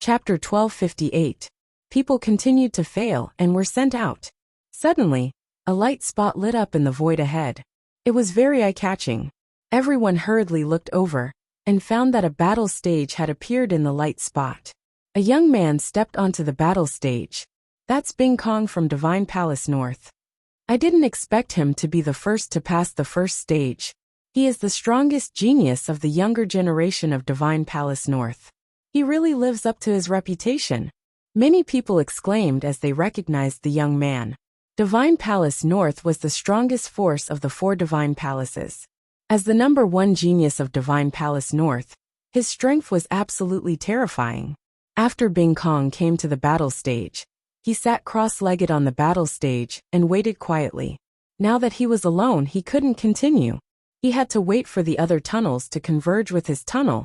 Chapter 1258. People continued to fail and were sent out. Suddenly, a light spot lit up in the void ahead. It was very eye-catching. Everyone hurriedly looked over and found that a battle stage had appeared in the light spot. A young man stepped onto the battle stage. That's Bing Kong from Divine Palace North. I didn't expect him to be the first to pass the first stage. He is the strongest genius of the younger generation of Divine Palace North. He really lives up to his reputation. Many people exclaimed as they recognized the young man. Divine Palace North was the strongest force of the 4 Divine Palaces. As the number 1 genius of Divine Palace North, his strength was absolutely terrifying. After Bing Kong came to the battle stage, he sat cross-legged on the battle stage and waited quietly. Now that he was alone, he couldn't continue. He had to wait for the other tunnels to converge with his tunnel,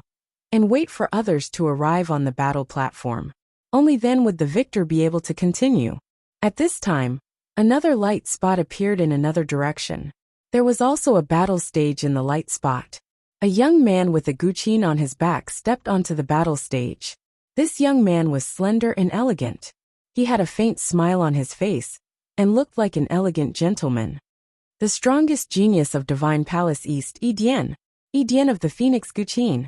and wait for others to arrive on the battle platform. Only then would the victor be able to continue. At this time, another light spot appeared in another direction. There was also a battle stage in the light spot. A young man with a guqin on his back stepped onto the battle stage. This young man was slender and elegant. He had a faint smile on his face and looked like an elegant gentleman. The strongest genius of Divine Palace East, Edian of the Phoenix Guqin.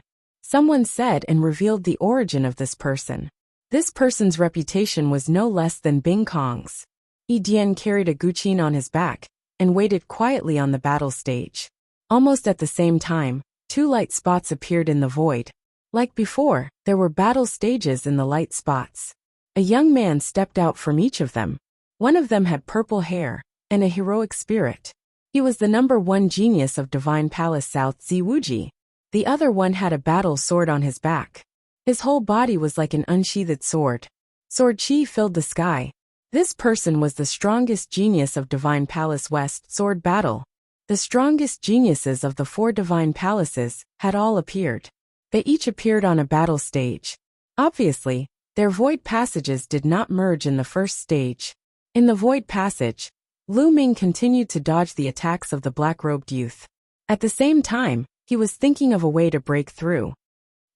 Someone said and revealed the origin of this person. This person's reputation was no less than Bing Kong's. Edian carried a guqin on his back and waited quietly on the battle stage. Almost at the same time, 2 light spots appeared in the void. Like before, there were battle stages in the light spots. A young man stepped out from each of them. One of them had purple hair and a heroic spirit. He was the number 1 genius of Divine Palace South, Ziwuji. The other one had a battle sword on his back. His whole body was like an unsheathed sword. Sword chi filled the sky. This person was the strongest genius of Divine Palace West Sword Battle. The strongest geniuses of the 4 Divine Palaces had all appeared. They each appeared on a battle stage. Obviously, their void passages did not merge in the first stage. In the void passage, Lu Ming continued to dodge the attacks of the black-robed youth. At the same time, he was thinking of a way to break through.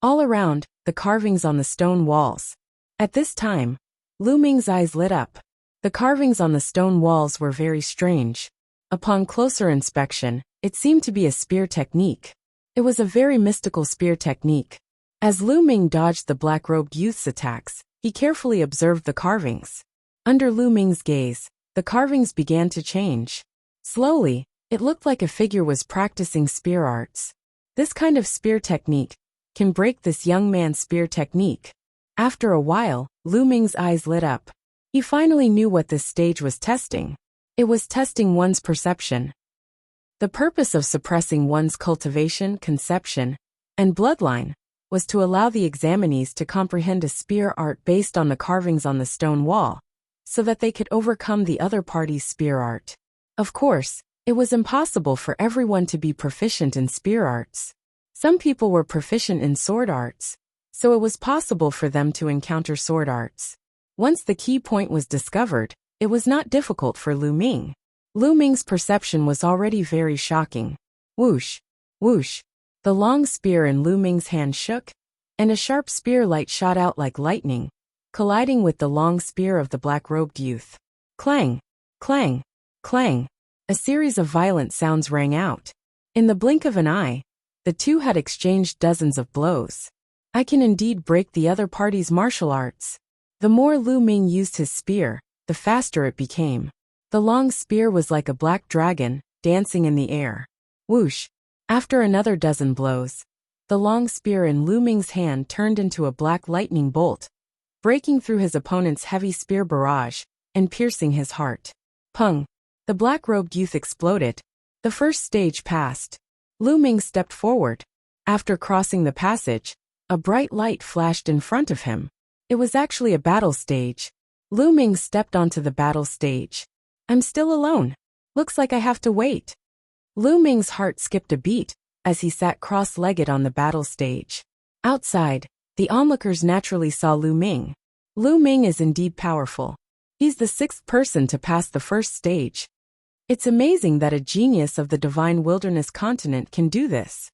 All around, the carvings on the stone walls. At this time, Lu Ming's eyes lit up. The carvings on the stone walls were very strange. Upon closer inspection, it seemed to be a spear technique. It was a very mystical spear technique. As Lu Ming dodged the black-robed youth's attacks, he carefully observed the carvings. Under Lu Ming's gaze, the carvings began to change. Slowly, it looked like a figure was practicing spear arts. This kind of spear technique can break this young man's spear technique. After a while, Lu Ming's eyes lit up. He finally knew what this stage was testing. It was testing one's perception. The purpose of suppressing one's cultivation, conception, and bloodline was to allow the examinees to comprehend a spear art based on the carvings on the stone wall, so that they could overcome the other party's spear art. Of course, it was impossible for everyone to be proficient in spear arts. Some people were proficient in sword arts, so it was possible for them to encounter sword arts. Once the key point was discovered, it was not difficult for Lu Ming. Lu Ming's perception was already very shocking. Whoosh, whoosh. The long spear in Lu Ming's hand shook, and a sharp spear light shot out like lightning, colliding with the long spear of the black-robed youth. Clang, clang, clang. A series of violent sounds rang out. In the blink of an eye, the two had exchanged dozens of blows. I can indeed break the other party's martial arts. The more Lu Ming used his spear, the faster it became. The long spear was like a black dragon, dancing in the air. Whoosh! After another dozen blows, the long spear in Lu Ming's hand turned into a black lightning bolt, breaking through his opponent's heavy spear barrage and piercing his heart. Pung! The black-robed youth exploded. The first stage passed. Lu Ming stepped forward. After crossing the passage, a bright light flashed in front of him. It was actually a battle stage. Lu Ming stepped onto the battle stage. I'm still alone. Looks like I have to wait. Lu Ming's heart skipped a beat as he sat cross-legged on the battle stage. Outside, the onlookers naturally saw Lu Ming. Lu Ming is indeed powerful. He's the 6th person to pass the first stage. It's amazing that a genius of the Divine Wilderness continent can do this.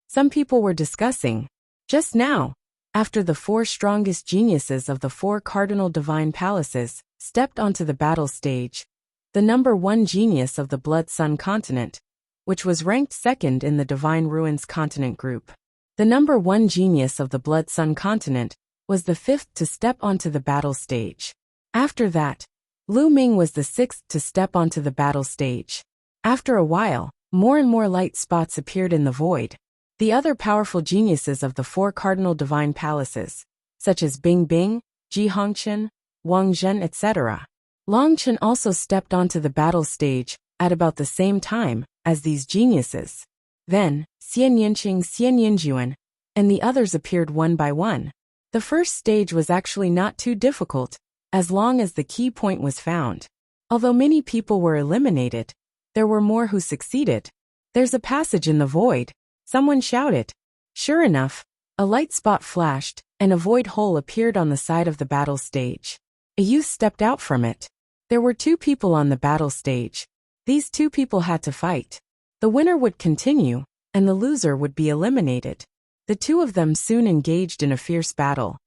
Some people were discussing. Just now, after the 4 strongest geniuses of the 4 cardinal divine palaces stepped onto the battle stage, the number 1 genius of the Blood Sun continent, which was ranked second in the Divine Ruins continent group. The number 1 genius of the Blood Sun continent was the 5th to step onto the battle stage. After that, Lu Ming was the 6th to step onto the battle stage. After a while, more and more light spots appeared in the void. The other powerful geniuses of the 4 cardinal divine palaces, such as Bing Bing, Ji Hongqian, Wang Zhen, etc. Long Chen also stepped onto the battle stage at about the same time as these geniuses. Then, Xian Yinqing, Xian Yinjuan, and the others appeared one by one. The first stage was actually not too difficult, as long as the key point was found. Although many people were eliminated, there were more who succeeded. "There's a passage in the void," someone shouted. Sure enough, a light spot flashed, and a void hole appeared on the side of the battle stage. A youth stepped out from it. There were 2 people on the battle stage. These 2 people had to fight. The winner would continue, and the loser would be eliminated. The 2 of them soon engaged in a fierce battle.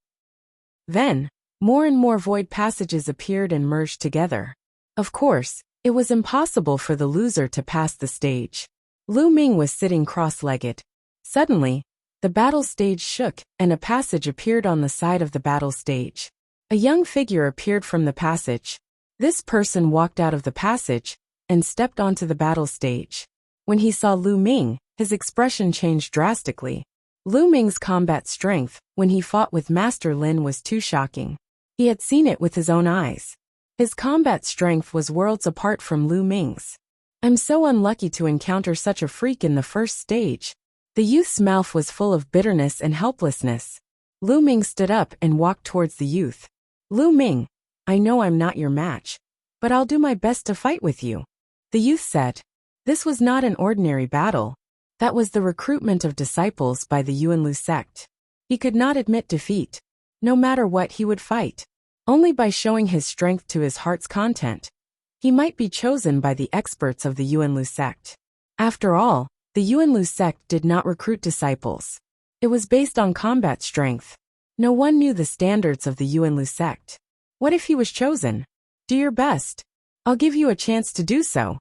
Then, more and more void passages appeared and merged together. Of course, it was impossible for the loser to pass the stage. Lu Ming was sitting cross-legged. Suddenly, the battle stage shook, and a passage appeared on the side of the battle stage. A young figure appeared from the passage. This person walked out of the passage and stepped onto the battle stage. When he saw Lu Ming, his expression changed drastically. Lu Ming's combat strength when he fought with Master Lin was too shocking. He had seen it with his own eyes. His combat strength was worlds apart from Lu Ming's. "I'm so unlucky to encounter such a freak in the first stage." The youth's mouth was full of bitterness and helplessness. Lu Ming stood up and walked towards the youth. "Lu Ming, I know I'm not your match, but I'll do my best to fight with you," the youth said. This was not an ordinary battle. That was the recruitment of disciples by the Yuanlu sect. He could not admit defeat. No matter what, he would fight. Only by showing his strength to his heart's content, he might be chosen by the experts of the Yuanlu sect. After all, the Yuanlu sect did not recruit disciples. It was based on combat strength. No one knew the standards of the Yuanlu sect. What if he was chosen? "Do your best. I'll give you a chance to do so,"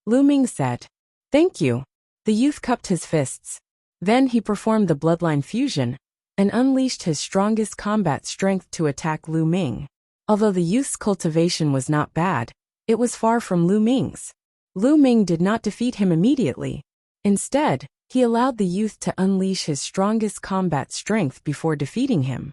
Lu Ming said. "Thank you." The youth cupped his fists. Then he performed the bloodline fusion and unleashed his strongest combat strength to attack Lu Ming. Although the youth's cultivation was not bad, it was far from Lu Ming's. Lu Ming did not defeat him immediately. Instead, he allowed the youth to unleash his strongest combat strength before defeating him.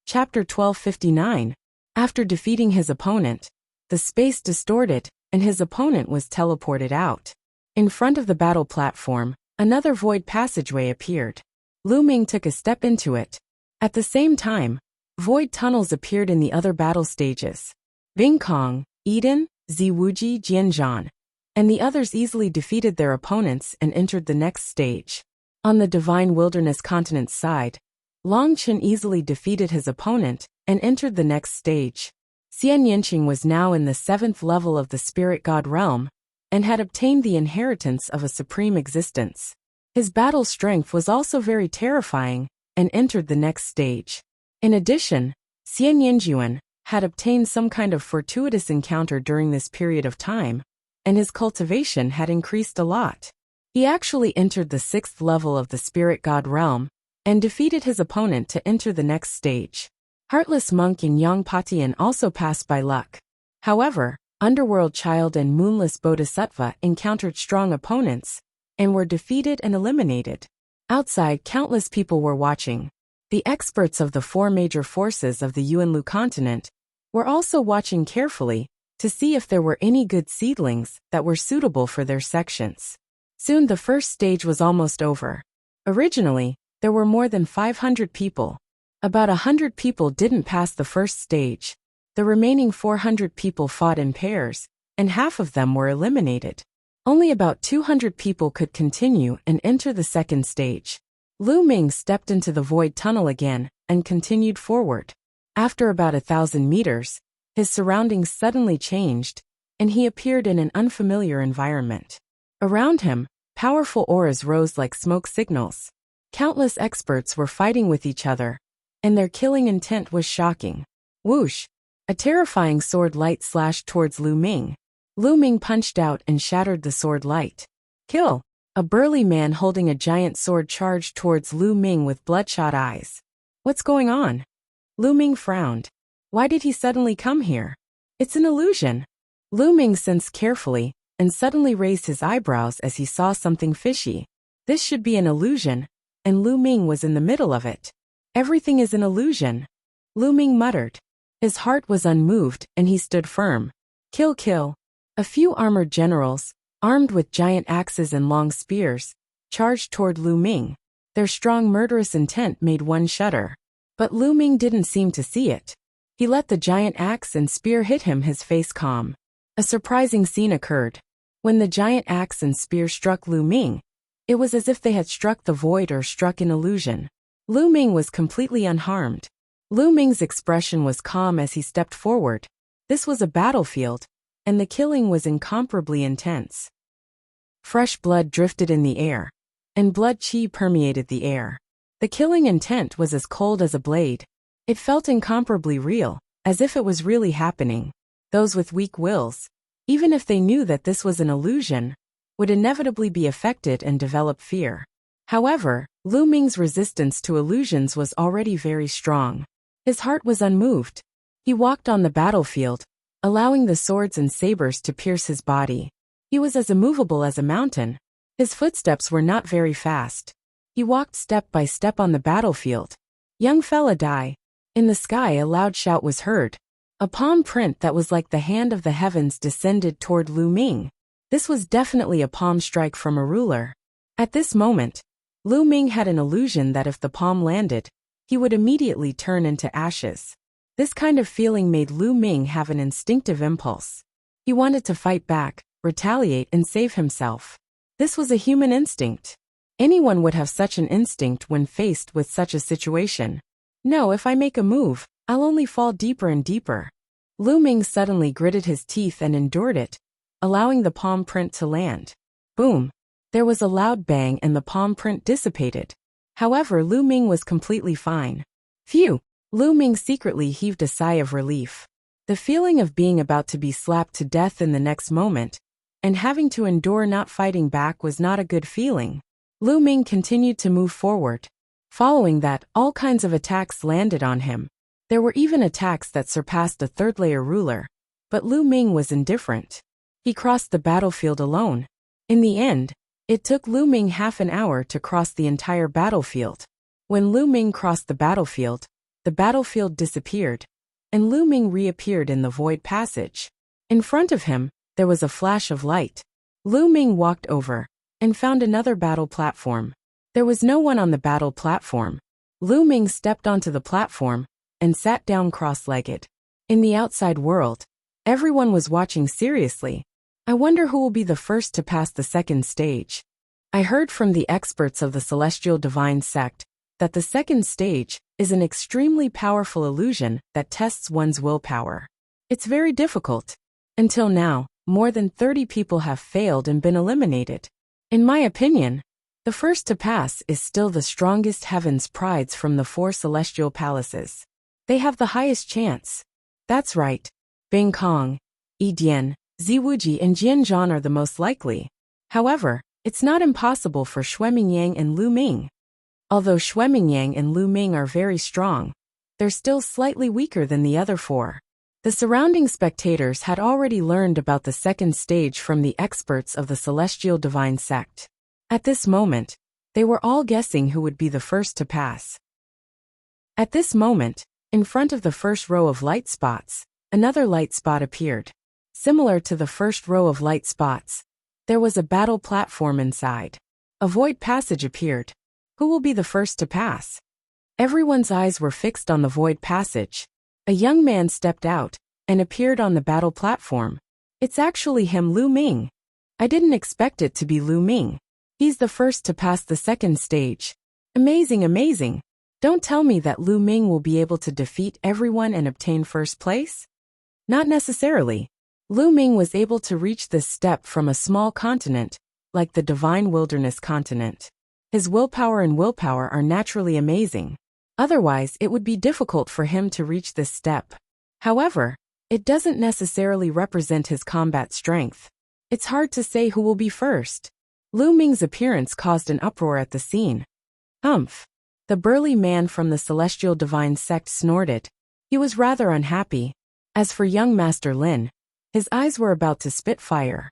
Chapter 1259. After defeating his opponent, the space distorted, and his opponent was teleported out. In front of the battle platform, another void passageway appeared. Lu Ming took a step into it. At the same time, void tunnels appeared in the other battle stages. Bing Kong, Eden, Ziwuji, Jianzhan, and the others easily defeated their opponents and entered the next stage. On the Divine Wilderness continent's side, Long Chen easily defeated his opponent and entered the next stage. Xian Yinqing was now in the 7th level of the Spirit God realm and had obtained the inheritance of a supreme existence. His battle strength was also very terrifying and entered the next stage. In addition, Xian Yinjuan had obtained some kind of fortuitous encounter during this period of time, and his cultivation had increased a lot. He actually entered the 6th level of the Spirit God realm and defeated his opponent to enter the next stage. Heartless Monk and Yang Patian also passed by luck. However, Underworld Child and Moonless Bodhisattva encountered strong opponents and were defeated and eliminated. Outside, countless people were watching. The experts of the 4 major forces of the Yuanlu continent were also watching carefully to see if there were any good seedlings that were suitable for their sections. Soon the first stage was almost over. Originally, there were more than 500 people. About 100 people didn't pass the first stage. The remaining 400 people fought in pairs, and half of them were eliminated. Only about 200 people could continue and enter the second stage. Lu Ming stepped into the void tunnel again and continued forward. After about 1,000 meters, his surroundings suddenly changed, and he appeared in an unfamiliar environment. Around him, powerful auras rose like smoke signals. Countless experts were fighting with each other, and their killing intent was shocking. Whoosh! A terrifying sword light slashed towards Lu Ming. Lu Ming punched out and shattered the sword light. Kill! A burly man holding a giant sword charged towards Lu Ming with bloodshot eyes. What's going on? Lu Ming frowned. Why did he suddenly come here? It's an illusion. Lu Ming sensed carefully, and suddenly raised his eyebrows as he saw something fishy. This should be an illusion, and Lu Ming was in the middle of it. Everything is an illusion. Lu Ming muttered. His heart was unmoved, and he stood firm. Kill, kill. A few armored generals, armed with giant axes and long spears, charged toward Lu Ming. Their strong murderous intent made one shudder. But Lu Ming didn't seem to see it. He let the giant axe and spear hit him, his face calm. A surprising scene occurred. When the giant axe and spear struck Lu Ming, it was as if they had struck the void or struck an illusion. Lu Ming was completely unharmed. Lu Ming's expression was calm as he stepped forward. This was a battlefield, and the killing was incomparably intense. Fresh blood drifted in the air, and blood qi permeated the air. The killing intent was as cold as a blade. It felt incomparably real, as if it was really happening. Those with weak wills, even if they knew that this was an illusion, would inevitably be affected and develop fear. However, Lu Ming's resistance to illusions was already very strong. His heart was unmoved. He walked on the battlefield, allowing the swords and sabers to pierce his body. He was as immovable as a mountain. His footsteps were not very fast. He walked step by step on the battlefield. Young fella die. In the sky a loud shout was heard. A palm print that was like the hand of the heavens descended toward Lu Ming. This was definitely a palm strike from a ruler. At this moment, Lu Ming had an illusion that if the palm landed, he would immediately turn into ashes. This kind of feeling made Lu Ming have an instinctive impulse. He wanted to fight back, retaliate, and save himself. This was a human instinct. Anyone would have such an instinct when faced with such a situation. No, if I make a move, I'll only fall deeper and deeper. Lu Ming suddenly gritted his teeth and endured it, allowing the palm print to land. Boom! There was a loud bang and the palm print dissipated. However, Lu Ming was completely fine. Phew! Lu Ming secretly heaved a sigh of relief. The feeling of being about to be slapped to death in the next moment, and having to endure not fighting back was not a good feeling. Lu Ming continued to move forward. Following that, all kinds of attacks landed on him. There were even attacks that surpassed a third-layer ruler. But Lu Ming was indifferent. He crossed the battlefield alone. In the end, it took Lu Ming half an hour to cross the entire battlefield. When Lu Ming crossed the battlefield disappeared, and Lu Ming reappeared in the void passage. In front of him, there was a flash of light. Lu Ming walked over and found another battle platform. There was no one on the battle platform. Lu Ming stepped onto the platform and sat down cross-legged. In the outside world, everyone was watching seriously. I wonder who will be the first to pass the second stage. I heard from the experts of the Celestial Divine Sect that the second stage is an extremely powerful illusion that tests one's willpower. It's very difficult. Until now, more than 30 people have failed and been eliminated. In my opinion, the first to pass is still the strongest heaven's prides from the 4 celestial palaces. They have the highest chance. That's right. Bing Kong, Yi Dian, Ziwuji and Jianzhan are the most likely. However, it's not impossible for Shuemingyang and Lu Ming. Although Shuemingyang and Lu Ming are very strong, they're still slightly weaker than the other 4. The surrounding spectators had already learned about the second stage from the experts of the Celestial Divine Sect. At this moment, they were all guessing who would be the first to pass. At this moment, in front of the first row of light spots, another light spot appeared. Similar to the first row of light spots, there was a battle platform inside. A void passage appeared. Who will be the first to pass? Everyone's eyes were fixed on the void passage. A young man stepped out and appeared on the battle platform. It's actually him, Lu Ming. I didn't expect it to be Lu Ming. He's the first to pass the second stage. Amazing, amazing. Don't tell me that Lu Ming will be able to defeat everyone and obtain first place? Not necessarily. Lu Ming was able to reach this step from a small continent, like the Divine Wilderness continent. His willpower and willpower are naturally amazing. Otherwise, it would be difficult for him to reach this step. However, it doesn't necessarily represent his combat strength. It's hard to say who will be first. Lu Ming's appearance caused an uproar at the scene. Humph! The burly man from the celestial divine sect snorted. He was rather unhappy. As for young Master Lin, his eyes were about to spit fire.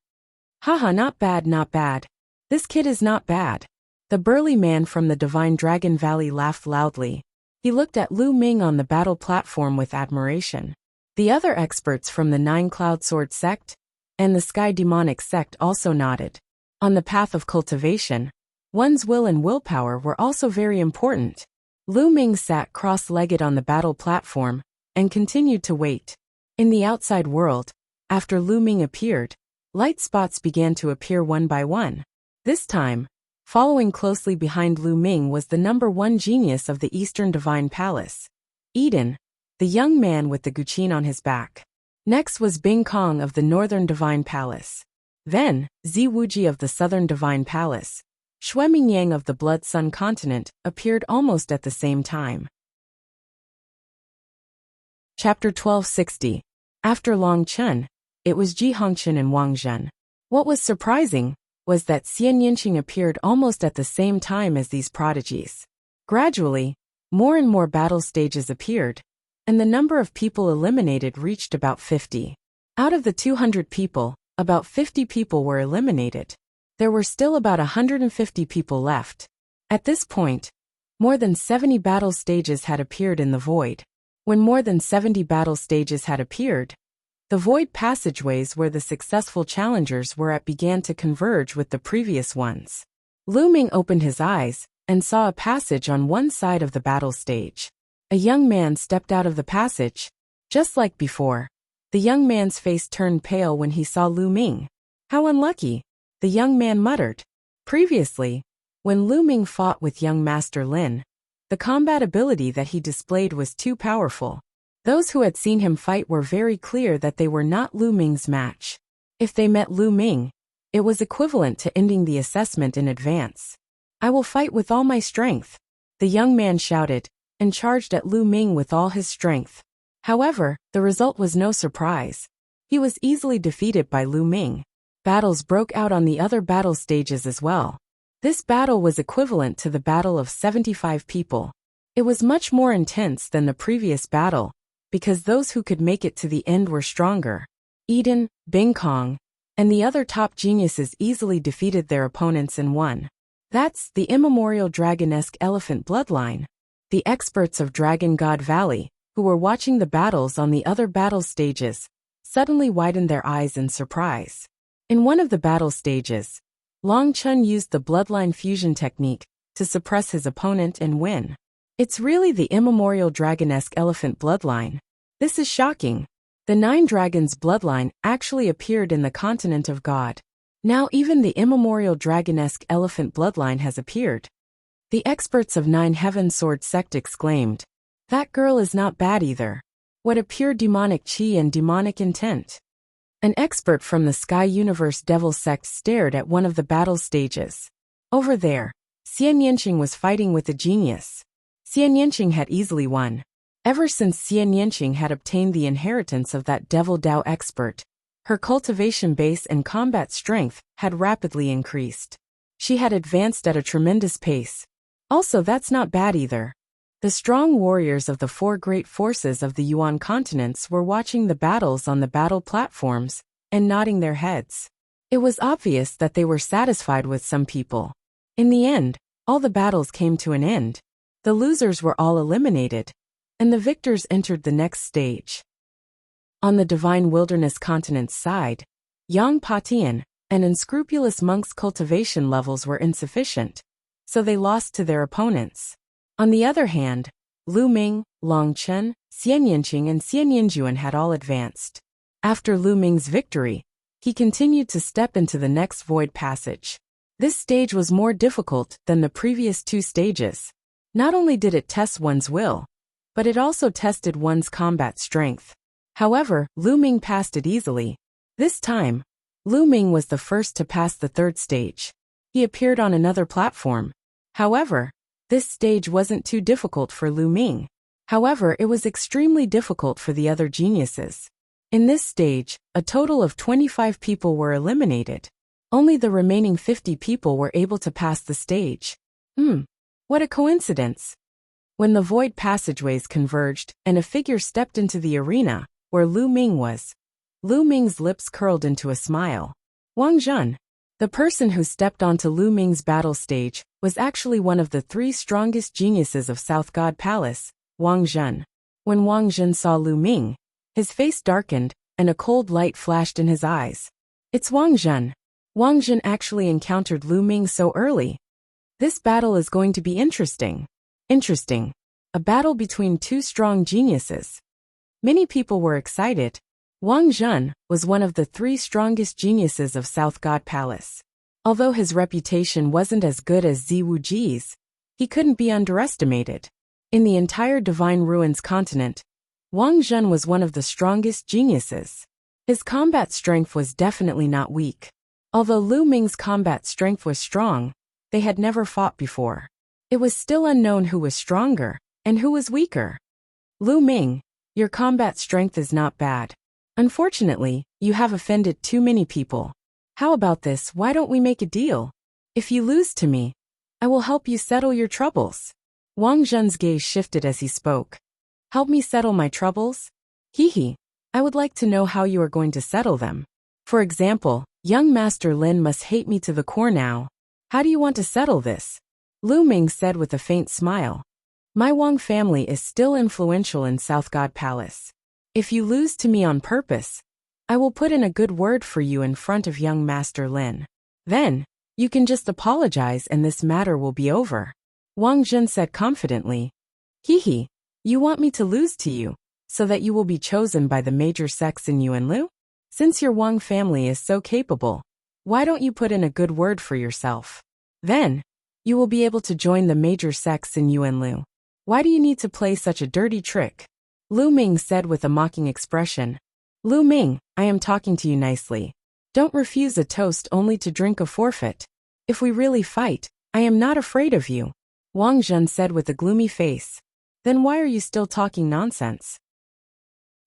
Haha, not bad, not bad. This kid is not bad. The burly man from the Divine Dragon Valley laughed loudly. He looked at Lu Ming on the battle platform with admiration. The other experts from the Nine Cloud Sword sect and the Sky Demonic sect also nodded. On the path of cultivation, one's will and willpower were also very important. Lu Ming sat cross-legged on the battle platform and continued to wait. In the outside world, after Lu Ming appeared, light spots began to appear one by one. This time, following closely behind Lu Ming was the #1 genius of the Eastern Divine Palace, Eden, the young man with the guqin on his back. Next was Bing Kong of the Northern Divine Palace. Then, Zi Wuji of the Southern Divine Palace, Xue Mingyang of the Blood Sun Continent, appeared almost at the same time. Chapter 1260. After Long Chen, it was Ji Hongchen and Wang Zhen. What was surprising was that Xian Yinqing appeared almost at the same time as these prodigies. Gradually, more and more battle stages appeared, and the number of people eliminated reached about 50. Out of the 200 people, about 50 people were eliminated. There were still about 150 people left. At this point, more than 70 battle stages had appeared in the void. When more than 70 battle stages had appeared, the void passageways where the successful challengers were at began to converge with the previous ones. Lu Ming opened his eyes and saw a passage on one side of the battle stage. A young man stepped out of the passage. Just like before, the young man's face turned pale when he saw Lu Ming. How unlucky, the young man muttered. Previously, when Lu Ming fought with young Master Lin, the combat ability that he displayed was too powerful. Those who had seen him fight were very clear that they were not Lu Ming's match. If they met Lu Ming, it was equivalent to ending the assessment in advance. I will fight with all my strength, the young man shouted, and charged at Lu Ming with all his strength. However, the result was no surprise. He was easily defeated by Lu Ming. Battles broke out on the other battle stages as well. This battle was equivalent to the battle of 75 people. It was much more intense than the previous battle, because those who could make it to the end were stronger. Eden, Bing Kong, and the other top geniuses easily defeated their opponents and won. That's the immemorial dragonesque elephant bloodline. The experts of Dragon God Valley, who were watching the battles on the other battle stages, suddenly widened their eyes in surprise. In one of the battle stages, Long Chen used the bloodline fusion technique to suppress his opponent and win. It's really the immemorial dragonesque elephant bloodline. This is shocking. The 9 dragons bloodline actually appeared in the continent of God. Now even the immemorial dragonesque elephant bloodline has appeared. The experts of 9 Heaven Sword sect exclaimed, "That girl is not bad either. What a pure demonic chi and demonic intent." An expert from the Sky Universe Devil sect stared at one of the battle stages. Over there, Xian Yinqing was fighting with a genius. Xian Yinqing had easily won. Ever since Xian Yinqing had obtained the inheritance of that Devil Dao expert, her cultivation base and combat strength had rapidly increased. She had advanced at a tremendous pace. Also, that's not bad either. The strong warriors of the 4 great forces of the Yuan continents were watching the battles on the battle platforms and nodding their heads. It was obvious that they were satisfied with some people. In the end, all the battles came to an end. The losers were all eliminated, and the victors entered the next stage. On the Divine Wilderness Continent's side, Yang Patian and unscrupulous monks' cultivation levels were insufficient, so they lost to their opponents. On the other hand, Lu Ming, Long Chen, Xian Yinqing and Xian Yinjuan had all advanced. After Lu Ming's victory, he continued to step into the next void passage. This stage was more difficult than the previous 2 stages. Not only did it test one's will, but it also tested one's combat strength. However, Lu Ming passed it easily. This time, Lu Ming was the first to pass the 3rd stage. He appeared on another platform. However, this stage wasn't too difficult for Lu Ming. However, it was extremely difficult for the other geniuses. In this stage, a total of 25 people were eliminated. Only the remaining 50 people were able to pass the stage. What a coincidence. When the void passageways converged and a figure stepped into the arena, where Lu Ming was, Lu Ming's lips curled into a smile. Wang Zhen. The person who stepped onto Lu Ming's battle stage was actually one of the 3 strongest geniuses of South God Palace, Wang Zhen. When Wang Zhen saw Lu Ming, his face darkened, and a cold light flashed in his eyes. It's Wang Zhen. Wang Zhen actually encountered Lu Ming so early. This battle is going to be interesting. Interesting. A battle between 2 strong geniuses. Many people were excited. Wang Zhen was one of the 3 strongest geniuses of South God Palace. Although his reputation wasn't as good as Ziwu Ji's, he couldn't be underestimated. In the entire Divine Ruins continent, Wang Zhen was one of the strongest geniuses. His combat strength was definitely not weak. Although Lu Ming's combat strength was strong, they had never fought before. It was still unknown who was stronger and who was weaker. Lu Ming, your combat strength is not bad. Unfortunately, you have offended too many people. How about this? Why don't we make a deal? If you lose to me, I will help you settle your troubles. Wang Zhen's gaze shifted as he spoke. Help me settle my troubles? Hee. I would like to know how you are going to settle them. For example, young Master Lin must hate me to the core now. How do you want to settle this? Lu Ming said with a faint smile. My Wang family is still influential in South God Palace. If you lose to me on purpose, I will put in a good word for you in front of young Master Lin. Then, you can just apologize and this matter will be over. Wang Zhen said confidently. Hee. You want me to lose to you, so that you will be chosen by the major sects in Yuanlu? Since your Wang family is so capable, why don't you put in a good word for yourself? Then, you will be able to join the major sects in Yuanlu. Why do you need to play such a dirty trick? Lu Ming said with a mocking expression. Lu Ming, I am talking to you nicely. Don't refuse a toast only to drink a forfeit. If we really fight, I am not afraid of you. Wang Zhen said with a gloomy face. Then why are you still talking nonsense?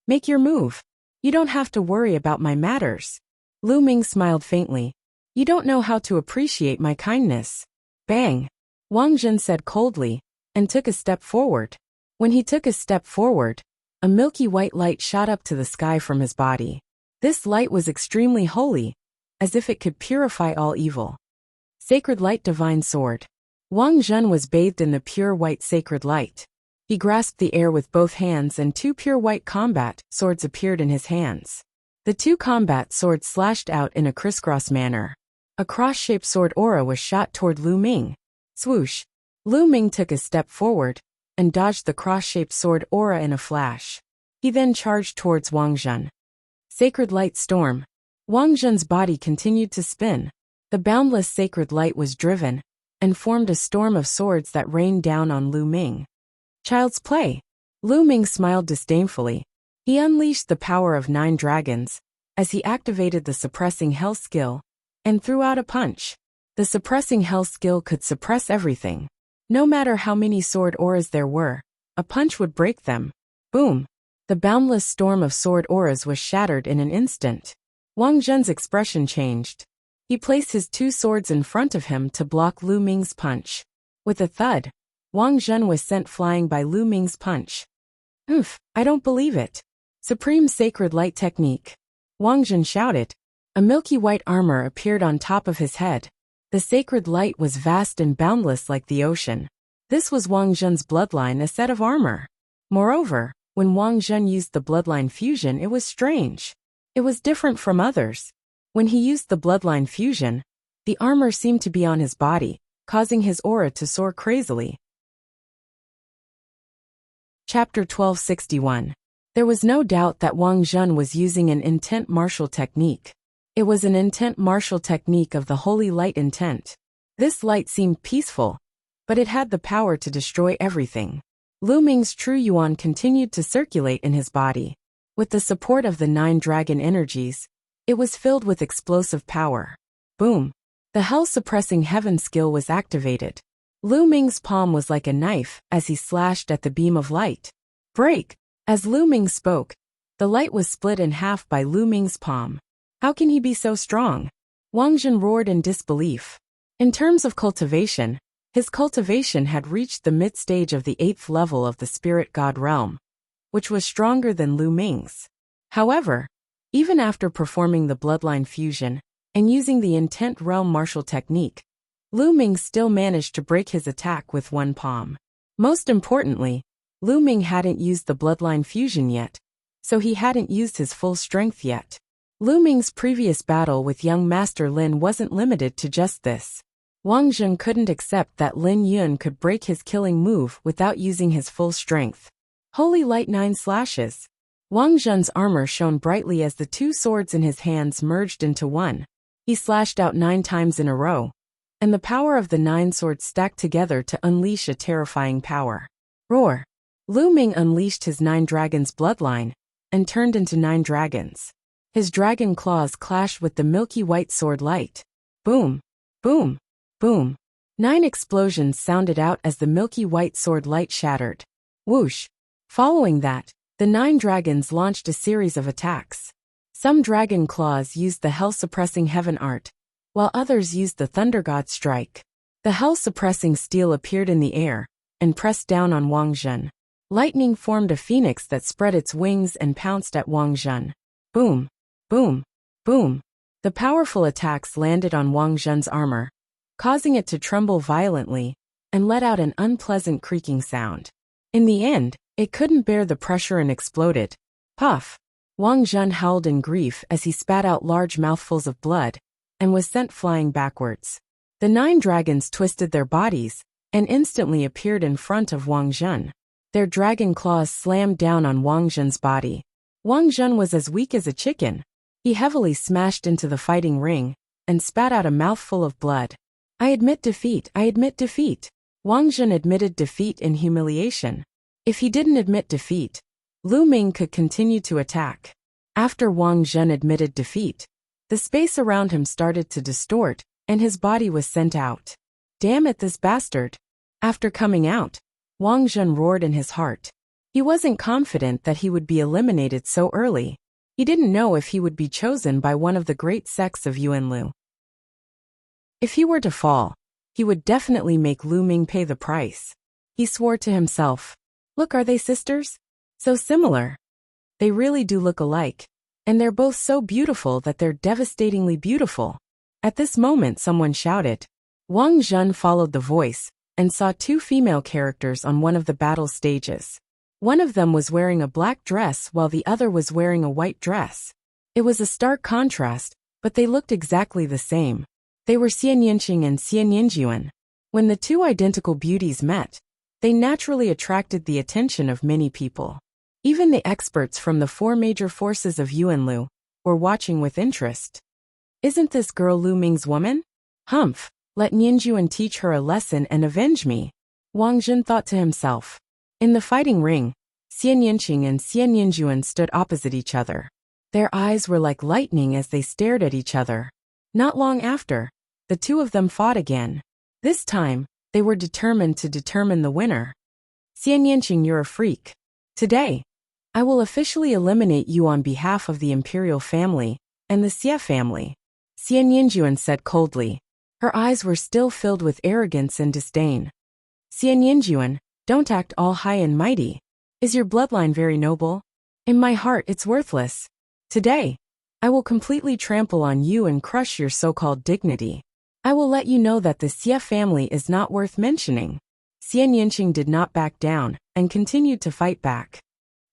Make your move. You don't have to worry about my matters. Lu Ming smiled faintly. You don't know how to appreciate my kindness. Bang! Wang Zhen said coldly, and took a step forward. When he took a step forward, a milky white light shot up to the sky from his body. This light was extremely holy, as if it could purify all evil. Sacred Light Divine Sword. Wang Zhen was bathed in the pure white sacred light. He grasped the air with both hands and 2 pure white combat swords appeared in his hands. The 2 combat swords slashed out in a crisscross manner. A cross-shaped sword aura was shot toward Lu Ming. Swoosh! Lu Ming took a step forward and dodged the cross-shaped sword aura in a flash. He then charged towards Wang Zhen. Sacred Light Storm. Wang Zhen's body continued to spin. The boundless sacred light was driven and formed a storm of swords that rained down on Lu Ming. Child's play. Lu Ming smiled disdainfully. He unleashed the power of 9 dragons as he activated the suppressing hell skill and threw out a punch. The suppressing hell skill could suppress everything. No matter how many sword auras there were, a punch would break them. Boom! The boundless storm of sword auras was shattered in an instant. Wang Zhen's expression changed. He placed his 2 swords in front of him to block Lu Ming's punch. With a thud, Wang Zhen was sent flying by Lu Ming's punch. Oof, I don't believe it. Supreme Sacred Light Technique. Wang Zhen shouted. A milky white armor appeared on top of his head. The sacred light was vast and boundless like the ocean. This was Wang Zhen's bloodline, a set of armor. Moreover, when Wang Zhen used the bloodline fusion, it was strange. It was different from others. When he used the bloodline fusion, the armor seemed to be on his body, causing his aura to soar crazily. Chapter 1261. There was no doubt that Wang Zhen was using an intent martial technique. It was an intent martial technique of the holy light intent. This light seemed peaceful, but it had the power to destroy everything. Lu Ming's true yuan continued to circulate in his body. With the support of the 9 dragon energies, it was filled with explosive power. Boom! The hell-suppressing heaven skill was activated. Lu Ming's palm was like a knife as he slashed at the beam of light. Break! As Lu Ming spoke, the light was split in half by Lu Ming's palm. How can he be so strong? Wang Zhen roared in disbelief. In terms of cultivation, his cultivation had reached the mid-stage of the 8th level of the spirit god realm, which was stronger than Lu Ming's. However, even after performing the bloodline fusion and using the intent realm martial technique, Lu Ming still managed to break his attack with one palm. Most importantly, Lu Ming hadn't used the bloodline fusion yet, so he hadn't used his full strength yet. Lu Ming's previous battle with young Master Lin wasn't limited to just this. Wang Zhen couldn't accept that Lin Yun could break his killing move without using his full strength. Holy Light 9 slashes. Wang Zhen's armor shone brightly as the two swords in his hands merged into one. He slashed out 9 times in a row, and the power of the 9 swords stacked together to unleash a terrifying power. Roar! Lu Ming unleashed his 9 dragons bloodline and turned into 9 dragons. His dragon claws clashed with the milky white sword light. Boom! Boom! Boom! 9 explosions sounded out as the milky white sword light shattered. Whoosh! Following that, the 9 dragons launched a series of attacks. Some dragon claws used the hell-suppressing heaven art, while others used the thunder god strike. The hell-suppressing steel appeared in the air and pressed down on Wang Zhen. Lightning formed a phoenix that spread its wings and pounced at Wang Zhen. Boom! Boom! Boom! The powerful attacks landed on Wang Zhen's armor, causing it to tremble violently and let out an unpleasant creaking sound. In the end, it couldn't bear the pressure and exploded. Puff! Wang Zhen howled in grief as he spat out large mouthfuls of blood and was sent flying backwards. The 9 dragons twisted their bodies and instantly appeared in front of Wang Zhen. Their dragon claws slammed down on Wang Zhen's body. Wang Zhen was as weak as a chicken. He heavily smashed into the fighting ring and spat out a mouthful of blood. I admit defeat, I admit defeat. Wang Zhen admitted defeat in humiliation. If he didn't admit defeat, Lu Ming could continue to attack. After Wang Zhen admitted defeat, the space around him started to distort, and his body was sent out. Damn it, this bastard! After coming out, Wang Zhen roared in his heart. He wasn't confident that he would be eliminated so early. He didn't know if he would be chosen by one of the great sects of Yuanlu. If he were to fall, he would definitely make Lu Ming pay the price. He swore to himself. Look, are they sisters? So similar. They really do look alike. And they're both so beautiful that they're devastatingly beautiful. At this moment someone shouted. Wang Zhen followed the voice and saw 2 female characters on one of the battle stages. One of them was wearing a black dress while the other was wearing a white dress. It was a stark contrast, but they looked exactly the same. They were Xian Yinqing and Xian Yinjuan. When the 2 identical beauties met, they naturally attracted the attention of many people. Even the experts from the 4 major forces of Yuanlu were watching with interest. Isn't this girl Lu Ming's woman? Humph, let Ninjuan teach her a lesson and avenge me. Wang Zhen thought to himself. In the fighting ring, Xian Yinqing and Xian Yinjuan stood opposite each other. Their eyes were like lightning as they stared at each other. Not long after, the 2 of them fought again. This time, they were determined to determine the winner. Xian Yinqing, you're a freak. Today, I will officially eliminate you on behalf of the imperial family and the Xie family, Xian Yinjuan said coldly. Her eyes were still filled with arrogance and disdain. Xian Yinjuan, don't act all high and mighty. Is your bloodline very noble? In my heart it's worthless. Today, I will completely trample on you and crush your so-called dignity. I will let you know that the Xie family is not worth mentioning. Xian Yinqing did not back down and continued to fight back.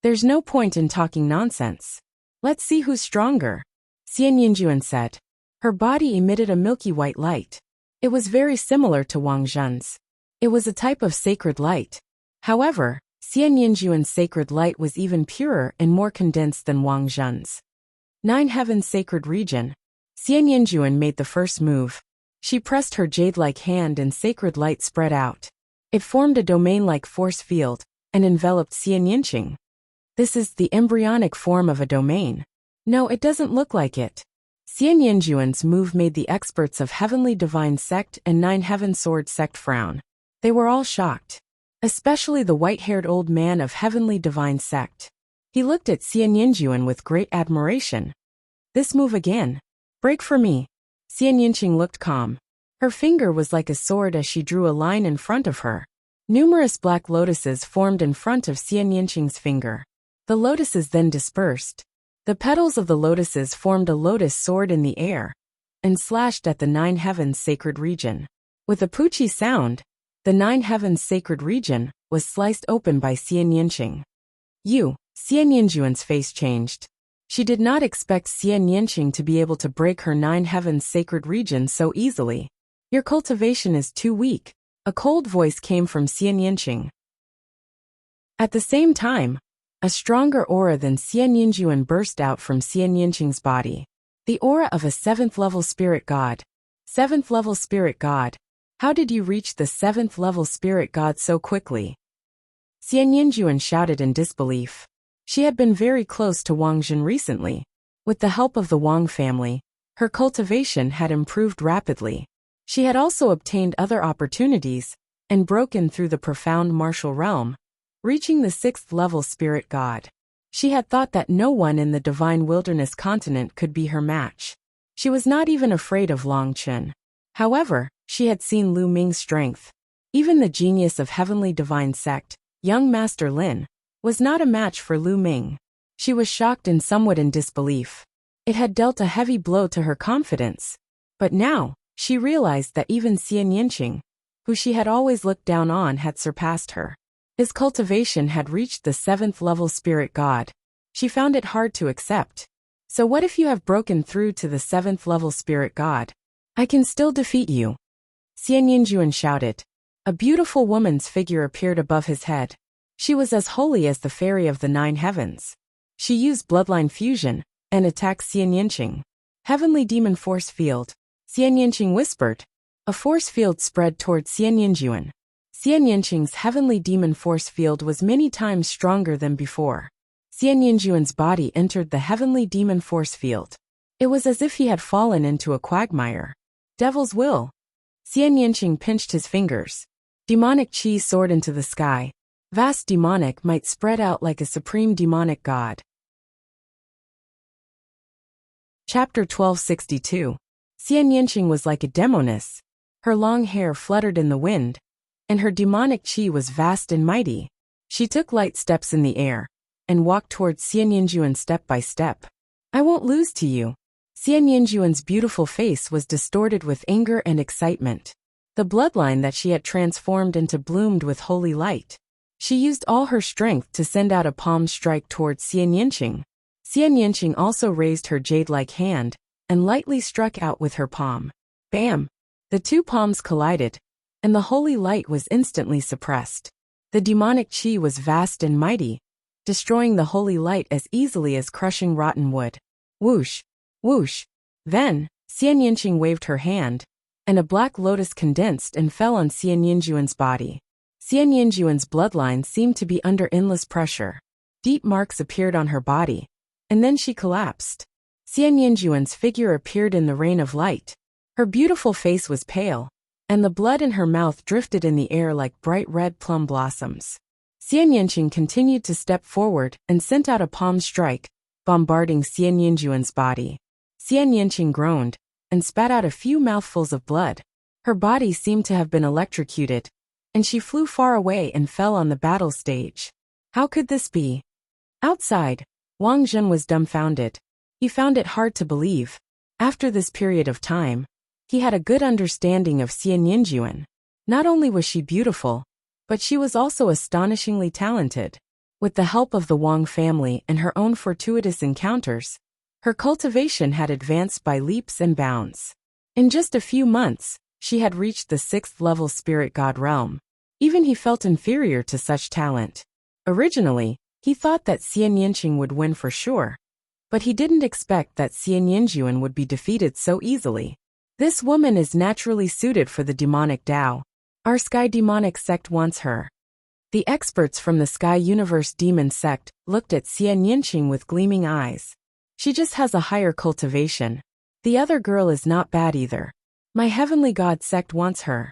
There's no point in talking nonsense. Let's see who's stronger, Xian Yinjuan said. Her body emitted a milky white light. It was very similar to Wang Zhen's. It was a type of sacred light. However, Xian Yinjuan's sacred light was even purer and more condensed than Wang Zhen's. 9 Heavens Sacred Region. Xian Yinjuan made the first move. She pressed her jade-like hand and sacred light spread out. It formed a domain-like force field and enveloped Xian Yinqing. This is the embryonic form of a domain. No, it doesn't look like it. Xian Yinjuan's move made the experts of Heavenly Divine Sect and 9 Heaven Sword Sect frown. They were all shocked. Especially the white-haired old man of Heavenly Divine Sect. He looked at Xian Yinjuan with great admiration. This move again. Break for me. Xian Yinqing looked calm. Her finger was like a sword as she drew a line in front of her. Numerous black lotuses formed in front of Xian Yinqing's finger. The lotuses then dispersed. The petals of the lotuses formed a lotus sword in the air and slashed at the nine heavens sacred region. With a poochie sound, the nine heavens sacred region was sliced open by Xian Yinqing. Xian Yinjuan's face changed. She did not expect Xian Yinqing to be able to break her nine heavens sacred region so easily. Your cultivation is too weak, a cold voice came from Xian Yinqing. At the same time, a stronger aura than Xian Yinjuan burst out from Xian Yinqing's body. The aura of a 7th level spirit god. 7th level spirit god. How did you reach the 7th level spirit god so quickly? Xian Yinjuan shouted in disbelief. She had been very close to Wang Jin recently. With the help of the Wang family, her cultivation had improved rapidly. She had also obtained other opportunities and broken through the profound martial realm, reaching the 6th level spirit god. She had thought that no one in the divine wilderness continent could be her match. She was not even afraid of Long Chen. However, she had seen Lu Ming's strength. Even the genius of Heavenly Divine Sect, young Master Lin, was not a match for Lu Ming. She was shocked and somewhat in disbelief. It had dealt a heavy blow to her confidence. But now, she realized that even Xian Yinqing, who she had always looked down on, had surpassed her. His cultivation had reached the 7th level spirit god. She found it hard to accept. So what if you have broken through to the 7th level spirit god? I can still defeat you. Xian Yinjuan shouted. A beautiful woman's figure appeared above his head. She was as holy as the fairy of the nine heavens. She used bloodline fusion and attacked Xian Yinqing. Heavenly demon force field. Xian Yinqing whispered. A force field spread toward Xian Yinjuan. Xian Yinqing's heavenly demon force field was many times stronger than before. Xian Yinjuan's body entered the heavenly demon force field. It was as if he had fallen into a quagmire. Devil's will. Xian Yinqing pinched his fingers. Demonic chi soared into the sky. Vast demonic might spread out like a supreme demonic god. Chapter 1262. Xian Yinqing was like a demoness. Her long hair fluttered in the wind, and her demonic chi was vast and mighty. She took light steps in the air and walked towards Xian Yinjuan step by step. I won't lose to you. Xian Yinjuan's beautiful face was distorted with anger and excitement. The bloodline that she had transformed into bloomed with holy light. She used all her strength to send out a palm strike towards Xian Yinqing. Xian Yinqing also raised her jade-like hand and lightly struck out with her palm. Bam! The two palms collided, and the holy light was instantly suppressed. The demonic chi was vast and mighty, destroying the holy light as easily as crushing rotten wood. Whoosh! Whoosh! Then, Xian Yinqing waved her hand, and a black lotus condensed and fell on Xian Yinjuan's body. Xian Yinjuan's bloodline seemed to be under endless pressure. Deep marks appeared on her body, and then she collapsed. Xian Yinjuan's figure appeared in the rain of light. Her beautiful face was pale, and the blood in her mouth drifted in the air like bright red plum blossoms. Xian Yinqing continued to step forward and sent out a palm strike, bombarding Xian Yinjuan's body. Xian Yinqing groaned and spat out a few mouthfuls of blood. Her body seemed to have been electrocuted, and she flew far away and fell on the battle stage. How could this be? Outside, Wang Jin was dumbfounded. He found it hard to believe. After this period of time, he had a good understanding of Xian Yinjuan. Not only was she beautiful, but she was also astonishingly talented. With the help of the Wang family and her own fortuitous encounters, her cultivation had advanced by leaps and bounds. In just a few months, she had reached the 6th level spirit god realm. Even he felt inferior to such talent. Originally, he thought that Xian Yinqing would win for sure, but he didn't expect that Xian Yinjuan would be defeated so easily. This woman is naturally suited for the demonic Tao. Our Sky Demonic Sect wants her. The experts from the Sky Universe Demon Sect looked at Xian Yinqing with gleaming eyes. She just has a higher cultivation. The other girl is not bad either. My Heavenly God Sect wants her.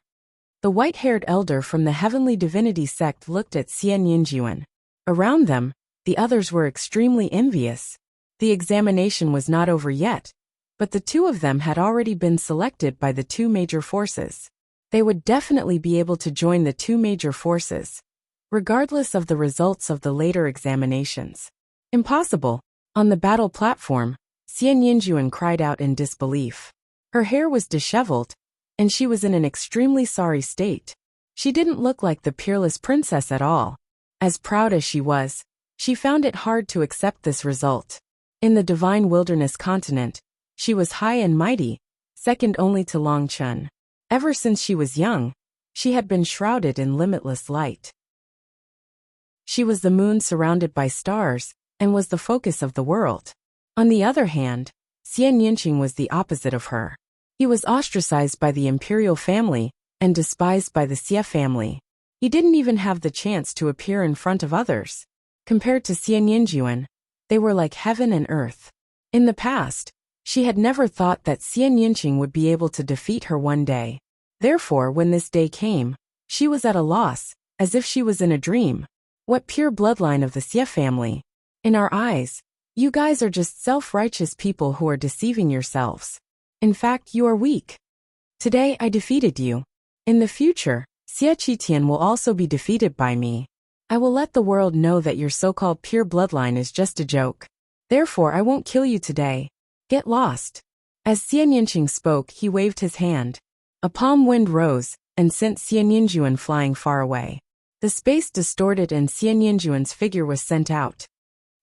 The white-haired elder from the heavenly divinity sect looked at Xian Yinjuan. Around them, the others were extremely envious. The examination was not over yet, but the two of them had already been selected by the two major forces. They would definitely be able to join the two major forces, regardless of the results of the later examinations. Impossible. On the battle platform, Xian Yinjuan cried out in disbelief. Her hair was disheveled, and she was in an extremely sorry state. She didn't look like the peerless princess at all. As proud as she was, she found it hard to accept this result. In the divine wilderness continent, she was high and mighty, second only to Long Chun. Ever since she was young, she had been shrouded in limitless light. She was the moon surrounded by stars, and was the focus of the world. On the other hand, Xian Yinqing was the opposite of her. He was ostracized by the imperial family, and despised by the Xie family. He didn't even have the chance to appear in front of others. Compared to Xian Yinjuan, they were like heaven and earth. In the past, she had never thought that Xian Yinqing would be able to defeat her one day. Therefore, when this day came, she was at a loss, as if she was in a dream. What pure bloodline of the Xie family? In our eyes, you guys are just self-righteous people who are deceiving yourselves. In fact, you are weak. Today I defeated you. In the future, Xie Qitian will also be defeated by me. I will let the world know that your so-called pure bloodline is just a joke. Therefore I won't kill you today. Get lost. As Xian Yinqing spoke, he waved his hand. A palm wind rose, and sent Xian Yinjuan flying far away. The space distorted and Xian Yinjuan's figure was sent out.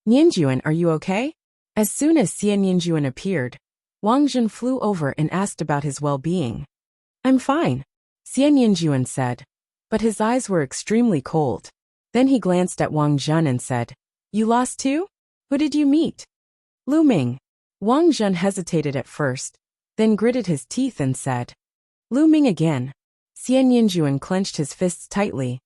Yinjuan, are you okay? As soon as Xian Yinjuan appeared, Wang Zhen flew over and asked about his well-being. I'm fine, Xian Yinjuan said, but his eyes were extremely cold. Then he glanced at Wang Zhen and said, You lost too? Who did you meet? Lu Ming. Wang Zhen hesitated at first, then gritted his teeth and said, Lu Ming again. Xian Yinjuan clenched his fists tightly.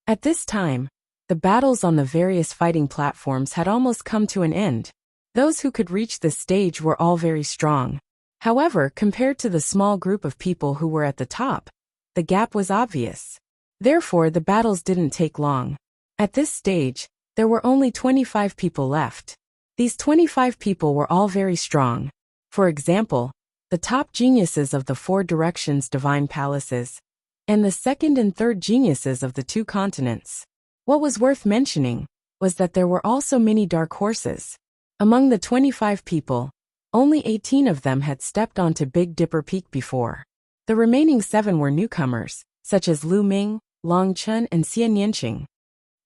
At this time, the battles on the various fighting platforms had almost come to an end. Those who could reach this stage were all very strong. However, compared to the small group of people who were at the top, the gap was obvious. Therefore, the battles didn't take long. At this stage, there were only 25 people left. These 25 people were all very strong. For example, the top geniuses of the four directions divine palaces, and the second and third geniuses of the two continents. What was worth mentioning was that there were also many dark horses. Among the 25 people, only 18 of them had stepped onto Big Dipper Peak before. The remaining 7 were newcomers, such as Lu Ming, Long Chun and Xian Yinqing.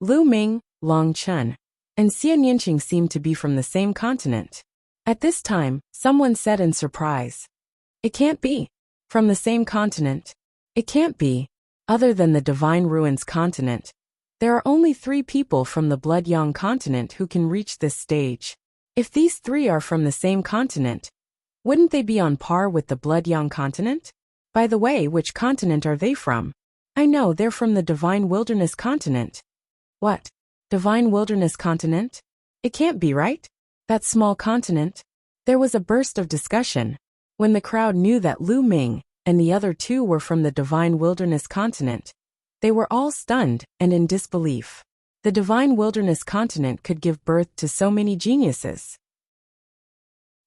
Lu Ming, Long Chun, and Xian Yinqing seemed to be from the same continent. At this time, someone said in surprise, It can't be. From the same continent. It can't be. Other than the Divine Ruins continent, there are only 3 people from the Blood Yang continent who can reach this stage. If these 3 are from the same continent, wouldn't they be on par with the Blood Yang continent? By the way, which continent are they from? I know they're from the Divine Wilderness continent. What? Divine Wilderness continent? It can't be, right? That small continent? There was a burst of discussion. When the crowd knew that Lu Ming and the other 2 were from the Divine Wilderness continent, they were all stunned and in disbelief. The Divine Wilderness continent could give birth to so many geniuses.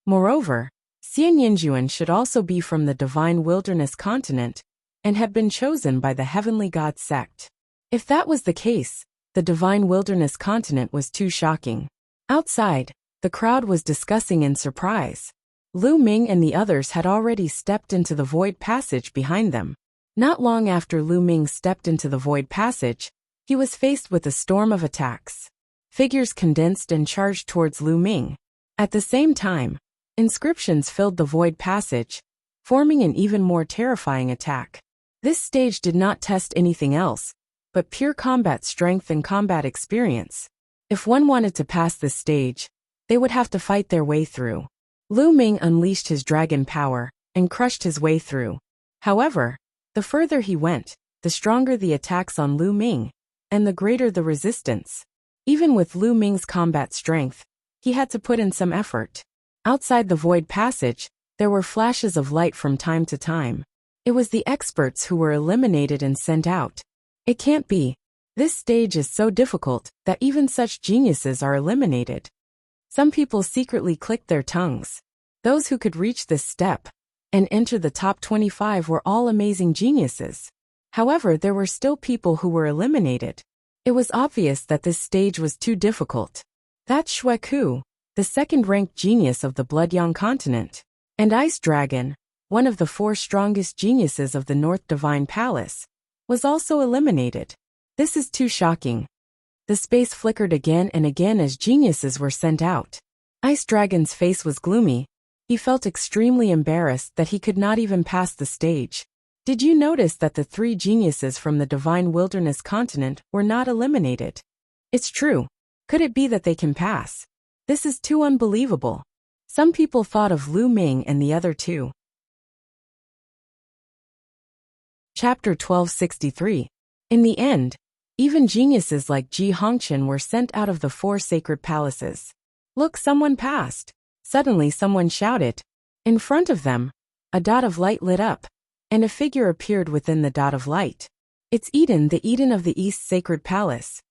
Moreover, Xian Yinjuan should also be from the Divine Wilderness continent and had been chosen by the Heavenly God sect. If that was the case, the Divine Wilderness continent was too shocking. Outside, the crowd was discussing in surprise. Lu Ming and the others had already stepped into the void passage behind them. Not long after Lu Ming stepped into the void passage, he was faced with a storm of attacks. Figures condensed and charged towards Lu Ming. At the same time, inscriptions filled the void passage, forming an even more terrifying attack. This stage did not test anything else, but pure combat strength and combat experience. If one wanted to pass this stage, they would have to fight their way through. Lu Ming unleashed his dragon power and crushed his way through. However, the further he went, the stronger the attacks on Lu Ming, and the greater the resistance. Even with Lu Ming's combat strength, he had to put in some effort. Outside the void passage, there were flashes of light from time to time. It was the experts who were eliminated and sent out. It can't be. This stage is so difficult that even such geniuses are eliminated. Some people secretly clicked their tongues. Those who could reach this step and enter the top 25 were all amazing geniuses. However, there were still people who were eliminated. It was obvious that this stage was too difficult. That's Xue Ku, the second-ranked genius of the Bloodyang continent, and Ice Dragon, one of the 4 strongest geniuses of the North Divine Palace, was also eliminated. This is too shocking. The space flickered again and again as geniuses were sent out. Ice Dragon's face was gloomy. He felt extremely embarrassed that he could not even pass the stage. Did you notice that the 3 geniuses from the Divine Wilderness continent were not eliminated? It's true. Could it be that they can pass? This is too unbelievable. Some people thought of Lu Ming and the other 2. Chapter 1263. In the end, even geniuses like Ji Hongqian were sent out of the 4 sacred palaces. Look, someone passed. Suddenly someone shouted. In front of them, a dot of light lit up, and a figure appeared within the dot of light. It's Eden, the Eden of the East Sacred Palace.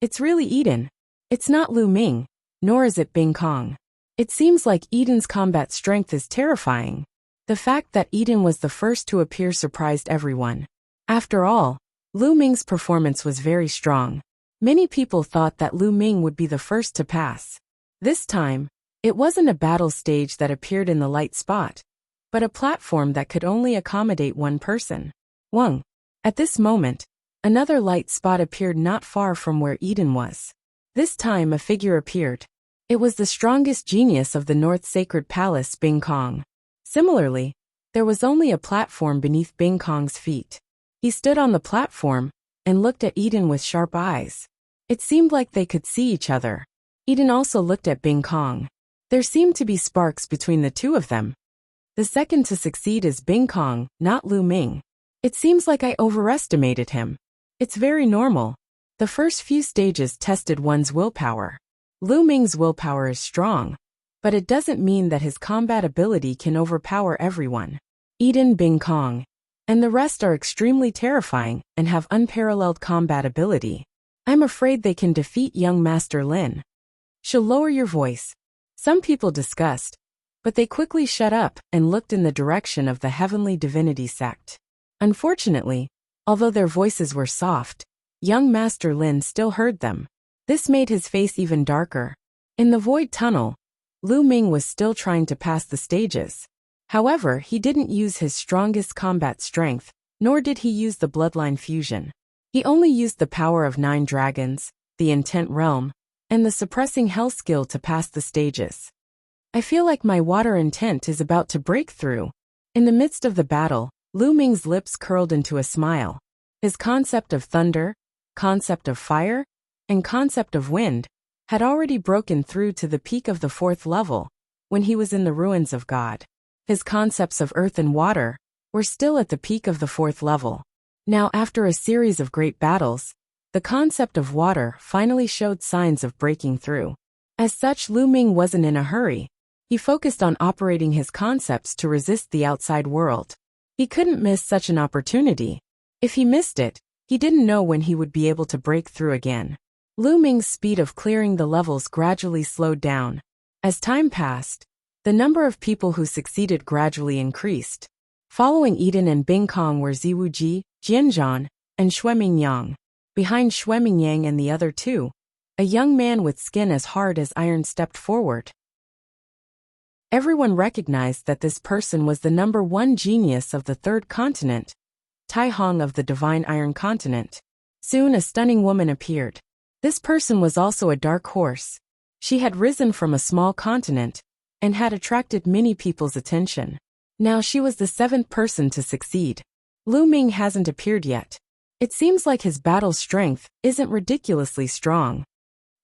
It's really Eden. It's not Lu Ming, nor is it Bing Kong. It seems like Eden's combat strength is terrifying. The fact that Eden was the first to appear surprised everyone. After all, Lu Ming's performance was very strong. Many people thought that Lu Ming would be the first to pass. This time, it wasn't a battle stage that appeared in the light spot, but a platform that could only accommodate one person. Wang. At this moment, another light spot appeared not far from where Eden was. This time a figure appeared. It was the strongest genius of the North Sacred Palace, Bing Kong. Similarly, there was only a platform beneath Bing Kong's feet. He stood on the platform and looked at Eden with sharp eyes. It seemed like they could see each other. Eden also looked at Bing Kong. There seemed to be sparks between the two of them. The second to succeed is Bing Kong, not Lu Ming. It seems like I overestimated him. It's very normal. The first few stages tested one's willpower. Lu Ming's willpower is strong, but it doesn't mean that his combat ability can overpower everyone. Eden, Bing Kong, and the rest are extremely terrifying and have unparalleled combat ability. I'm afraid they can defeat young Master Lin. She'll lower your voice. Some people discussed, but they quickly shut up and looked in the direction of the Heavenly Divinity sect. Unfortunately, although their voices were soft, young Master Lin still heard them. This made his face even darker. In the void tunnel, Lu Ming was still trying to pass the stages. However, he didn't use his strongest combat strength, nor did he use the bloodline fusion. He only used the power of 9 dragons, the intent realm, and the suppressing hell skill to pass the stages. I feel like my water intent is about to break through. In the midst of the battle, Lu Ming's lips curled into a smile. His concept of thunder, concept of fire, and concept of wind had already broken through to the peak of the 4th level when he was in the ruins of God. His concepts of earth and water were still at the peak of the 4th level. Now, after a series of great battles, the concept of water finally showed signs of breaking through. As such, Lu Ming wasn't in a hurry. He focused on operating his concepts to resist the outside world. He couldn't miss such an opportunity. If he missed it, he didn't know when he would be able to break through again. Lu Ming's speed of clearing the levels gradually slowed down. As time passed, the number of people who succeeded gradually increased. Following Eden and Bing Kong were Ziwuji, Jianzhan, and Shuemingyang. Behind Shuemingyang and the other 2, a young man with skin as hard as iron stepped forward. Everyone recognized that this person was the number 1 genius of the 3rd continent, Tai Hong of the Divine Iron Continent. Soon a stunning woman appeared. This person was also a dark horse. She had risen from a small continent and had attracted many people's attention. Now she was the 7th person to succeed. Lu Ming hasn't appeared yet. It seems like his battle strength isn't ridiculously strong.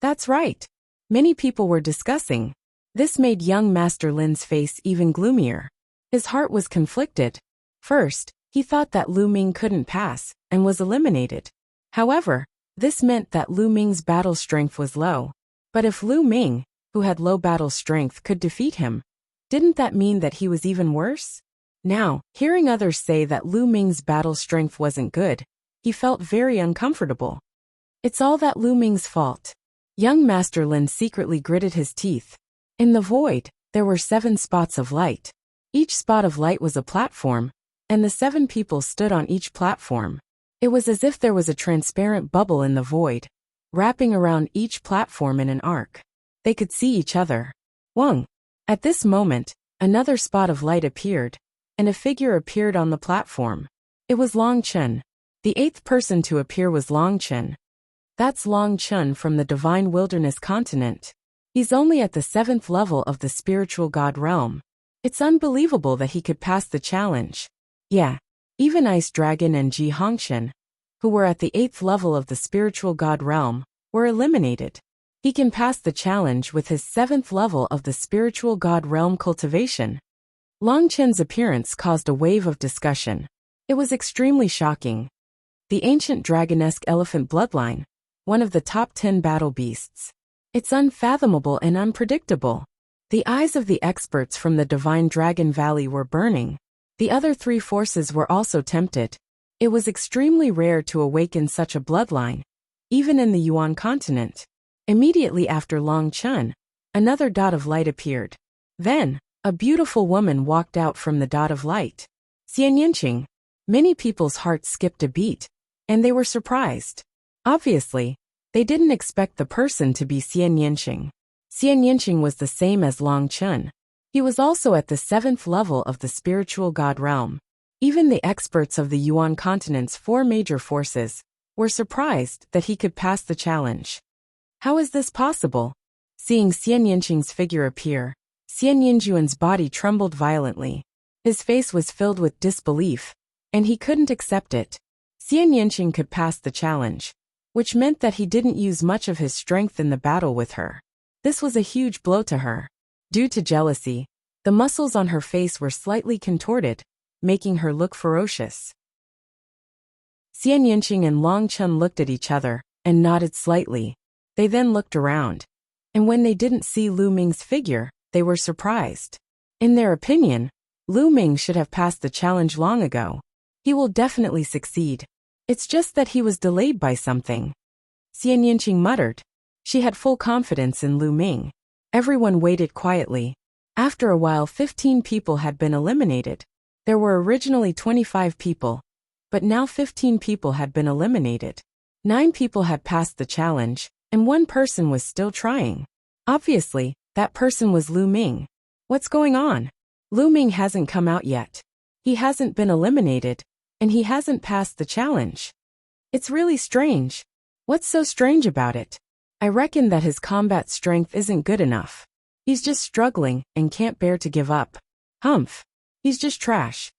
That's right. Many people were discussing. This made young Master Lin's face even gloomier. His heart was conflicted. First, he thought that Lu Ming couldn't pass and was eliminated. However, this meant that Lu Ming's battle strength was low. But if Lu Ming, who had low battle strength, could defeat him, didn't that mean that he was even worse? Now, hearing others say that Lu Ming's battle strength wasn't good, he felt very uncomfortable. It's all that Lu Ming's fault. Young Master Lin secretly gritted his teeth. In the void, there were 7 spots of light. Each spot of light was a platform, and the 7 people stood on each platform. It was as if there was a transparent bubble in the void, wrapping around each platform in an arc. They could see each other. Wang. At this moment, another spot of light appeared, and a figure appeared on the platform. It was Long Chen. The 8th person to appear was Long Chen. That's Long Chen from the Divine Wilderness continent. He's only at the 7th level of the spiritual god realm. It's unbelievable that he could pass the challenge. Yeah, even Ice Dragon and Ji Hongqian, who were at the 8th level of the spiritual god realm, were eliminated. He can pass the challenge with his 7th level of the spiritual god realm cultivation. Long Chen's appearance caused a wave of discussion. It was extremely shocking. The ancient dragonesque elephant bloodline, one of the top 10 battle beasts. It's unfathomable and unpredictable. The eyes of the experts from the Divine Dragon Valley were burning. The other 3 forces were also tempted. It was extremely rare to awaken such a bloodline, even in the Yuan continent. Immediately after Long Chen, another dot of light appeared. Then, a beautiful woman walked out from the dot of light. Xian Yinqing. Many people's hearts skipped a beat, and they were surprised. Obviously, they didn't expect the person to be Xian Yinqing. Xian Yinqing was the same as Long Chen. He was also at the 7th level of the spiritual god realm. Even the experts of the Yuan continent's 4 major forces were surprised that he could pass the challenge. How is this possible? Seeing Xian Yinqing's figure appear, Xian Yinjuan's body trembled violently. His face was filled with disbelief, and he couldn't accept it. Xian Yinqing could pass the challenge, which meant that he didn't use much of his strength in the battle with her. This was a huge blow to her. Due to jealousy, the muscles on her face were slightly contorted, making her look ferocious. Xian Yinqing and Long Chen looked at each other and nodded slightly. They then looked around, and when they didn't see Lu Ming's figure, they were surprised. In their opinion, Lu Ming should have passed the challenge long ago. He will definitely succeed. It's just that he was delayed by something. Xian Yinqing muttered. She had full confidence in Lu Ming. Everyone waited quietly. After a while 15 people had been eliminated. There were originally 25 people, but now 15 people had been eliminated. 9 people had passed the challenge, and 1 person was still trying. Obviously, that person was Lu Ming. What's going on? Lu Ming hasn't come out yet. He hasn't been eliminated, and he hasn't passed the challenge. It's really strange. What's so strange about it? I reckon that his combat strength isn't good enough. He's just struggling and can't bear to give up. Humph. He's just trash.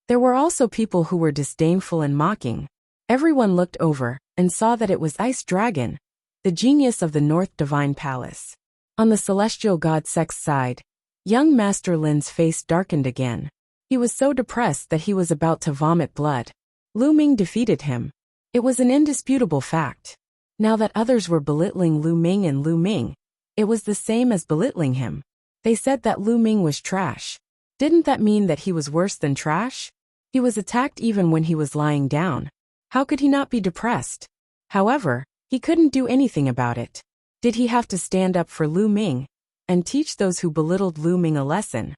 There were also people who were disdainful and mocking. Everyone looked over and saw that it was Ice Dragon, the genius of the North Divine Palace. On the celestial god Sek's side, young Master Lin's face darkened again. He was so depressed that he was about to vomit blood. Lu Ming defeated him. It was an indisputable fact. Now that others were belittling Lu Ming and Lu Ming, it was the same as belittling him. They said that Lu Ming was trash. Didn't that mean that he was worse than trash? He was attacked even when he was lying down. How could he not be depressed? However, he couldn't do anything about it. Did he have to stand up for Lu Ming and teach those who belittled Lu Ming a lesson?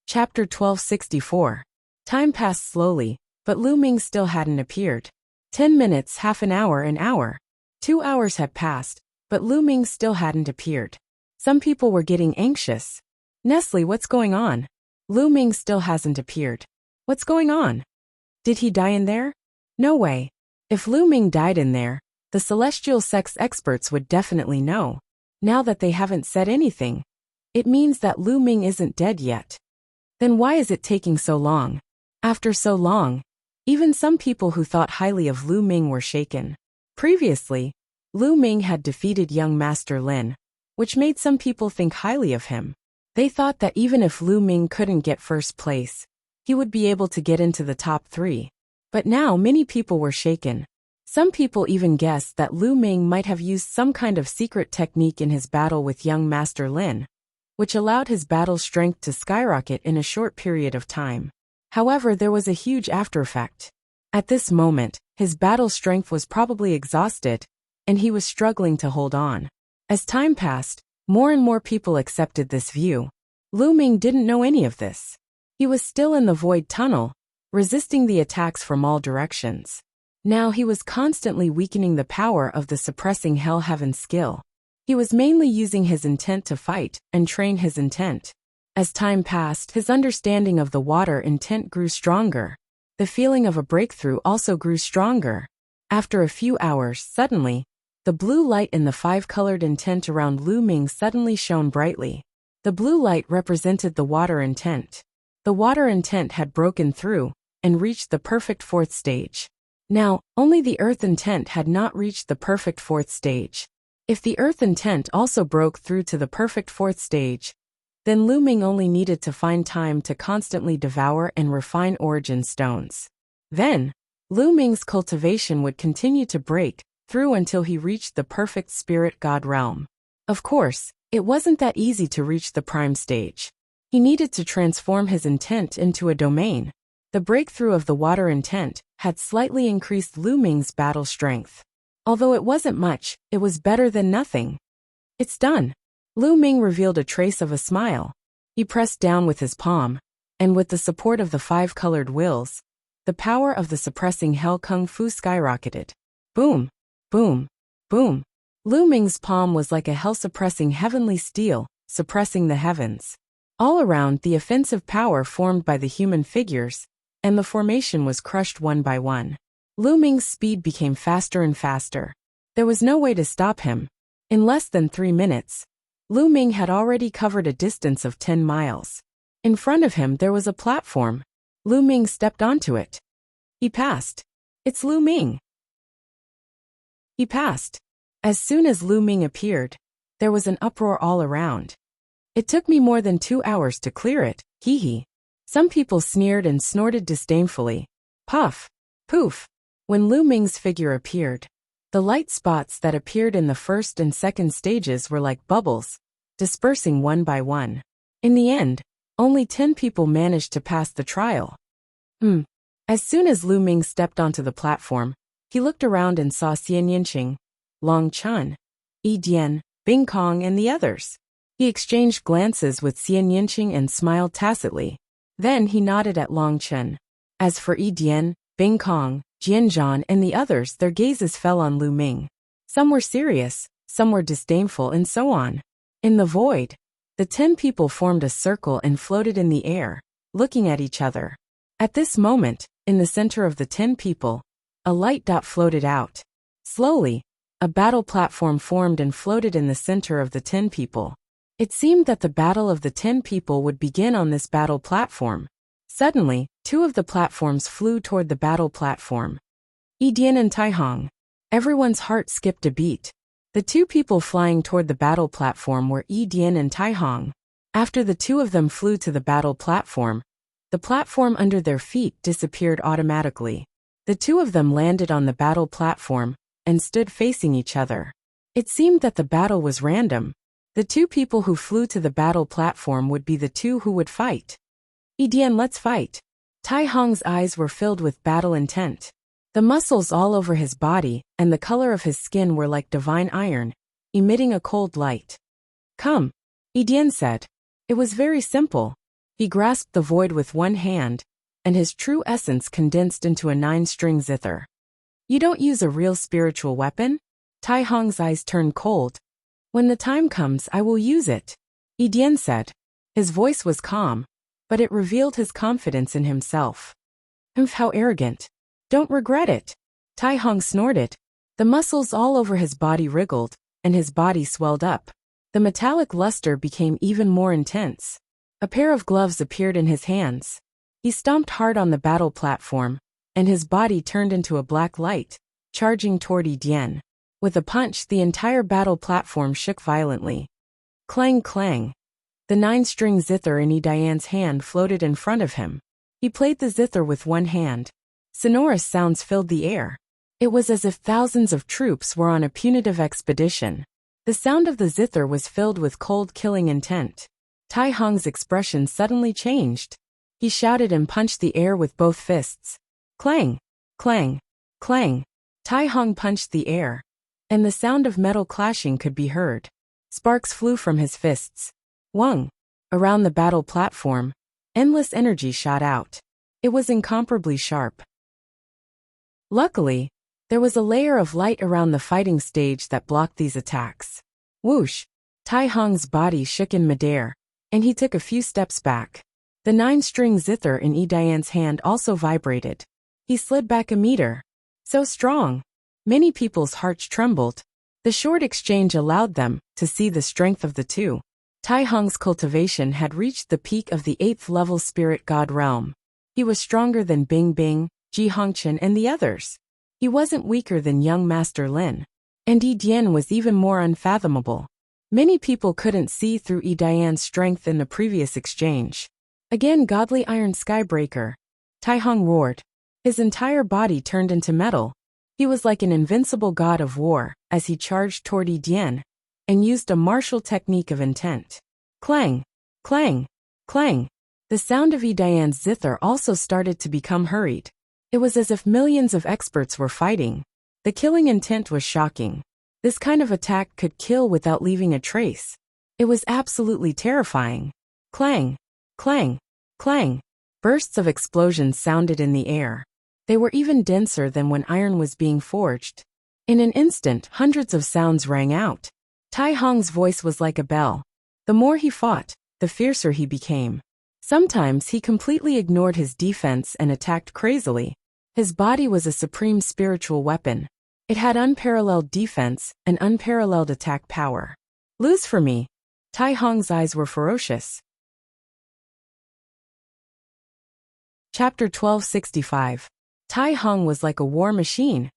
Chapter 1264. Time passed slowly, but Lu Ming still hadn't appeared. 10 minutes, half an hour, an hour. 2 hours had passed, but Lu Ming still hadn't appeared. Some people were getting anxious. Nestle, what's going on? Lu Ming still hasn't appeared. What's going on? Did he die in there? No way. If Lu Ming died in there, the celestial sex experts would definitely know. Now that they haven't said anything, it means that Lu Ming isn't dead yet. Then why is it taking so long? After so long, even some people who thought highly of Lu Ming were shaken. Previously, Lu Ming had defeated young Master Lin, which made some people think highly of him. They thought that even if Lu Ming couldn't get first place, he would be able to get into the top 3. But now many people were shaken. Some people even guessed that Lu Ming might have used some kind of secret technique in his battle with young Master Lin, which allowed his battle strength to skyrocket in a short period of time. However, there was a huge aftereffect. At this moment, his battle strength was probably exhausted, and he was struggling to hold on. As time passed, more and more people accepted this view. Lu Ming didn't know any of this. He was still in the void tunnel, resisting the attacks from all directions. Now he was constantly weakening the power of the suppressing Hell Heaven skill. He was mainly using his intent to fight and train his intent. As time passed, his understanding of the water intent grew stronger. The feeling of a breakthrough also grew stronger. After a few hours, suddenly, the blue light in the five-colored intent around Lu Ming suddenly shone brightly. The blue light represented the water intent. The water intent had broken through and reached the perfect fourth stage. Now, only the earth intent had not reached the perfect fourth stage. If the earth intent also broke through to the perfect fourth stage, then Lu Ming only needed to find time to constantly devour and refine origin stones. Then, Lu Ming's cultivation would continue to break through until he reached the perfect spirit god realm. Of course, it wasn't that easy to reach the prime stage. He needed to transform his intent into a domain. The breakthrough of the water intent had slightly increased Lu Ming's battle strength. Although it wasn't much, it was better than nothing. It's done. Lu Ming revealed a trace of a smile. He pressed down with his palm, and with the support of the five-colored wills, the power of the suppressing Hell Kung Fu skyrocketed. Boom, boom, boom. Lu Ming's palm was like a hell-suppressing heavenly steel, suppressing the heavens. All around, the offensive power formed by the human figures, and the formation was crushed one by one. Lu Ming's speed became faster and faster. There was no way to stop him. In less than 3 minutes, Lu Ming had already covered a distance of 10 miles. In front of him there was a platform. Lu Ming stepped onto it. He passed. It's Lu Ming. He passed. As soon as Lu Ming appeared, there was an uproar all around. It took me more than 2 hours to clear it, hee hee. Some people sneered and snorted disdainfully. Puff, poof. When Lu Ming's figure appeared, the light spots that appeared in the first and second stages were like bubbles, dispersing one by one. In the end, only 10 people managed to pass the trial. As soon as Lu Ming stepped onto the platform, he looked around and saw Xian Yinqing, Long Chun, Yi Dian, Bing Kong and the others. He exchanged glances with Xian Yinqing and smiled tacitly. Then he nodded at Long Chun. As for Yi Dian, Bing Kong, Jianzhan and the others, their gazes fell on Lu Ming. Some were serious, some were disdainful and so on. In the void, the 10 people formed a circle and floated in the air, looking at each other. At this moment, in the center of the 10 people, a light dot floated out. Slowly, a battle platform formed and floated in the center of the 10 people. It seemed that the battle of the 10 people would begin on this battle platform. Suddenly, 2 of the platforms flew toward the battle platform. Yi Dian and Tai Hong. Everyone's heart skipped a beat. The 2 people flying toward the battle platform were Yi Dian and Tai Hong. After the 2 of them flew to the battle platform, the platform under their feet disappeared automatically. The 2 of them landed on the battle platform and stood facing each other. It seemed that the battle was random. The 2 people who flew to the battle platform would be the 2 who would fight. Yi Dian, let's fight. Tai Hong's eyes were filled with battle intent. The muscles all over his body and the color of his skin were like divine iron, emitting a cold light. Come, Yi Dian said. It was very simple. He grasped the void with one hand, and his true essence condensed into a 9-string zither. You don't use a real spiritual weapon? Tai Hong's eyes turned cold. When the time comes, I will use it, Yi Dian said. His voice was calm, but it revealed his confidence in himself. How arrogant. Don't regret it. Tai Hong snorted. The muscles all over his body wriggled, and his body swelled up. The metallic luster became even more intense. A pair of gloves appeared in his hands. He stomped hard on the battle platform, and his body turned into a black light, charging toward Yi Dian. With a punch, the entire battle platform shook violently. Clang clang. The 9-string zither in Yi Dian's hand floated in front of him. He played the zither with one hand. Sonorous sounds filled the air. It was as if thousands of troops were on a punitive expedition. The sound of the zither was filled with cold killing intent. Tai Hong's expression suddenly changed. He shouted and punched the air with both fists. Clang! Clang! Clang! Tai Hong punched the air, and the sound of metal clashing could be heard. Sparks flew from his fists. Wung! Around the battle platform, endless energy shot out. It was incomparably sharp. Luckily, there was a layer of light around the fighting stage that blocked these attacks. Whoosh! Tai Hong's body shook in midair, and he took a few steps back. The 9-string zither in Yi Dian's hand also vibrated. He slid back a meter. So strong! Many people's hearts trembled. The short exchange allowed them to see the strength of the two. Tai Hong's cultivation had reached the peak of the 8th level spirit god realm. He was stronger than Bing Bing, Ji Hongqian and the others. He wasn't weaker than young Master Lin. And Yi Dian was even more unfathomable. Many people couldn't see through Yi Dian's strength in the previous exchange. Again, godly iron skybreaker. Tai Hong roared. His entire body turned into metal. He was like an invincible god of war as he charged toward Yi Dian and used a martial technique of intent. Clang! Clang! Clang! The sound of Yi Dian's zither also started to become hurried. It was as if millions of experts were fighting. The killing intent was shocking. This kind of attack could kill without leaving a trace. It was absolutely terrifying. Clang! Clang! Clang! Bursts of explosions sounded in the air. They were even denser than when iron was being forged. In an instant, hundreds of sounds rang out. Tai Hong's voice was like a bell. The more he fought, the fiercer he became. Sometimes he completely ignored his defense and attacked crazily. His body was a supreme spiritual weapon. It had unparalleled defense and unparalleled attack power. Lose for me. Tai Hong's eyes were ferocious. Chapter 1265. Tai Hong was like a war machine,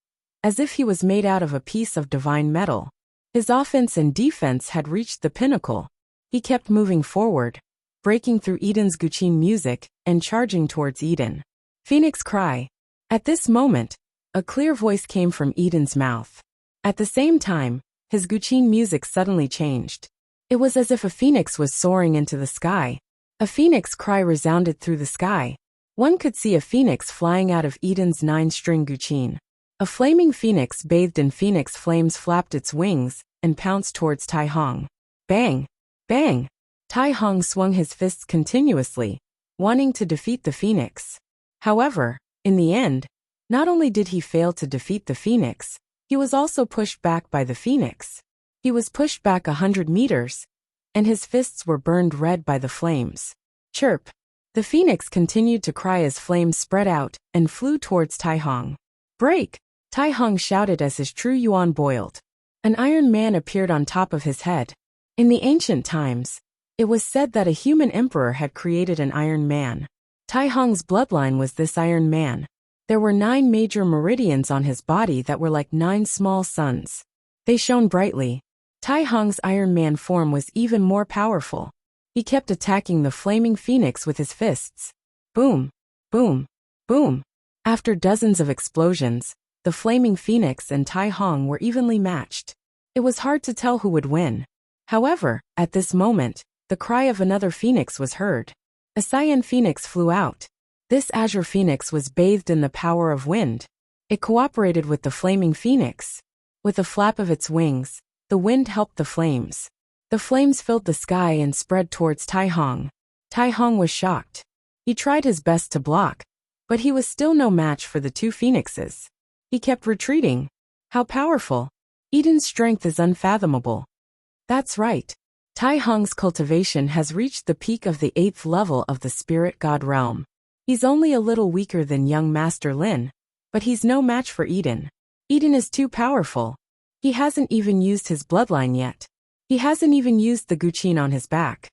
as if he was made out of a piece of divine metal. His offense and defense had reached the pinnacle. He kept moving forward, breaking through Eden's Guqin music and charging towards Eden. Phoenix cry. At this moment, a clear voice came from Eden's mouth. At the same time, his Guqin music suddenly changed. It was as if a phoenix was soaring into the sky. A phoenix cry resounded through the sky. One could see a phoenix flying out of Eden's 9-string Guqin. A flaming phoenix bathed in phoenix flames flapped its wings and pounced towards Tai Hong. Bang! Bang! Tai Hong swung his fists continuously, wanting to defeat the phoenix. However, in the end, not only did he fail to defeat the phoenix, he was also pushed back by the phoenix. He was pushed back 100 meters, and his fists were burned red by the flames. Chirp! The phoenix continued to cry as flames spread out and flew towards Tai Hong. Break! Tai Hong shouted as his true yuan boiled. An Iron Man appeared on top of his head. In the ancient times, it was said that a human emperor had created an Iron Man. Tai Hong's bloodline was this Iron Man. There were 9 major meridians on his body that were like 9 small suns. They shone brightly. Tai Hong's Iron Man form was even more powerful. He kept attacking the flaming phoenix with his fists. Boom! Boom! Boom! After dozens of explosions, the flaming phoenix and Tai Hong were evenly matched. It was hard to tell who would win. However, at this moment, the cry of another phoenix was heard. A cyan phoenix flew out. This azure phoenix was bathed in the power of wind. It cooperated with the flaming phoenix. With a flap of its wings, the wind helped the flames. The flames filled the sky and spread towards Tai Hong. Tai Hong was shocked. He tried his best to block, but he was still no match for the 2 phoenixes. He kept retreating. How powerful! Eden's strength is unfathomable. That's right. Tai Hong's cultivation has reached the peak of the 8th level of the spirit god realm. He's only a little weaker than young Master Lin, but he's no match for Eden. Eden is too powerful. He hasn't even used his bloodline yet. He hasn't even used the Guqin on his back.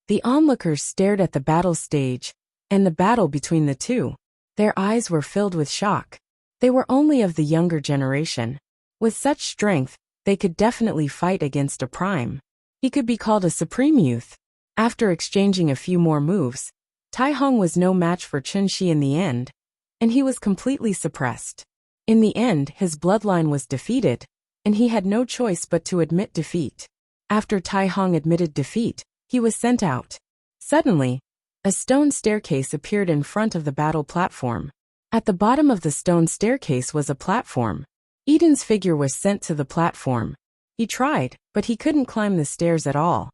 The onlookers stared at the battle stage and the battle between the two. Their eyes were filled with shock. They were only of the younger generation. With such strength, they could definitely fight against a prime. He could be called a supreme youth. After exchanging a few more moves, Tai Hong was no match for Chun Shi in the end, and he was completely suppressed. In the end, his bloodline was defeated, and he had no choice but to admit defeat. After Tai Hong admitted defeat, He was sent out. Suddenly, a stone staircase appeared in front of the battle platform. At the bottom of the stone staircase was a platform. Eden's figure was sent to the platform. He tried, but he couldn't climb the stairs at all.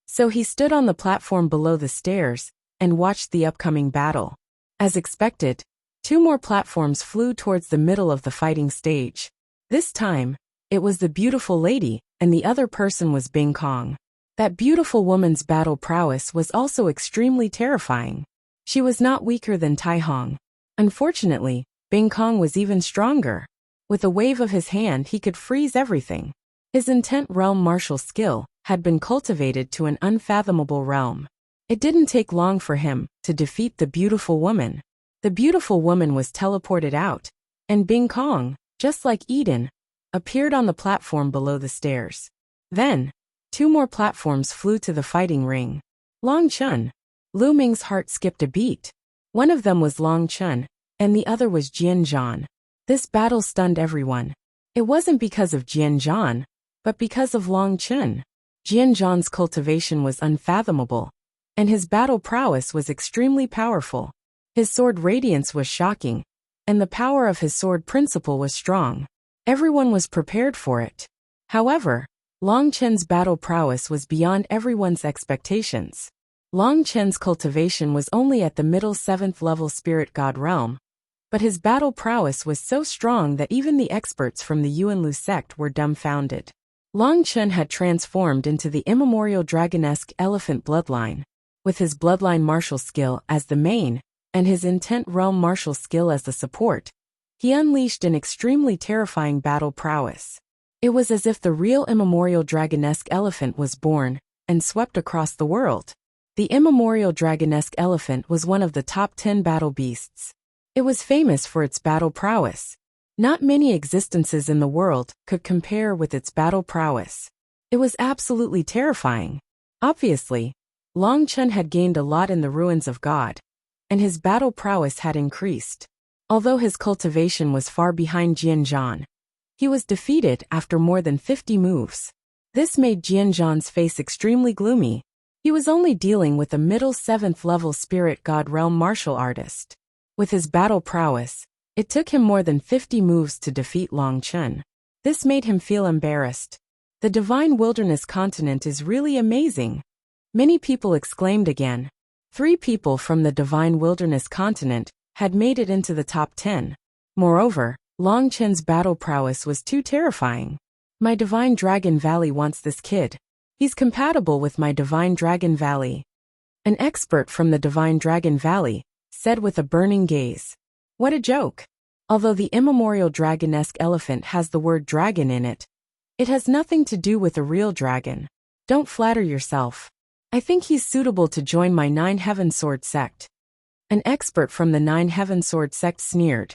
So he stood on the platform below the stairs and watched the upcoming battle. As expected, 2 more platforms flew towards the middle of the fighting stage. This time, it was the beautiful lady, and the other person was Bing Kong. That beautiful woman's battle prowess was also extremely terrifying. She was not weaker than Tai Hong. Unfortunately, Bing Kong was even stronger. With a wave of his hand he could freeze everything. His intent realm martial skill had been cultivated to an unfathomable realm. It didn't take long for him to defeat the beautiful woman. The beautiful woman was teleported out, and Bing Kong, just like Eden, appeared on the platform below the stairs. Then, 2 more platforms flew to the fighting ring. Long Chun. Lu Ming's heart skipped a beat. One of them was Long Chun, and the other was Jian Zhan. This battle stunned everyone. It wasn't because of Jian Zhan, but because of Long Chun. Jian Zhan's cultivation was unfathomable, and his battle prowess was extremely powerful. His sword radiance was shocking, and the power of his sword principle was strong. Everyone was prepared for it. However, Long Chen's battle prowess was beyond everyone's expectations. Long Chen's cultivation was only at the middle 7th level spirit god realm, but his battle prowess was so strong that even the experts from the Yuanlu sect were dumbfounded. Long Chen had transformed into the immemorial dragonesque elephant bloodline. With his bloodline martial skill as the main, and his intent realm martial skill as the support, he unleashed an extremely terrifying battle prowess. It was as if the real immemorial dragonesque elephant was born and swept across the world. The immemorial dragonesque elephant was one of the top 10 battle beasts. It was famous for its battle prowess. Not many existences in the world could compare with its battle prowess. It was absolutely terrifying. Obviously, Long Chen had gained a lot in the ruins of God, and his battle prowess had increased. Although his cultivation was far behind Jian Zhan, he was defeated after more than 50 moves. This made Jian Zhan's face extremely gloomy. He was only dealing with a middle 7th level spirit god realm martial artist. With his battle prowess, it took him more than 50 moves to defeat Long Chen. This made him feel embarrassed. The Divine Wilderness continent is really amazing. Many people exclaimed again. 3 people from the Divine Wilderness continent had made it into the top 10. Moreover, Long Chen's battle prowess was too terrifying. My Divine Dragon Valley wants this kid. He's compatible with my Divine Dragon Valley. An expert from the Divine Dragon Valley said with a burning gaze. What a joke. Although the immemorial dragonesque elephant has the word dragon in it, it has nothing to do with a real dragon. Don't flatter yourself. I think he's suitable to join my 9 Heaven Sword sect. An expert from the 9 Heaven Sword sect sneered.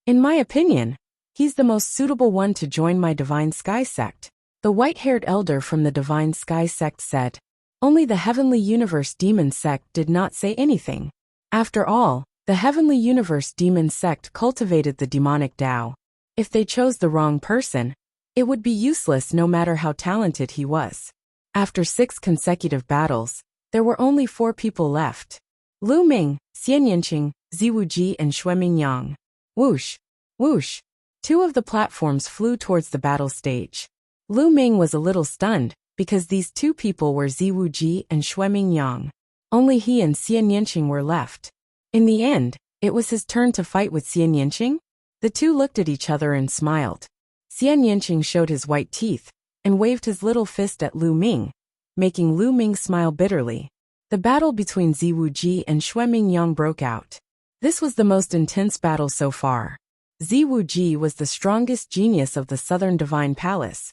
In my opinion, he's the most suitable one to join my Divine Sky sect. The white-haired elder from the Divine Sky sect said. Only the Heavenly Universe Demon sect did not say anything. After all, the Heavenly Universe Demon sect cultivated the demonic Tao. If they chose the wrong person, it would be useless no matter how talented he was. After 6 consecutive battles, there were only 4 people left. Lu Ming, Xian Yanqing, Ziwu Ji and Xueming Yang. Whoosh! Whoosh! 2 of the platforms flew towards the battle stage. Lu Ming was a little stunned, because these 2 people were Ziwu Ji and Xueming Yang. Only he and Xian Yanqing were left. In the end, it was his turn to fight with Xian Yanqing. The 2 looked at each other and smiled. Xian Yanqing showed his white teeth, and waved his little fist at Lu Ming, making Lu Ming smile bitterly. The battle between Ziwu Ji and Xueming Yang broke out. This was the most intense battle so far. Ziwu Ji was the strongest genius of the Southern Divine Palace,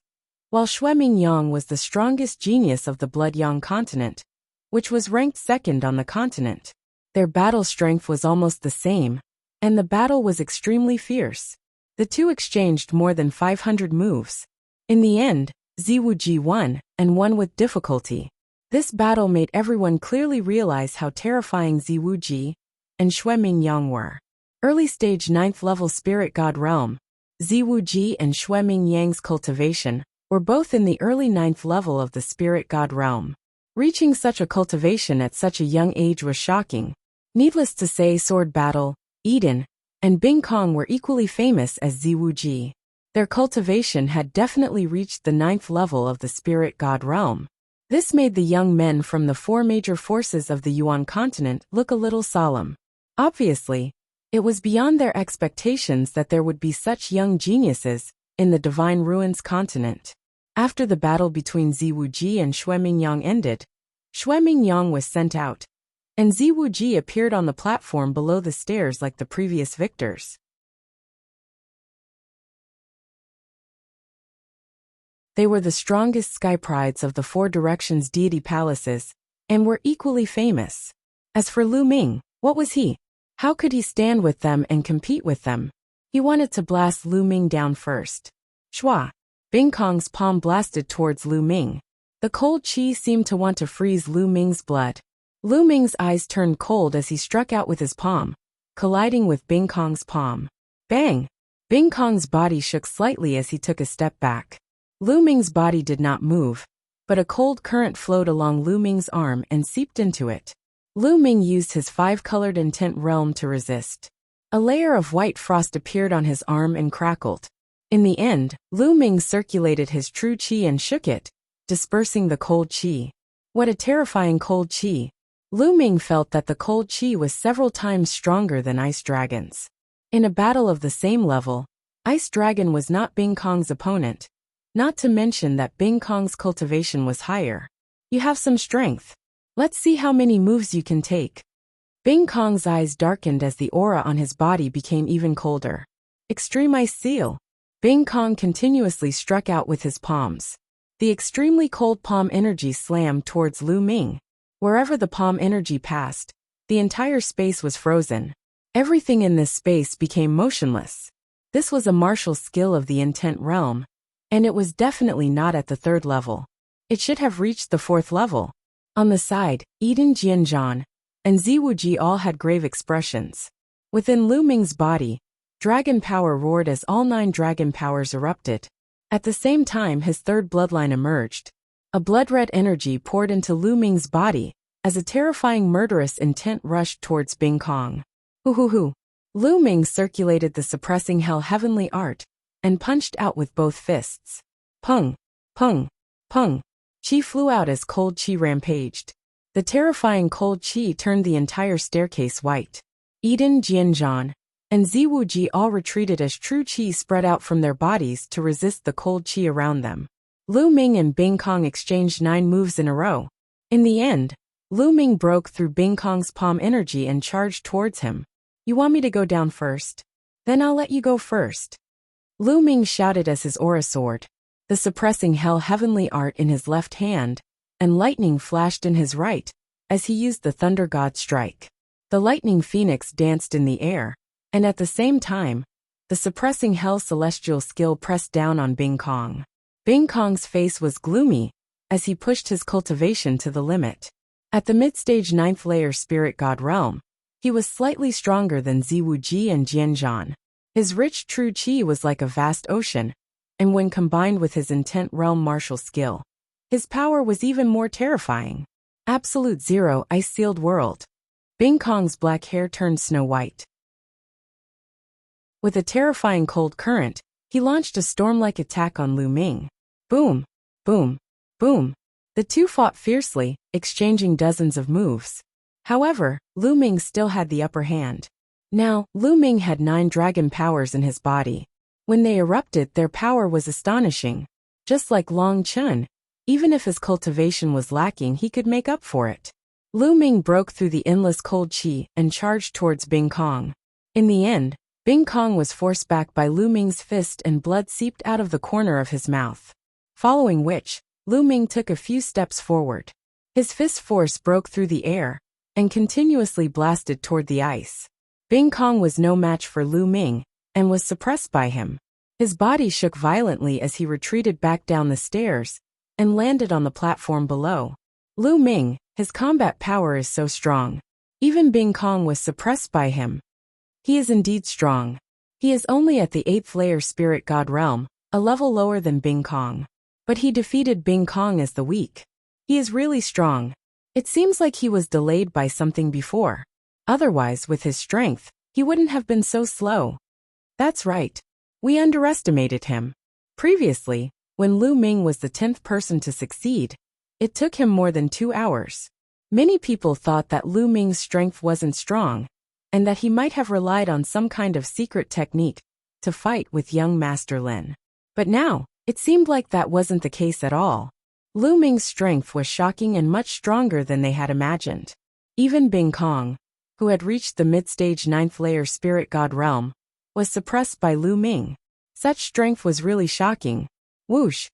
while Xueming Yang was the strongest genius of the Blood Yang continent, which was ranked 2nd on the continent. Their battle strength was almost the same, and the battle was extremely fierce. The 2 exchanged more than 500 moves. In the end, Ziwu Ji won, and won with difficulty. This battle made everyone clearly realize how terrifying Ziwu Ji and Xueming Yang were. Early stage 9th level spirit god realm, Ziwu Ji and Xueming Yang's cultivation were both in the early 9th level of the spirit god realm. Reaching such a cultivation at such a young age was shocking. Needless to say, Sword Battle, Eden, and Bing Kong were equally famous as Ziwuji. Their cultivation had definitely reached the 9th level of the spirit god realm. This made the young men from the 4 major forces of the Yuan continent look a little solemn. Obviously, it was beyond their expectations that there would be such young geniuses in the Divine Ruins continent. After the battle between Ziwuji and Shuemingyang ended, Shuemingyang was sent out, and Ziwuji appeared on the platform below the stairs like the previous victors. They were the strongest sky prides of the 4 directions deity palaces, and were equally famous. As for Lu Ming, what was he? How could he stand with them and compete with them? He wanted to blast Lu Ming down first. Shua! Bing Kong's palm blasted towards Lu Ming. The cold chi seemed to want to freeze Lu Ming's blood. Lu Ming's eyes turned cold as he struck out with his palm, colliding with Bing Kong's palm. Bang! Bing Kong's body shook slightly as he took a step back. Lu Ming's body did not move, but a cold current flowed along Lu Ming's arm and seeped into it. Lu Ming used his 5-colored intent realm to resist. A layer of white frost appeared on his arm and crackled. In the end, Lu Ming circulated his true chi and shook it, dispersing the cold chi. What a terrifying cold chi! Lu Ming felt that the cold chi was several times stronger than Ice Dragon's. In a battle of the same level, Ice Dragon was not Bing Kong's opponent. Not to mention that Bing Kong's cultivation was higher. You have some strength. Let's see how many moves you can take. Bing Kong's eyes darkened as the aura on his body became even colder. Extreme Ice Seal. Bing Kong continuously struck out with his palms. The extremely cold palm energy slammed towards Lu Ming. Wherever the palm energy passed, the entire space was frozen. Everything in this space became motionless. This was a martial skill of the intent realm, and it was definitely not at the 3rd level. It should have reached the 4th level. On the side, Eden Jianzhan and Ziwuji all had grave expressions. Within Lu Ming's body, dragon power roared as all 9 dragon powers erupted. At the same time, his 3rd bloodline emerged. A blood-red energy poured into Lu Ming's body as a terrifying murderous intent rushed towards Bing Kong. Hoo. Lu Ming circulated the suppressing hell heavenly art and punched out with both fists. Pung, pung, pung. Chi flew out as cold chi rampaged. The terrifying cold chi turned the entire staircase white. Eden Jianzhan and Ziwuji all retreated as true chi spread out from their bodies to resist the cold chi around them. Lu Ming and Bing Kong exchanged 9 moves in a row. In the end, Lu Ming broke through Bing Kong's palm energy and charged towards him. You want me to go down first? Then I'll let you go first. Lu Ming shouted as his aura soared, the suppressing hell heavenly art in his left hand, and lightning flashed in his right, as he used the thunder god strike. The lightning phoenix danced in the air, and at the same time, the suppressing hell celestial skill pressed down on Bing Kong. Bing Kong's face was gloomy, as he pushed his cultivation to the limit. At the mid-stage 9th layer spirit god realm, he was slightly stronger than Ziwuji and Jianzhan. His rich true chi was like a vast ocean, and when combined with his intent realm martial skill, his power was even more terrifying. Absolute Zero Ice-Sealed World. Bing Kong's black hair turned snow white. With a terrifying cold current, he launched a storm-like attack on Lu Ming. Boom, boom, boom. The two fought fiercely, exchanging dozens of moves. However, Lu Ming still had the upper hand. Now, Lu Ming had 9 dragon powers in his body. When they erupted, their power was astonishing. Just like Long Chun, even if his cultivation was lacking, he could make up for it. Lu Ming broke through the endless cold chi and charged towards Bing Kong. In the end, Bing Kong was forced back by Lu Ming's fist and blood seeped out of the corner of his mouth. Following which, Lu Ming took a few steps forward. His fist force broke through the air and continuously blasted toward the ice. Bing Kong was no match for Lu Ming and was suppressed by him. His body shook violently as he retreated back down the stairs and landed on the platform below. Lu Ming, his combat power is so strong. Even Bing Kong was suppressed by him. He is indeed strong. He is only at the 8th layer spirit god realm, a level lower than Bing Kong. But he defeated Bing Kong as the weak. He is really strong. It seems like he was delayed by something before. Otherwise, with his strength, he wouldn't have been so slow. That's right. We underestimated him. Previously, when Lu Ming was the 10th person to succeed, it took him more than 2 hours. Many people thought that Lu Ming's strength wasn't strong, and that he might have relied on some kind of secret technique to fight with young Master Lin. But now, it seemed like that wasn't the case at all. Lu Ming's strength was shocking and much stronger than they had imagined. Even Bing Kong, who had reached the mid-stage 9th layer spirit god realm, was suppressed by Lu Ming. Such strength was really shocking. Whoosh!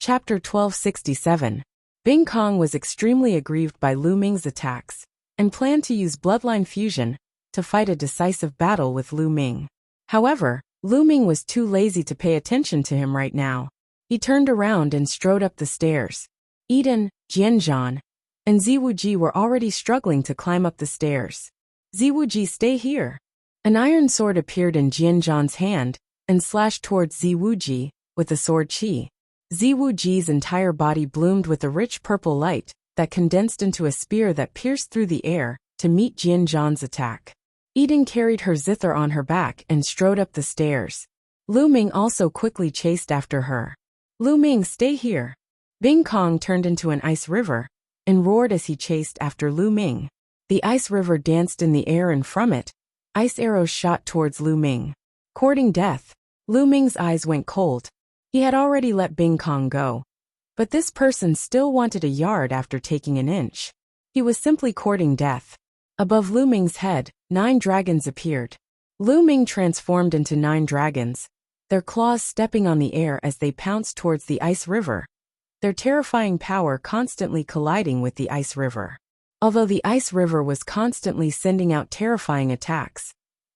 Chapter 1267. Bing Kong was extremely aggrieved by Lu Ming's attacks, and planned to use bloodline fusion to fight a decisive battle with Lu Ming. However, Lu Ming was too lazy to pay attention to him right now. He turned around and strode up the stairs. Eden, Jianzhan, and Ziwuji were already struggling to climb up the stairs. Ziwuji, stay here. An iron sword appeared in Jianzhan's hand and slashed towards Ziwuji with the sword chi. Ziwuji's entire body bloomed with a rich purple light that condensed into a spear that pierced through the air to meet Jianzhan's attack. Eden carried her zither on her back and strode up the stairs. Lu Ming also quickly chased after her. Lu Ming, stay here. Bing Kong turned into an ice river and roared as he chased after Lu Ming. The ice river danced in the air, and from it, ice arrows shot towards Lu Ming. Courting death. Lu Ming's eyes went cold. He had already let Bing Kong go. But this person still wanted a yard after taking an inch. He was simply courting death. Above Lu Ming's head, 9 dragons appeared. Lu Ming transformed into 9 dragons, their claws stepping on the air as they pounced towards the ice river, their terrifying power constantly colliding with the ice river. Although the ice river was constantly sending out terrifying attacks,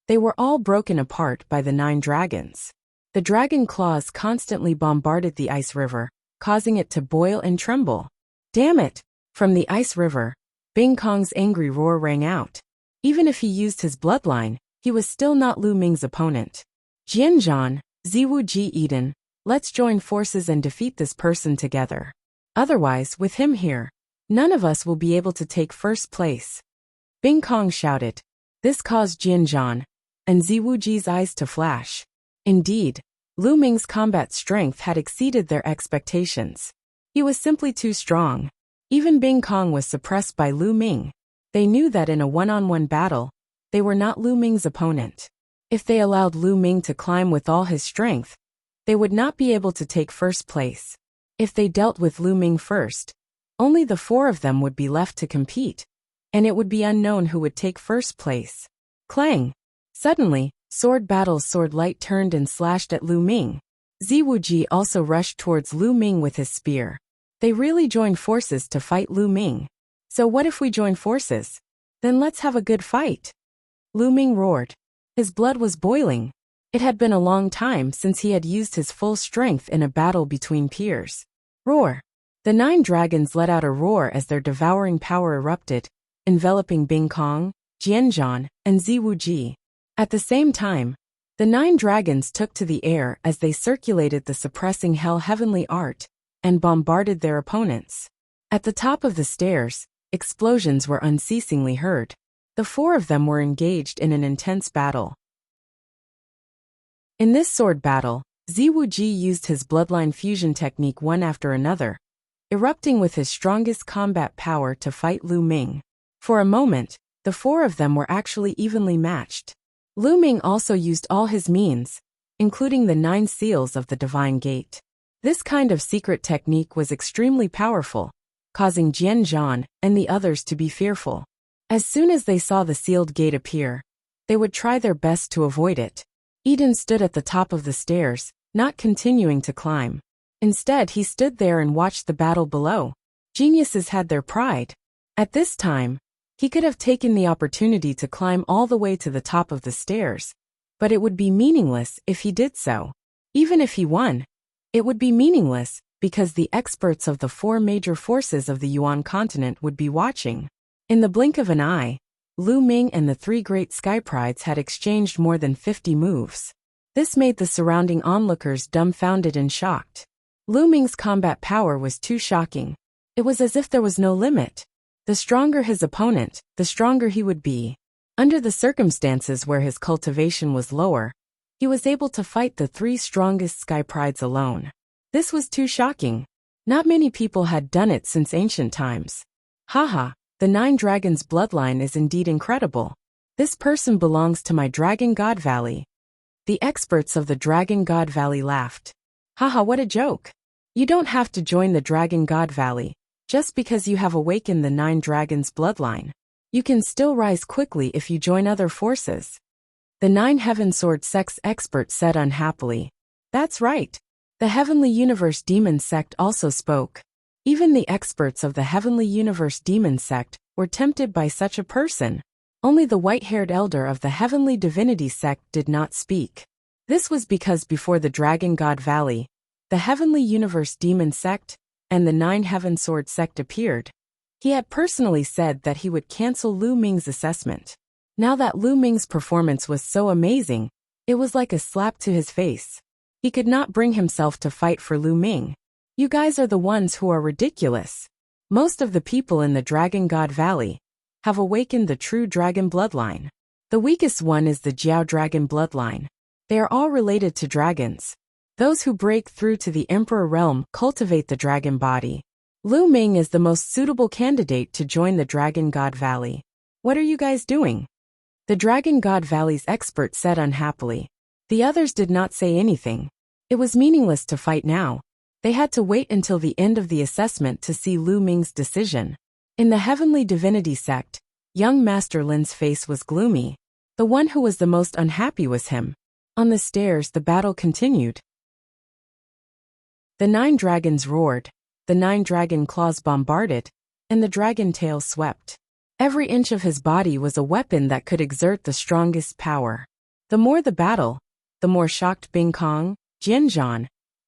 they were all broken apart by the 9 dragons. The dragon claws constantly bombarded the ice river, causing it to boil and tremble. Damn it! From the ice river, Bing Kong's angry roar rang out. Even if he used his bloodline, he was still not Lu Ming's opponent. Jianzhan, Ziwuji, Eden, let's join forces and defeat this person together. Otherwise, with him here, none of us will be able to take first place. Bing Kong shouted. This caused Jianzhan and Ziwuji's eyes to flash. Indeed, Lu Ming's combat strength had exceeded their expectations. He was simply too strong. Even Bing Kong was suppressed by Lu Ming. They knew that in a one-on-one battle, they were not Lu Ming's opponent. If they allowed Lu Ming to climb with all his strength, they would not be able to take first place. If they dealt with Lu Ming first, only the 4 of them would be left to compete, and it would be unknown who would take first place. Clang! Suddenly, Sword Battle's sword light turned and slashed at Lu Ming. Ziwuji also rushed towards Lu Ming with his spear. They really joined forces to fight Lu Ming. So what if we join forces? Then let's have a good fight. Lu Ming roared. His blood was boiling. It had been a long time since he had used his full strength in a battle between peers. Roar! The 9 dragons let out a roar as their devouring power erupted, enveloping Bing Kong, Jianzhan, and Ziwuji. At the same time, the 9 dragons took to the air as they circulated the suppressing hell heavenly art and bombarded their opponents. At the top of the stairs, explosions were unceasingly heard. The 4 of them were engaged in an intense battle. In this sword battle, Ziwuji used his bloodline fusion technique one after another, erupting with his strongest combat power to fight Lu Ming. For a moment, the 4 of them were actually evenly matched. Lu Ming also used all his means, including the 9 seals of the Divine Gate. This kind of secret technique was extremely powerful, causing Jianzhan and the others to be fearful. As soon as they saw the sealed gate appear, they would try their best to avoid it. Eden stood at the top of the stairs, not continuing to climb. Instead, he stood there and watched the battle below. Geniuses had their pride. At this time, he could have taken the opportunity to climb all the way to the top of the stairs, but it would be meaningless if he did so. Even if he won, it would be meaningless because the experts of the 4 major forces of the Yuan continent would be watching. In the blink of an eye, Lu Ming and the 3 great sky prides had exchanged more than 50 moves. This made the surrounding onlookers dumbfounded and shocked. Lu Ming's combat power was too shocking. It was as if there was no limit. The stronger his opponent, the stronger he would be. Under the circumstances where his cultivation was lower, he was able to fight the 3 strongest sky prides alone. This was too shocking. Not many people had done it since ancient times. Haha, the 9 Dragons bloodline is indeed incredible. This person belongs to my Dragon God Valley. The experts of the Dragon God Valley laughed. Haha, what a joke. You don't have to join the Dragon God Valley, just because you have awakened the 9 Dragons bloodline. You can still rise quickly if you join other forces. The 9 Heaven Sword Sect's expert said unhappily. That's right. The Heavenly Universe Demon Sect also spoke. Even the experts of the Heavenly Universe Demon Sect were tempted by such a person. Only the white-haired elder of the Heavenly Divinity Sect did not speak. This was because before the Dragon God Valley, the Heavenly Universe Demon Sect, and the 9 Heaven Sword Sect appeared, he had personally said that he would cancel Lu Ming's assessment. Now that Lu Ming's performance was so amazing, it was like a slap to his face. He could not bring himself to fight for Lu Ming. You guys are the ones who are ridiculous. Most of the people in the Dragon God Valley have awakened the true dragon bloodline. The weakest one is the Jiao Dragon bloodline. They are all related to dragons. Those who break through to the Emperor realm cultivate the dragon body. Lu Ming is the most suitable candidate to join the Dragon God Valley. What are you guys doing? The Dragon God Valley's expert said unhappily. The others did not say anything. It was meaningless to fight now. They had to wait until the end of the assessment to see Lu Ming's decision. In the Heavenly Divinity Sect, young Master Lin's face was gloomy. The one who was the most unhappy was him. On the stairs, the battle continued. The 9 dragons roared, the 9 dragon claws bombarded, and the dragon tail swept. Every inch of his body was a weapon that could exert the strongest power. The more the battle, the more shocked Bing Kong, Jianzhan,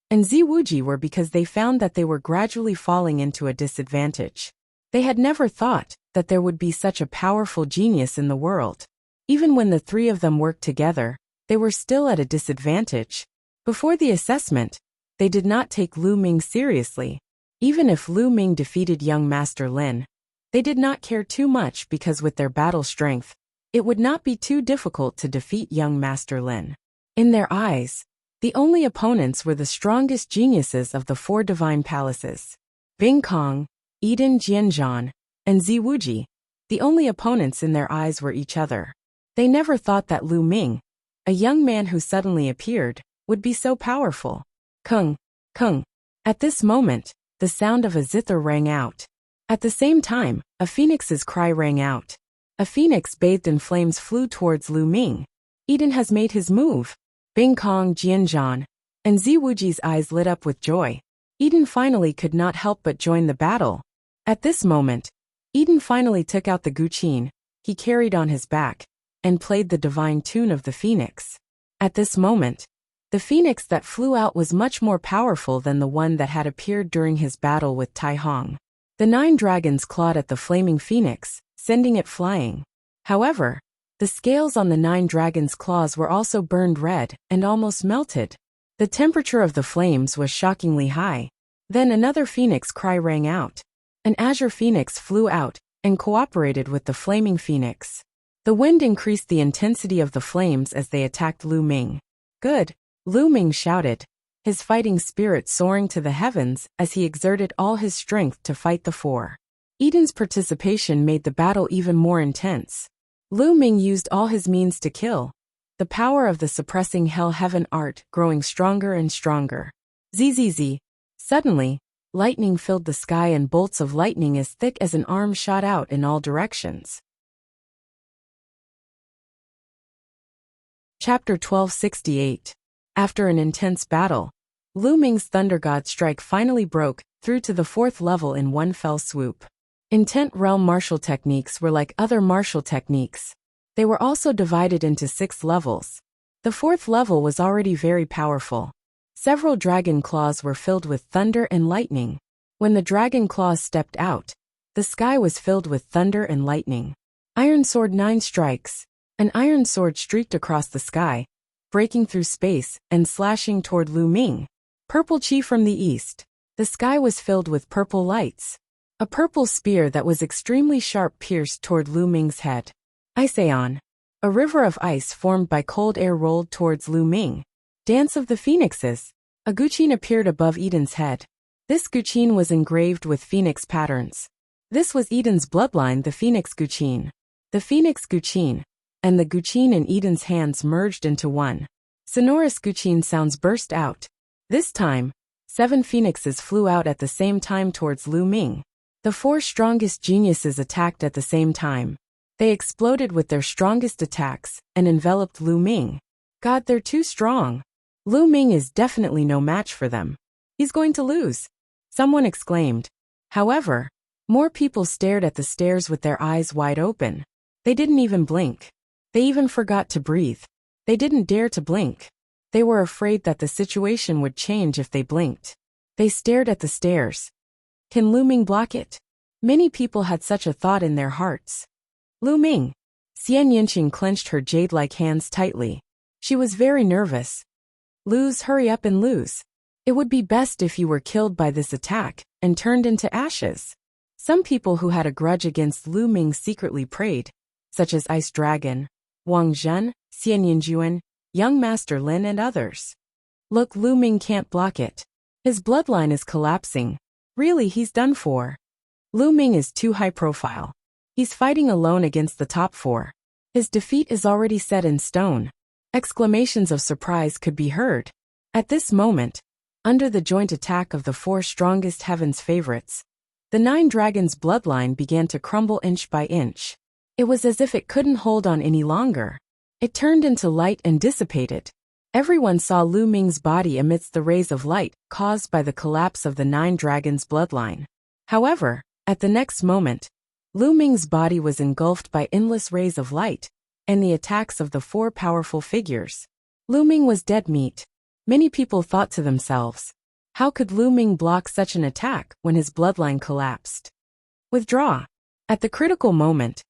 and Ziwuji were because they found that they were gradually falling into a disadvantage. They had never thought that there would be such a powerful genius in the world. Even when the 3 of them worked together, they were still at a disadvantage. Before the assessment, they did not take Lu Ming seriously. Even if Lu Ming defeated young Master Lin, they did not care too much because with their battle strength, it would not be too difficult to defeat young Master Lin. In their eyes, the only opponents were the strongest geniuses of the 4 divine palaces. Bing Kong, Eden Jianzhan, and Ziwuji. The only opponents in their eyes were each other. They never thought that Lu Ming, a young man who suddenly appeared, would be so powerful. Kung, kung. At this moment, the sound of a zither rang out. At the same time, a phoenix's cry rang out. A phoenix bathed in flames flew towards Lu Ming. Eden has made his move. Bing Kong, Jianzhan, and Ziwuji's eyes lit up with joy. Eden finally could not help but join the battle. At this moment, Eden finally took out the guqin he carried on his back, and played the divine tune of the phoenix. At this moment, the phoenix that flew out was much more powerful than the one that had appeared during his battle with Tai Hong. The 9 dragons clawed at the flaming phoenix, sending it flying. However, the scales on the 9 dragons' claws were also burned red and almost melted. The temperature of the flames was shockingly high. Then another phoenix cry rang out. An azure phoenix flew out and cooperated with the flaming phoenix. The wind increased the intensity of the flames as they attacked Lu Ming. Good, Lu Ming shouted, his fighting spirit soaring to the heavens as he exerted all his strength to fight the 4. Eden's participation made the battle even more intense. Lu Ming used all his means to kill, the power of the suppressing hell-heaven art growing stronger and stronger. Zzz. Suddenly, lightning filled the sky and bolts of lightning as thick as an arm shot out in all directions. Chapter 1268. After an intense battle, Lu Ming's Thunder God strike finally broke through to the 4th level in one fell swoop. Intent realm martial techniques were like other martial techniques. They were also divided into 6 levels. The 4th level was already very powerful. Several dragon claws were filled with thunder and lightning. When the dragon claws stepped out, the sky was filled with thunder and lightning. Iron Sword 9 strikes. An iron sword streaked across the sky, breaking through space and slashing toward Lu Ming. Purple chi from the east. The sky was filled with purple lights. A purple spear that was extremely sharp pierced toward Lu Ming's head. Iseon. A river of ice formed by cold air rolled towards Lu Ming. Dance of the Phoenixes. A guqin appeared above Eden's head. This guqin was engraved with phoenix patterns. This was Eden's bloodline, the Phoenix Guqin. The Phoenix Guqin and the guqin in Eden's hands merged into one. Sonorous guqin sounds burst out. This time, 7 phoenixes flew out at the same time towards Lu Ming. The 4 strongest geniuses attacked at the same time. They exploded with their strongest attacks and enveloped Lu Ming. God, they're too strong. Lu Ming is definitely no match for them. He's going to lose, someone exclaimed. However, more people stared at the stairs with their eyes wide open. They didn't even blink. They even forgot to breathe. They didn't dare to blink. They were afraid that the situation would change if they blinked. They stared at the stairs. Can Lu Ming block it? Many people had such a thought in their hearts. Lu Ming. Xian Yinqing clenched her jade-like hands tightly. She was very nervous. Lose, hurry up and lose. It would be best if you were killed by this attack and turned into ashes. Some people who had a grudge against Lu Ming secretly prayed, such as Ice Dragon, Wang Zhen, Xian Yinjuan, Young Master Lin and others. Look, Lu Ming can't block it. His bloodline is collapsing. Really, he's done for. Lu Ming is too high profile. He's fighting alone against the top 4. His defeat is already set in stone. Exclamations of surprise could be heard. At this moment, under the joint attack of the 4 strongest heaven's favorites, the 9 dragons' bloodline began to crumble inch by inch. It was as if it couldn't hold on any longer. It turned into light and dissipated. Everyone saw Lu Ming's body amidst the rays of light caused by the collapse of the 9 dragons' bloodline. However, at the next moment, Lu Ming's body was engulfed by endless rays of light and the attacks of the 4 powerful figures. Lu Ming was dead meat. Many people thought to themselves, how could Lu Ming block such an attack when his bloodline collapsed? Withdraw. At the critical moment,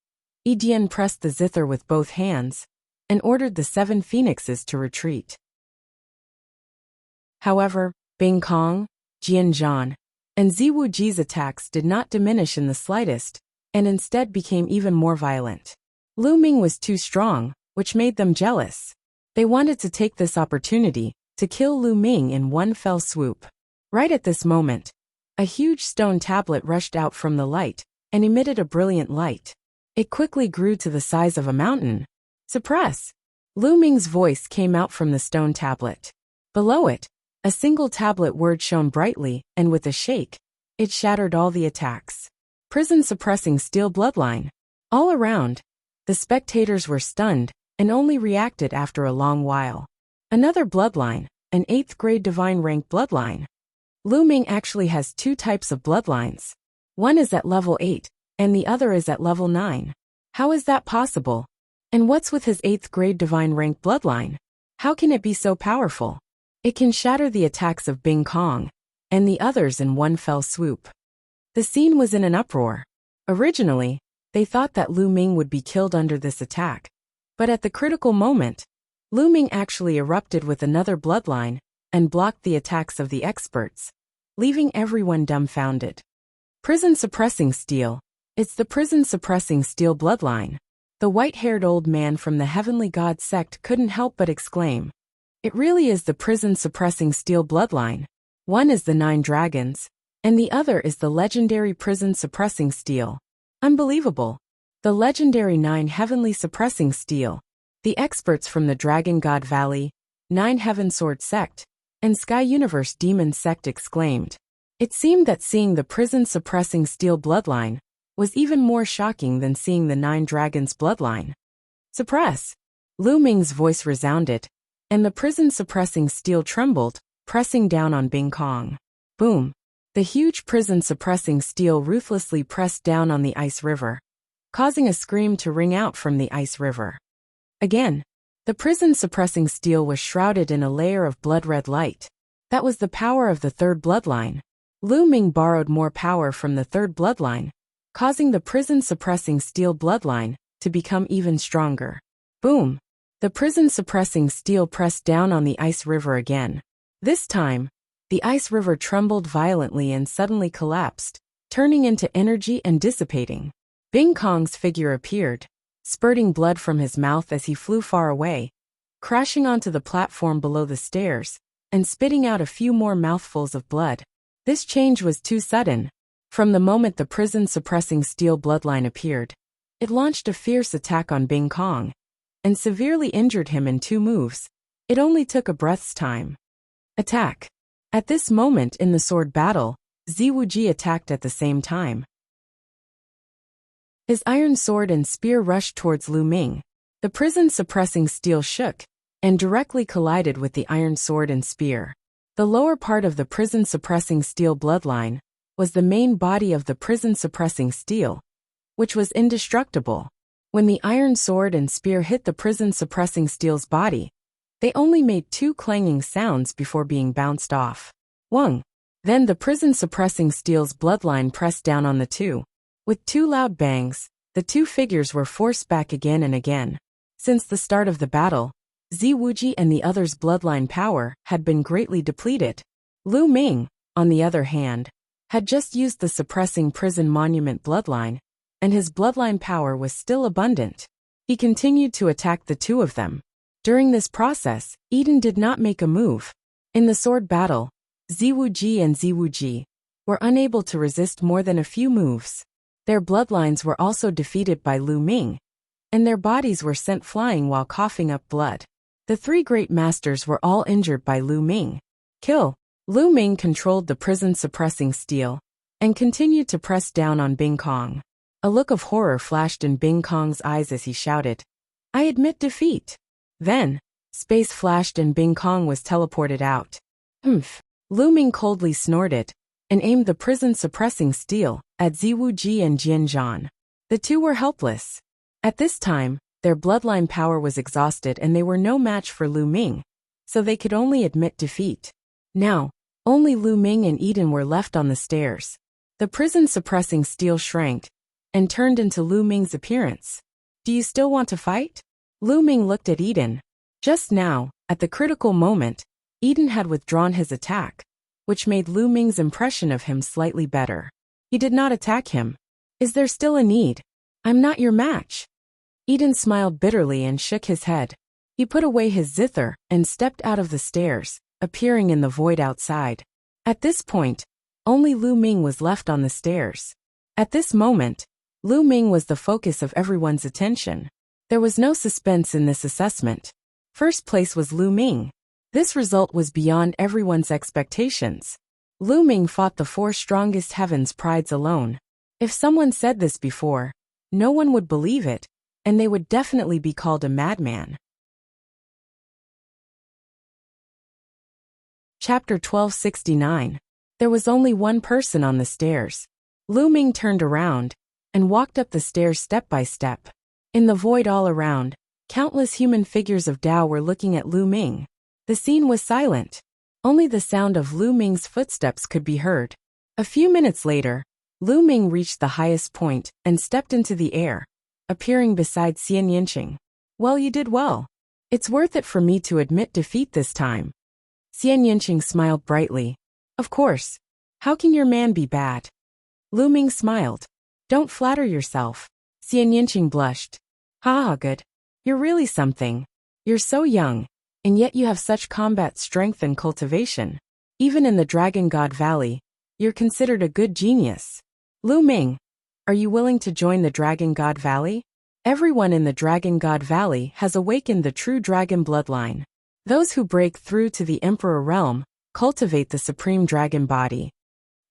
Yi Dian pressed the zither with both hands and ordered the 7 phoenixes to retreat. However, Bing Kong, Jian Zhan, and Ziwu Ji's attacks did not diminish in the slightest, and instead became even more violent. Lu Ming was too strong, which made them jealous. They wanted to take this opportunity to kill Lu Ming in one fell swoop. Right at this moment, a huge stone tablet rushed out from the light and emitted a brilliant light. It quickly grew to the size of a mountain. Suppress! Lu Ming's voice came out from the stone tablet. Below it, a single tablet word shone brightly, and with a shake, it shattered all the attacks. Prison suppressing steel bloodline. All around, the spectators were stunned and only reacted after a long while. Another bloodline, an 8th grade divine rank bloodline. Lu Ming actually has 2 types of bloodlines. One is at level 8, and the other is at level 9. How is that possible? And what's with his 8th grade divine rank bloodline? How can it be so powerful? It can shatter the attacks of Bing Kong and the others in one fell swoop. The scene was in an uproar. Originally, they thought that Lu Ming would be killed under this attack, but at the critical moment, Lu Ming actually erupted with another bloodline and blocked the attacks of the experts, leaving everyone dumbfounded. Prison suppressing steel. It's the prison suppressing steel bloodline. The white-haired old man from the Heavenly God sect couldn't help but exclaim. It really is the prison suppressing steel bloodline. One is the 9 dragons, and the other is the legendary prison suppressing steel. Unbelievable. The legendary 9 heavenly suppressing steel. The experts from the Dragon God Valley, 9 Heaven Sword sect, and Sky Universe Demon sect exclaimed. It seemed that seeing the prison suppressing steel bloodline was even more shocking than seeing the 9 dragons bloodline. Suppress! Lu Ming's voice resounded, and the prison suppressing steel trembled, pressing down on Bing Kong. Boom! The huge prison suppressing steel ruthlessly pressed down on the ice river, causing a scream to ring out from the ice river. Again, the prison suppressing steel was shrouded in a layer of blood-red light. That was the power of the 3rd bloodline. Lu Ming borrowed more power from the 3rd bloodline, causing the prison suppressing steel bloodline to become even stronger. Boom! The prison-suppressing steel pressed down on the ice river again. This time, the ice river trembled violently and suddenly collapsed, turning into energy and dissipating. Bing Kong's figure appeared, spurting blood from his mouth as he flew far away, crashing onto the platform below the stairs, and spitting out a few more mouthfuls of blood. This change was too sudden. From the moment the prison-suppressing steel bloodline appeared, it launched a fierce attack on Bing Kong, and severely injured him in 2 moves. It only took a breath's time. Attack. At this moment in the sword battle, Ziwuji attacked at the same time. His iron sword and spear rushed towards Lu Ming. The prison-suppressing steel shook, and directly collided with the iron sword and spear. The lower part of the prison-suppressing steel bloodline was the main body of the prison-suppressing steel, which was indestructible. When the iron sword and spear hit the prison-suppressing steel's body, they only made 2 clanging sounds before being bounced off. Whong! Then the prison-suppressing steel's bloodline pressed down on the 2. With 2 loud bangs, the 2 figures were forced back again and again. Since the start of the battle, Ziwuji and the others' bloodline power had been greatly depleted. Lu Ming, on the other hand, had just used the suppressing prison monument bloodline, and his bloodline power was still abundant. He continued to attack the 2 of them. During this process, Eden did not make a move. In the sword battle, Ziwuji were unable to resist more than a few moves. Their bloodlines were also defeated by Lu Ming, and their bodies were sent flying while coughing up blood. The 3 great masters were all injured by Lu Ming. Kill. Lu Ming controlled the prison-suppressing steel, and continued to press down on Bing Kong. A look of horror flashed in Bing Kong's eyes as he shouted, "I admit defeat." Then, space flashed and Bing Kong was teleported out. Humph. Lu Ming coldly snorted, and aimed the prison-suppressing steel at Ziwuji and Jian Zhan. The 2 were helpless. At this time, their bloodline power was exhausted and they were no match for Lu Ming, so they could only admit defeat. Now, only Lu Ming and Eden were left on the stairs. The prison-suppressing steel shrank, and turned into Lu Ming's appearance. "Do you still want to fight?" Lu Ming looked at Eden. Just now, at the critical moment, Eden had withdrawn his attack, which made Lu Ming's impression of him slightly better. He did not attack him. "Is there still a need? I'm not your match." Eden smiled bitterly and shook his head. He put away his zither and stepped out of the stairs, appearing in the void outside. At this point, only Lu Ming was left on the stairs. At this moment, Lu Ming was the focus of everyone's attention. There was no suspense in this assessment. First place was Lu Ming. This result was beyond everyone's expectations. Lu Ming fought the 4 strongest heaven's prides alone. If someone said this before, no one would believe it, and they would definitely be called a madman. Chapter 1269. There was only one person on the stairs. Lu Ming turned around and walked up the stairs step by step. In the void all around, countless human figures of Tao were looking at Lu Ming. The scene was silent. Only the sound of Lu Ming's footsteps could be heard. A few minutes later, Lu Ming reached the highest point and stepped into the air, appearing beside Xian Yinqing. "Well, you did well. It's worth it for me to admit defeat this time." Xian Yinqing smiled brightly. "Of course. How can your man be bad?" Lu Ming smiled. "Don't flatter yourself." Xian Yinqing blushed. "Ha, good. You're really something. You're so young, and yet you have such combat strength and cultivation. Even in the Dragon God Valley, you're considered a good genius." "Lu Ming, are you willing to join the Dragon God Valley?" Everyone in the Dragon God Valley has awakened the true dragon bloodline. Those who break through to the Emperor realm cultivate the supreme dragon body.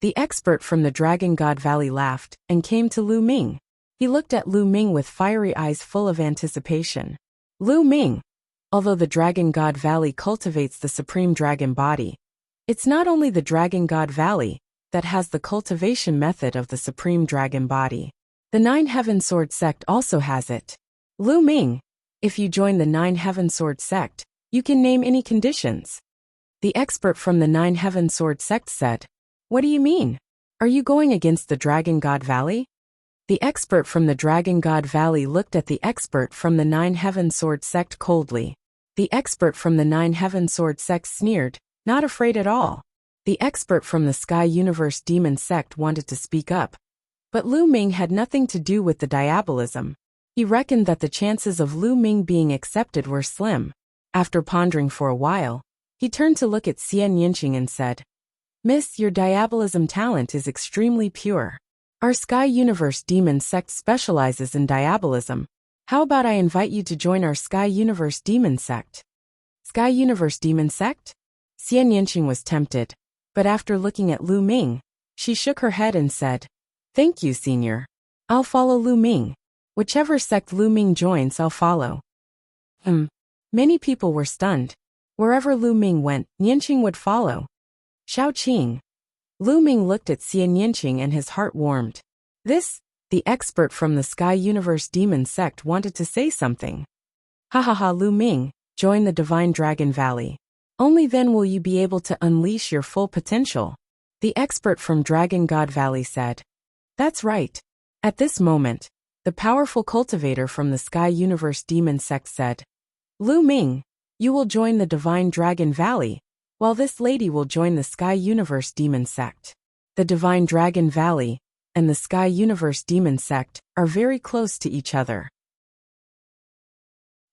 The expert from the Dragon God Valley laughed and came to Lu Ming. He looked at Lu Ming with fiery eyes full of anticipation. "Lu Ming, although the Dragon God Valley cultivates the supreme dragon body, it's not only the Dragon God Valley that has the cultivation method of the supreme dragon body. The 9 Heaven Sword sect also has it. Lu Ming, if you join the 9 Heaven Sword sect, you can name any conditions." The expert from the 9 Heaven Sword sect said, "What do you mean? Are you going against the Dragon God Valley?" The expert from the Dragon God Valley looked at the expert from the Nine Heaven Sword sect coldly. The expert from the Nine Heaven Sword sect sneered, not afraid at all. The expert from the Sky Universe Demon sect wanted to speak up, but Lu Ming had nothing to do with the diabolism. He reckoned that the chances of Lu Ming being accepted were slim. After pondering for a while, he turned to look at Xian Yinqing and said, "Miss, your diabolism talent is extremely pure. Our Sky Universe Demon sect specializes in diabolism. How about I invite you to join our Sky Universe Demon sect?" Sky Universe Demon sect? Xian Yinqing was tempted, but after looking at Lu Ming, she shook her head and said, "Thank you, senior. I'll follow Lu Ming. Whichever sect Lu Ming joins, I'll follow." Many people were stunned. Wherever Lu Ming went, Yinqing would follow. Xiao Qing. Lu Ming looked at Xian Yinqing and his heart warmed. The expert from the Sky Universe Demon sect wanted to say something. "Ha ha ha, Lu Ming, join the Divine Dragon Valley. Only then will you be able to unleash your full potential," the expert from Dragon God Valley said. "That's right." At this moment, the powerful cultivator from the Sky Universe Demon sect said, "Lu Ming, you will join the Divine Dragon Valley, while this lady will join the Sky Universe Demon sect." The Divine Dragon Valley and the Sky Universe Demon sect are very close to each other.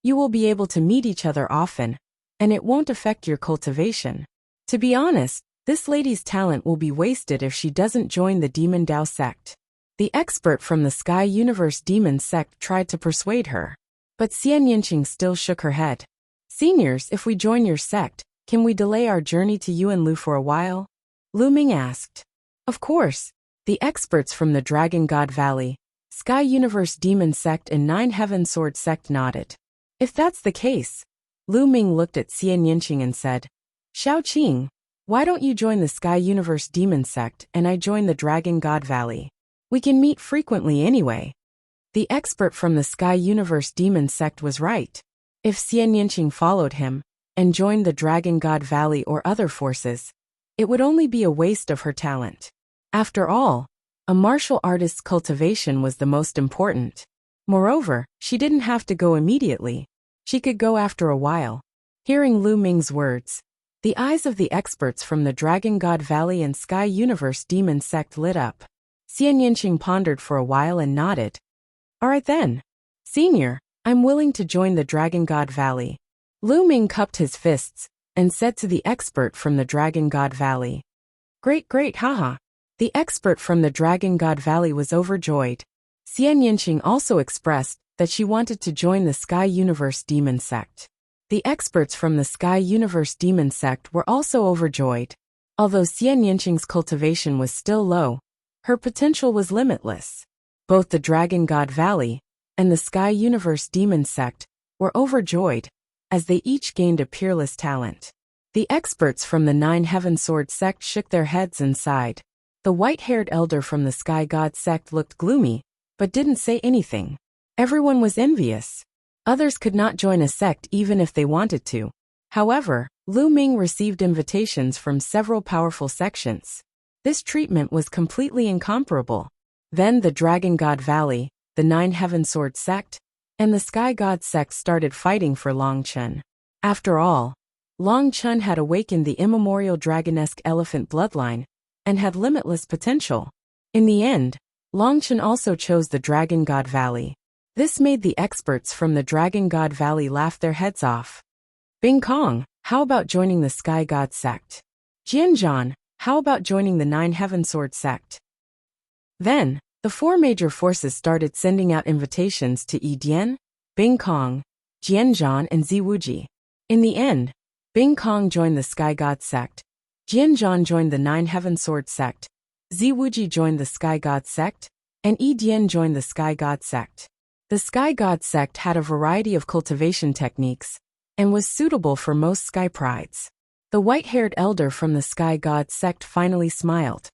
You will be able to meet each other often, and it won't affect your cultivation. To be honest, this lady's talent will be wasted if she doesn't join the Demon Dao sect. The expert from the Sky Universe Demon sect tried to persuade her, but Xian Yinqing still shook her head. "Seniors, if we join your sect, can we delay our journey to Yuanlu for a while?" Lu Ming asked. Of course. The experts from the Dragon God Valley, Sky Universe Demon sect and Nine Heaven Sword sect nodded. If that's the case, Lu Ming looked at Xian Yinqing and said, "Xiao Qing, why don't you join the Sky Universe Demon sect and I join the Dragon God Valley? We can meet frequently anyway." The expert from the Sky Universe Demon sect was right. If Xian Yinqing followed him and joined the Dragon God Valley or other forces, it would only be a waste of her talent. After all, a martial artist's cultivation was the most important. Moreover, she didn't have to go immediately. She could go after a while. Hearing Lu Ming's words, the eyes of the experts from the Dragon God Valley and Sky Universe Demon sect lit up. Xian Yinqing pondered for a while and nodded. "All right then. Senior, I'm willing to join the Dragon God Valley." Lu Ming cupped his fists and said to the expert from the Dragon God Valley, Great, haha." The expert from the Dragon God Valley was overjoyed. Xian Yinqing also expressed that she wanted to join the Sky Universe Demon sect. The experts from the Sky Universe Demon sect were also overjoyed. Although Xian Yinqing's cultivation was still low, her potential was limitless. Both the Dragon God Valley and the Sky Universe Demon sect were overjoyed, as they each gained a peerless talent. The experts from the Nine Heaven Sword sect shook their heads and sighed. The white-haired elder from the Sky God sect looked gloomy, but didn't say anything. Everyone was envious. Others could not join a sect even if they wanted to. However, Lu Ming received invitations from several powerful sections. This treatment was completely incomparable. Then the Dragon God Valley, the Nine Heaven Sword sect, and the Sky God sect started fighting for Long Chen. After all, Long Chen had awakened the immemorial dragonesque elephant bloodline and had limitless potential. In the end, Long Chen also chose the Dragon God Valley. This made the experts from the Dragon God Valley laugh their heads off. "Bing Kong, how about joining the Sky God sect? Jianzhan, how about joining the Nine Heaven Sword sect?" Then, the four major forces started sending out invitations to Yi Dian, Bing Kong, Jianzhan and Ziwuji. In the end, Bing Kong joined the Sky God sect, Jianzhan joined the Nine Heaven Sword sect, Ziwuji joined the Sky God sect, and Yi Dian joined the Sky God sect. The Sky God sect had a variety of cultivation techniques and was suitable for most Sky Prides. The white-haired elder from the Sky God sect finally smiled.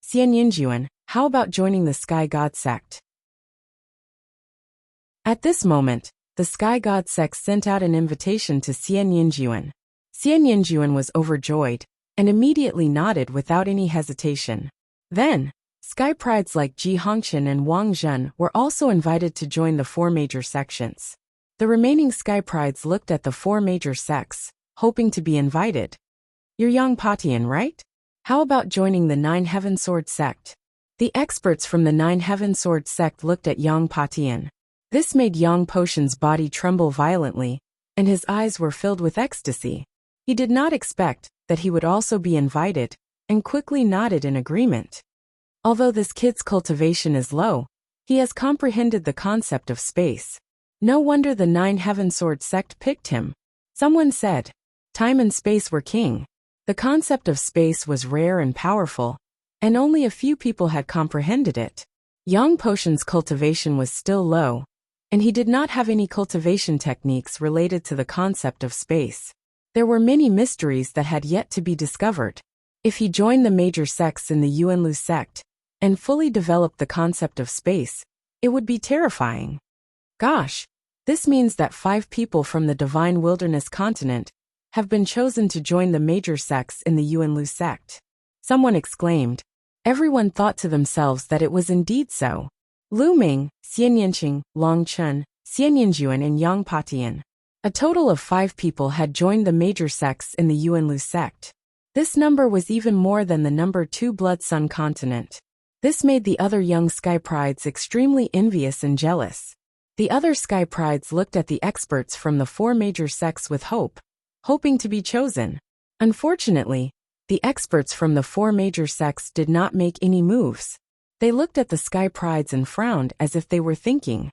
"Xian Yinjuan, how about joining the Sky God sect?" At this moment, the Sky God sect sent out an invitation to Xian Yinjuan. Xian Yinjuan was overjoyed and immediately nodded without any hesitation. Then, Sky prides like Ji Hongqian and Wang Zhen were also invited to join the four major sections. The remaining sky prides looked at the four major sects, hoping to be invited. You're Yang Patian, right? How about joining the Nine Heaven Sword sect? The experts from the Nine Heaven Sword sect looked at Yang Patian. This made Yang Potion's body tremble violently, and his eyes were filled with ecstasy. He did not expect that he would also be invited, and quickly nodded in agreement. Although this kid's cultivation is low, he has comprehended the concept of space. No wonder the Nine Heaven Sword sect picked him. Someone said, time and space were king. The concept of space was rare and powerful, and only a few people had comprehended it. Yang Potion's cultivation was still low, and he did not have any cultivation techniques related to the concept of space. There were many mysteries that had yet to be discovered. If he joined the major sects in the Yuanlu sect, and fully developed the concept of space, it would be terrifying. Gosh, this means that 5 people from the Divine Wilderness continent have been chosen to join the major sects in the Yuanlu sect. Someone exclaimed. Everyone thought to themselves that it was indeed so. Lu Ming, Xian Yanqing, Long Chun, Xian Yanjuan and Yang Patian. A total of 5 people had joined the major sects in the Yuanlu sect. This number was even more than the number 2 Blood Sun continent. This made the other young Sky Prides extremely envious and jealous. The other Sky Prides looked at the experts from the 4 major sects with hope, hoping to be chosen. Unfortunately, the experts from the 4 major sects did not make any moves. They looked at the Sky Prides and frowned as if they were thinking.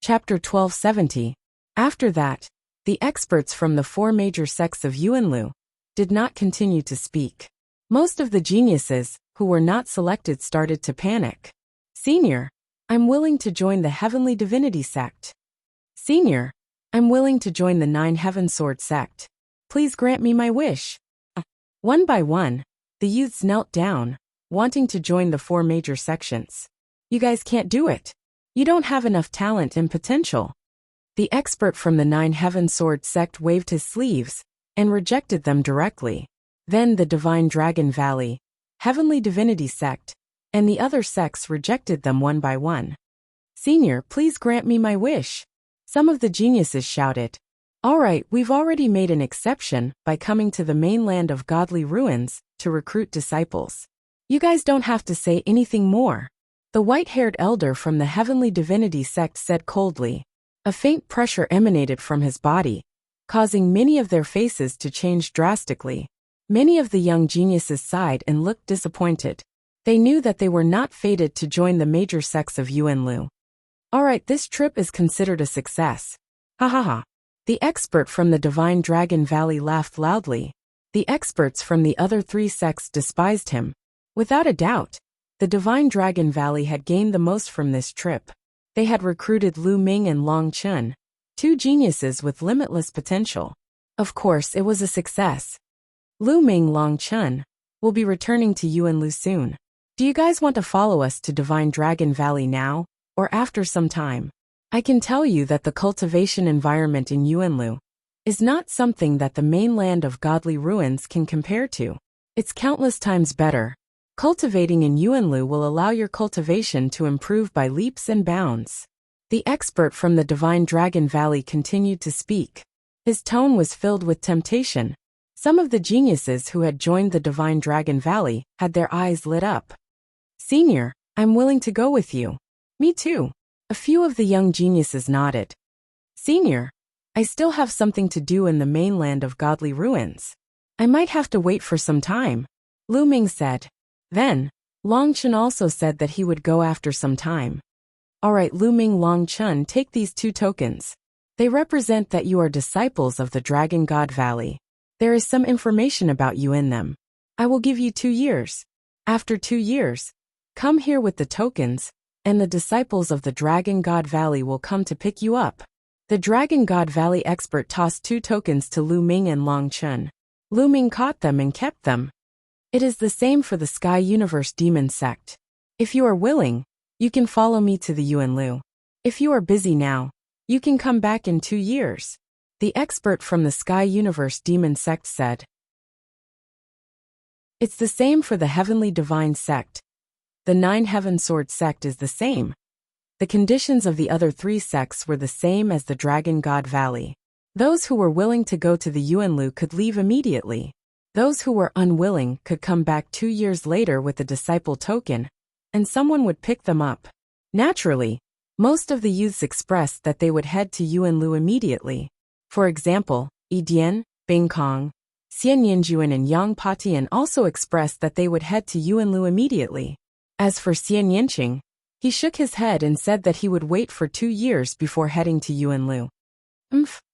Chapter 1270. After that, the experts from the 4 major sects of Yuanlu did not continue to speak. Most of the geniuses who were not selected started to panic. Senior, I'm willing to join the Heavenly Divinity sect. Senior, I'm willing to join the Nine Heaven Sword sect. Please grant me my wish. One by one, the youths knelt down, wanting to join the 4 major sections. You guys can't do it. You don't have enough talent and potential. The expert from the Nine Heaven Sword sect waved his sleeves and rejected them directly. Then the Divine Dragon Valley, Heavenly Divinity sect, and the other sects rejected them one by one. Senior, please grant me my wish. Some of the geniuses shouted. All right, we've already made an exception by coming to the mainland of godly ruins to recruit disciples. You guys don't have to say anything more. The white-haired elder from the Heavenly Divinity sect said coldly. A faint pressure emanated from his body, causing many of their faces to change drastically. Many of the young geniuses sighed and looked disappointed. They knew that they were not fated to join the major sects of Yuanlu. All right, this trip is considered a success. Ha ha ha. The expert from the Divine Dragon Valley laughed loudly. The experts from the other 3 sects despised him. Without a doubt, the Divine Dragon Valley had gained the most from this trip. They had recruited Lu Ming and Long Chun, 2 geniuses with limitless potential. Of course, it was a success. Lu Ming Long Chun will be returning to Yuanlu soon. Do you guys want to follow us to Divine Dragon Valley now, or after some time? I can tell you that the cultivation environment in Yuanlu is not something that the mainland of godly ruins can compare to. It's countless times better. Cultivating in Yuanlu will allow your cultivation to improve by leaps and bounds. The expert from the Divine Dragon Valley continued to speak. His tone was filled with temptation. Some of the geniuses who had joined the Divine Dragon Valley had their eyes lit up. Senior, I'm willing to go with you. Me too. A few of the young geniuses nodded. Senior, I still have something to do in the mainland of godly ruins. I might have to wait for some time, Lu Ming said. Then, Long Chun also said that he would go after some time. All right, Lu Ming Long Chun, take these 2 tokens. They represent that you are disciples of the Dragon God Valley. There is some information about you in them. I will give you 2 years. After 2 years, come here with the tokens, and the disciples of the Dragon God Valley will come to pick you up. The Dragon God Valley expert tossed 2 tokens to Lu Ming and Long Chun. Lu Ming caught them and kept them. It is the same for the Sky Universe Demon sect. If you are willing, you can follow me to the Yuanlu. If you are busy now, you can come back in 2 years. The expert from the Sky Universe Demon sect said. It's the same for the Heavenly Divine Sect. The 9 Heaven Sword Sect is the same. The conditions of the other 3 sects were the same as the Dragon God Valley. Those who were willing to go to the Yuanlu could leave immediately. Those who were unwilling could come back 2 years later with a disciple token, and someone would pick them up. Naturally, most of the youths expressed that they would head to Yuanlu immediately. For example, Yi Dian, Bing Kong, Xian Yinjuan and Yang Patian also expressed that they would head to Yuanlu immediately. As for Xian Yinqing, he shook his head and said that he would wait for 2 years before heading to Yuanlu.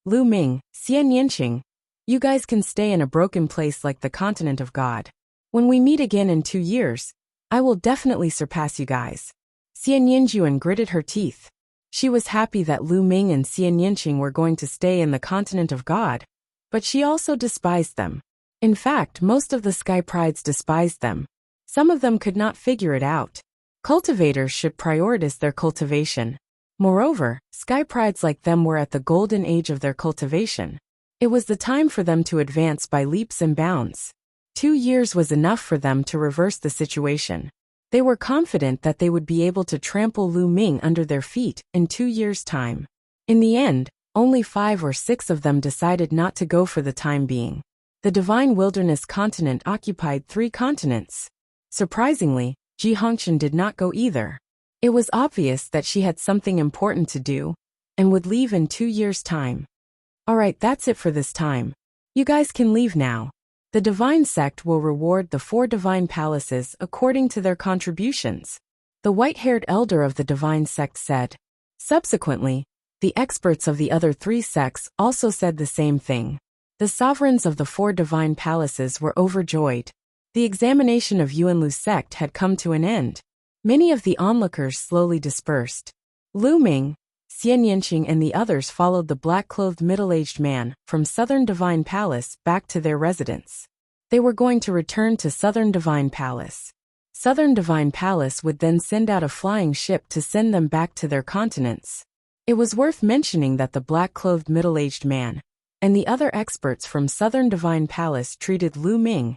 Lu Ming, Xian Yinqing, you guys can stay in a broken place like the continent of God. When we meet again in 2 years, I will definitely surpass you guys. Xian Yinjuan gritted her teeth. She was happy that Lu Ming and Xian Yinqing were going to stay in the continent of God, but she also despised them. In fact, most of the Sky Prides despised them. Some of them could not figure it out. Cultivators should prioritize their cultivation. Moreover, Sky Prides like them were at the golden age of their cultivation. It was the time for them to advance by leaps and bounds. 2 years was enough for them to reverse the situation. They were confident that they would be able to trample Lu Ming under their feet in 2 years' time. In the end, only 5 or 6 of them decided not to go for the time being. The Divine Wilderness continent occupied 3 continents. Surprisingly, Ji Hongqian did not go either. It was obvious that she had something important to do, and would leave in 2 years' time. Alright, that's it for this time. You guys can leave now. The Divine Sect will reward the 4 Divine Palaces according to their contributions. The white-haired elder of the Divine Sect said. Subsequently, the experts of the other 3 sects also said the same thing. The sovereigns of the 4 Divine Palaces were overjoyed. The examination of Yuanlu sect had come to an end. Many of the onlookers slowly dispersed. Lu Ming, Xian Yinqing and the others followed the black-clothed middle-aged man from Southern Divine Palace back to their residence. They were going to return to Southern Divine Palace. Southern Divine Palace would then send out a flying ship to send them back to their continents. It was worth mentioning that the black-clothed middle-aged man and the other experts from Southern Divine Palace treated Lu Ming,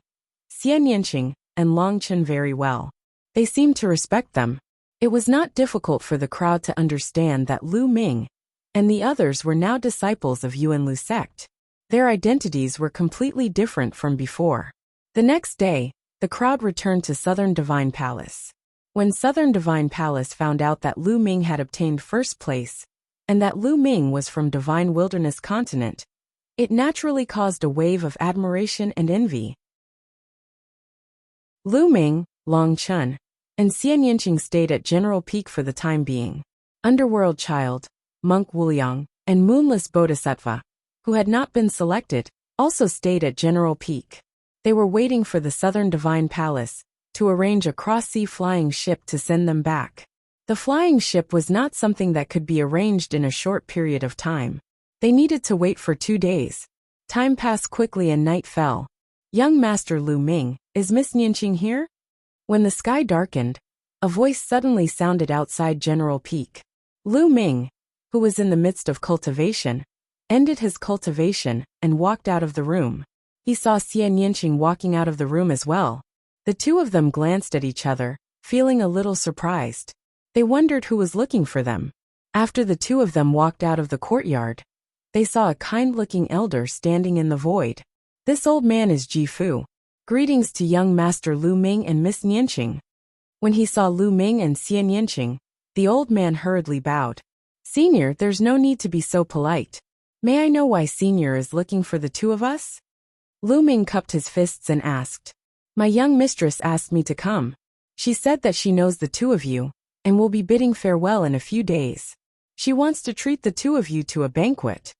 Xian Yinqing, and Long Chen very well. They seemed to respect them. It was not difficult for the crowd to understand that Lu Ming and the others were now disciples of Yuanlu sect. Their identities were completely different from before. The next day, the crowd returned to Southern Divine Palace. When Southern Divine Palace found out that Lu Ming had obtained first place, and that Lu Ming was from Divine Wilderness Continent, it naturally caused a wave of admiration and envy. Lu Ming, Long Chen, and Xian Yinqing stayed at General Peak for the time being. Underworld Child, Monk Wuliang, and Moonless Bodhisattva, who had not been selected, also stayed at General Peak. They were waiting for the Southern Divine Palace to arrange a cross-sea flying ship to send them back. The flying ship was not something that could be arranged in a short period of time. They needed to wait for 2 days. Time passed quickly and night fell. Young Master Lu Ming, is Miss Yinqing here? When the sky darkened, a voice suddenly sounded outside General Peak. Lu Ming, who was in the midst of cultivation, ended his cultivation and walked out of the room. He saw Xian Yinqing walking out of the room as well. The 2 of them glanced at each other, feeling a little surprised. They wondered who was looking for them. After the 2 of them walked out of the courtyard, they saw a kind-looking elder standing in the void. This old man is Ji Fu. Greetings to young Master Lu Ming and Miss Yinqing. When he saw Lu Ming and Xian Yinqing, the old man hurriedly bowed. Senior, there's no need to be so polite. May I know why Senior is looking for the 2 of us? Lu Ming cupped his fists and asked. My young mistress asked me to come. She said that she knows the 2 of you, and will be bidding farewell in a few days. She wants to treat the 2 of you to a banquet.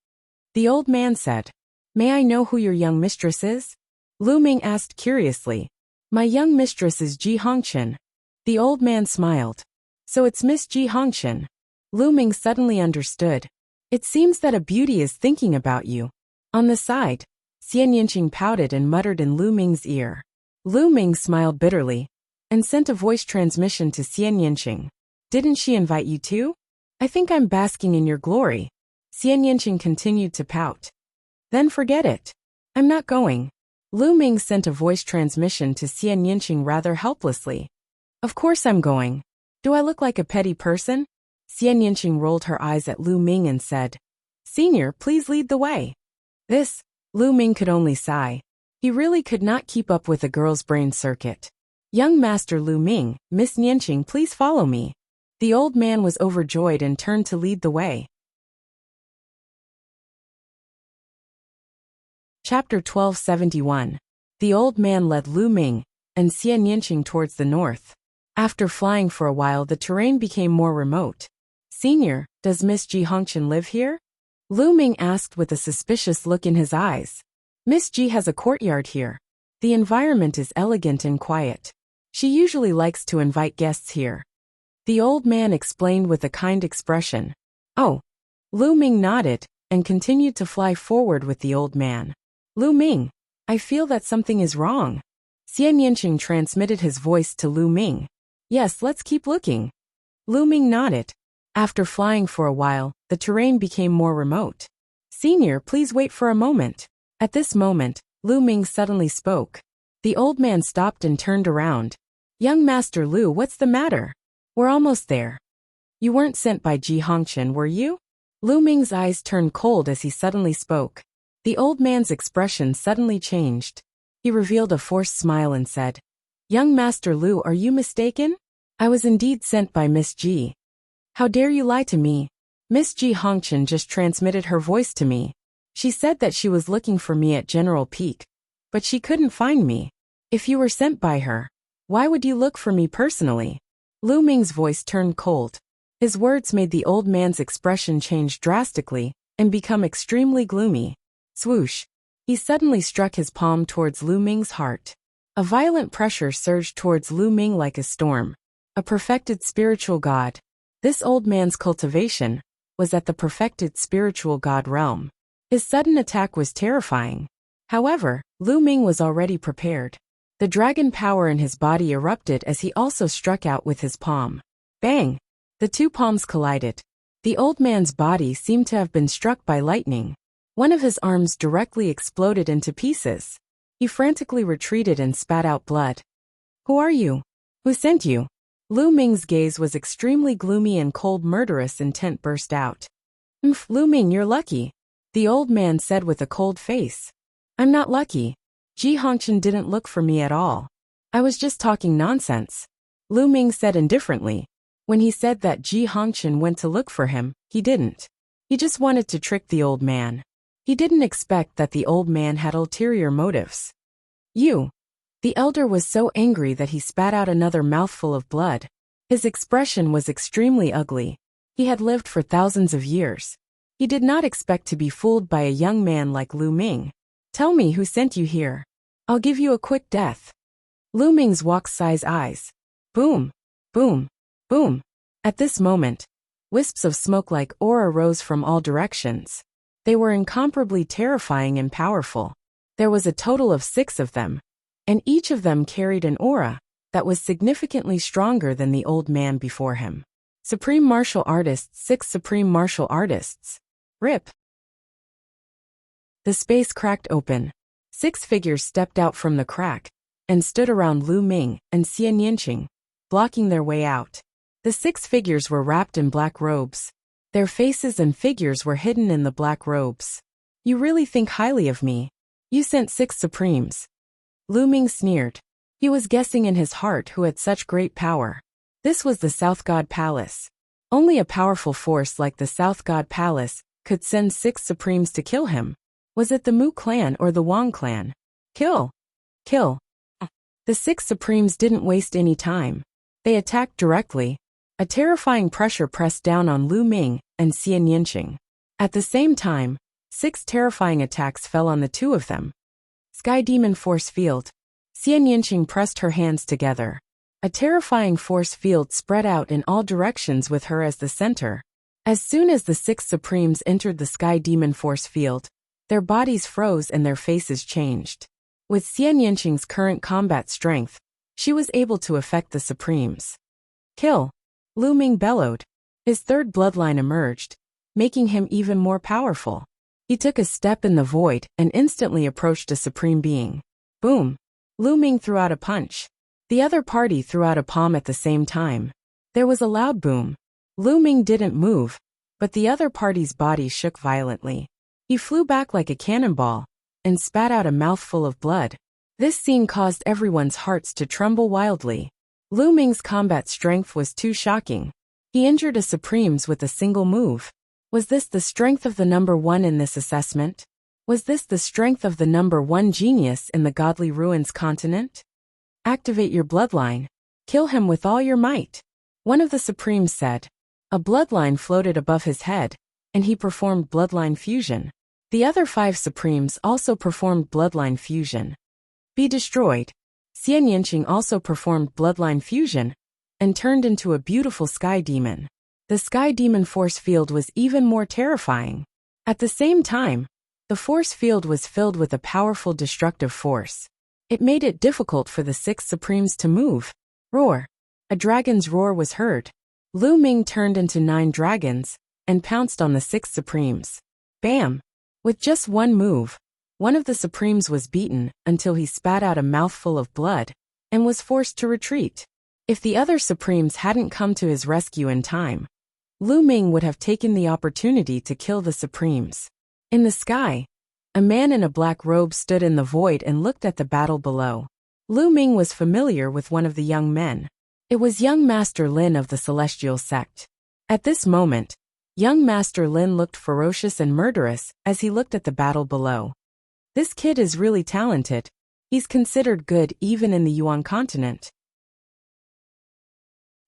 The old man said. May I know who your young mistress is? Lu Ming asked curiously. My young mistress is Ji Hongqian. The old man smiled. So it's Miss Ji Hongqian. Lu Ming suddenly understood. It seems that a beauty is thinking about you. On the side, Xian Yinqing pouted and muttered in Lu Ming's ear. Lu Ming smiled bitterly and sent a voice transmission to Xian Yinqing. Didn't she invite you too? I think I'm basking in your glory. Xian Yinqing continued to pout. Then forget it. I'm not going. Lu Ming sent a voice transmission to Xian Yinqing rather helplessly. Of course I'm going. Do I look like a petty person? Xian Yinqing rolled her eyes at Lu Ming and said, Senior, please lead the way. This, Lu Ming could only sigh. He really could not keep up with the girl's brain circuit. Young Master Lu Ming, Miss Yinqing, please follow me. The old man was overjoyed and turned to lead the way. Chapter 1271. The old man led Lu Ming and Xian Yinqing towards the north. After flying for a while, the terrain became more remote. Senior, does Miss Ji Hongqian live here? Lu Ming asked with a suspicious look in his eyes. Miss Ji has a courtyard here. The environment is elegant and quiet. She usually likes to invite guests here. The old man explained with a kind expression. Oh. Lu Ming nodded and continued to fly forward with the old man. Lu Ming, I feel that something is wrong. Xian Yinqing transmitted his voice to Lu Ming. Yes, let's keep looking. Lu Ming nodded. After flying for a while, the terrain became more remote. Senior, please wait for a moment. At this moment, Lu Ming suddenly spoke. The old man stopped and turned around. Young Master Lu, what's the matter? We're almost there. You weren't sent by Ji Hongqian, were you? Lu Ming's eyes turned cold as he suddenly spoke. The old man's expression suddenly changed. He revealed a forced smile and said, Young Master Lu, are you mistaken? I was indeed sent by Miss Ji. How dare you lie to me? Miss Ji Hongqian just transmitted her voice to me. She said that she was looking for me at General Peak, but she couldn't find me. If you were sent by her, why would you look for me personally? Lu Ming's voice turned cold. His words made the old man's expression change drastically and become extremely gloomy. Swoosh. He suddenly struck his palm towards Lu Ming's heart. A violent pressure surged towards Lu Ming like a storm. A perfected spiritual god. This old man's cultivation was at the perfected spiritual god realm. His sudden attack was terrifying. However, Lu Ming was already prepared. The dragon power in his body erupted as he also struck out with his palm. Bang! The two palms collided. The old man's body seemed to have been struck by lightning. One of his arms directly exploded into pieces. He frantically retreated and spat out blood. Who are you? Who sent you? Lu Ming's gaze was extremely gloomy and cold. Murderous intent burst out. Lu Ming, you're lucky, the old man said with a cold face. I'm not lucky. Ji Hongqian didn't look for me at all. I was just talking nonsense. Lu Ming said indifferently. When he said that Ji Hongqian went to look for him, he didn't. He just wanted to trick the old man. He didn't expect that the old man had ulterior motives. You. The elder was so angry that he spat out another mouthful of blood. His expression was extremely ugly. He had lived for thousands of years. He did not expect to be fooled by a young man like Lu Ming. Tell me who sent you here. I'll give you a quick death. Lu Ming's Wuxia's eyes. Boom, boom, boom. At this moment, wisps of smoke like aura rose from all directions. They were incomparably terrifying and powerful. There was a total of 6 of them, and each of them carried an aura that was significantly stronger than the old man before him. Supreme Martial Artists, 6 Supreme Martial Artists. Rip. The space cracked open. 6 figures stepped out from the crack and stood around Lu Ming and Xian Yinqing, blocking their way out. The 6 figures were wrapped in black robes. Their faces and figures were hidden in the black robes. You really think highly of me. You sent 6 Supremes. Lu Ming sneered. He was guessing in his heart who had such great power. This was the South God Palace. Only a powerful force like the South God Palace could send 6 Supremes to kill him. Was it the Mu clan or the Wang clan? Kill! Kill! The 6 Supremes didn't waste any time. They attacked directly. A terrifying pressure pressed down on Lu Ming and Xian Yinqing. At the same time, 6 terrifying attacks fell on the 2 of them. Sky Demon Force Field. Xian Yinqing pressed her hands together. A terrifying force field spread out in all directions with her as the center. As soon as the 6 Supremes entered the Sky Demon Force Field, their bodies froze and their faces changed. With Xian Yinqing's current combat strength, she was able to affect the Supremes. Kill! Lu Ming bellowed. His 3rd bloodline emerged, making him even more powerful. He took a step in the void and instantly approached a supreme being. Boom! Lu Ming threw out a punch. The other party threw out a palm at the same time. There was a loud boom. Lu Ming didn't move, but the other party's body shook violently. He flew back like a cannonball and spat out a mouthful of blood. This scene caused everyone's hearts to tremble wildly. Lu Ming's combat strength was too shocking. He injured a Supremes with a single move. Was this the strength of the number one in this assessment? Was this the strength of the number one genius in the Godly Ruins continent? Activate your bloodline. Kill him with all your might. One of the Supremes said. A bloodline floated above his head, and he performed bloodline fusion. The other 5 Supremes also performed bloodline fusion. Be destroyed. Xian Yinqing also performed bloodline fusion and turned into a beautiful sky demon. The sky demon force field was even more terrifying. At the same time, the force field was filled with a powerful destructive force. It made it difficult for the 6 Supremes to move. Roar. A dragon's roar was heard. Lu Ming turned into 9 dragons and pounced on the 6 Supremes. Bam! With just one move, one of the Supremes was beaten until he spat out a mouthful of blood and was forced to retreat. If the other Supremes hadn't come to his rescue in time, Lu Ming would have taken the opportunity to kill the Supremes. In the sky, a man in a black robe stood in the void and looked at the battle below. Lu Ming was familiar with one of the young men. It was young Master Lin of the Celestial Sect. At this moment, young Master Lin looked ferocious and murderous as he looked at the battle below. This kid is really talented. He's considered good even in the Yuan continent.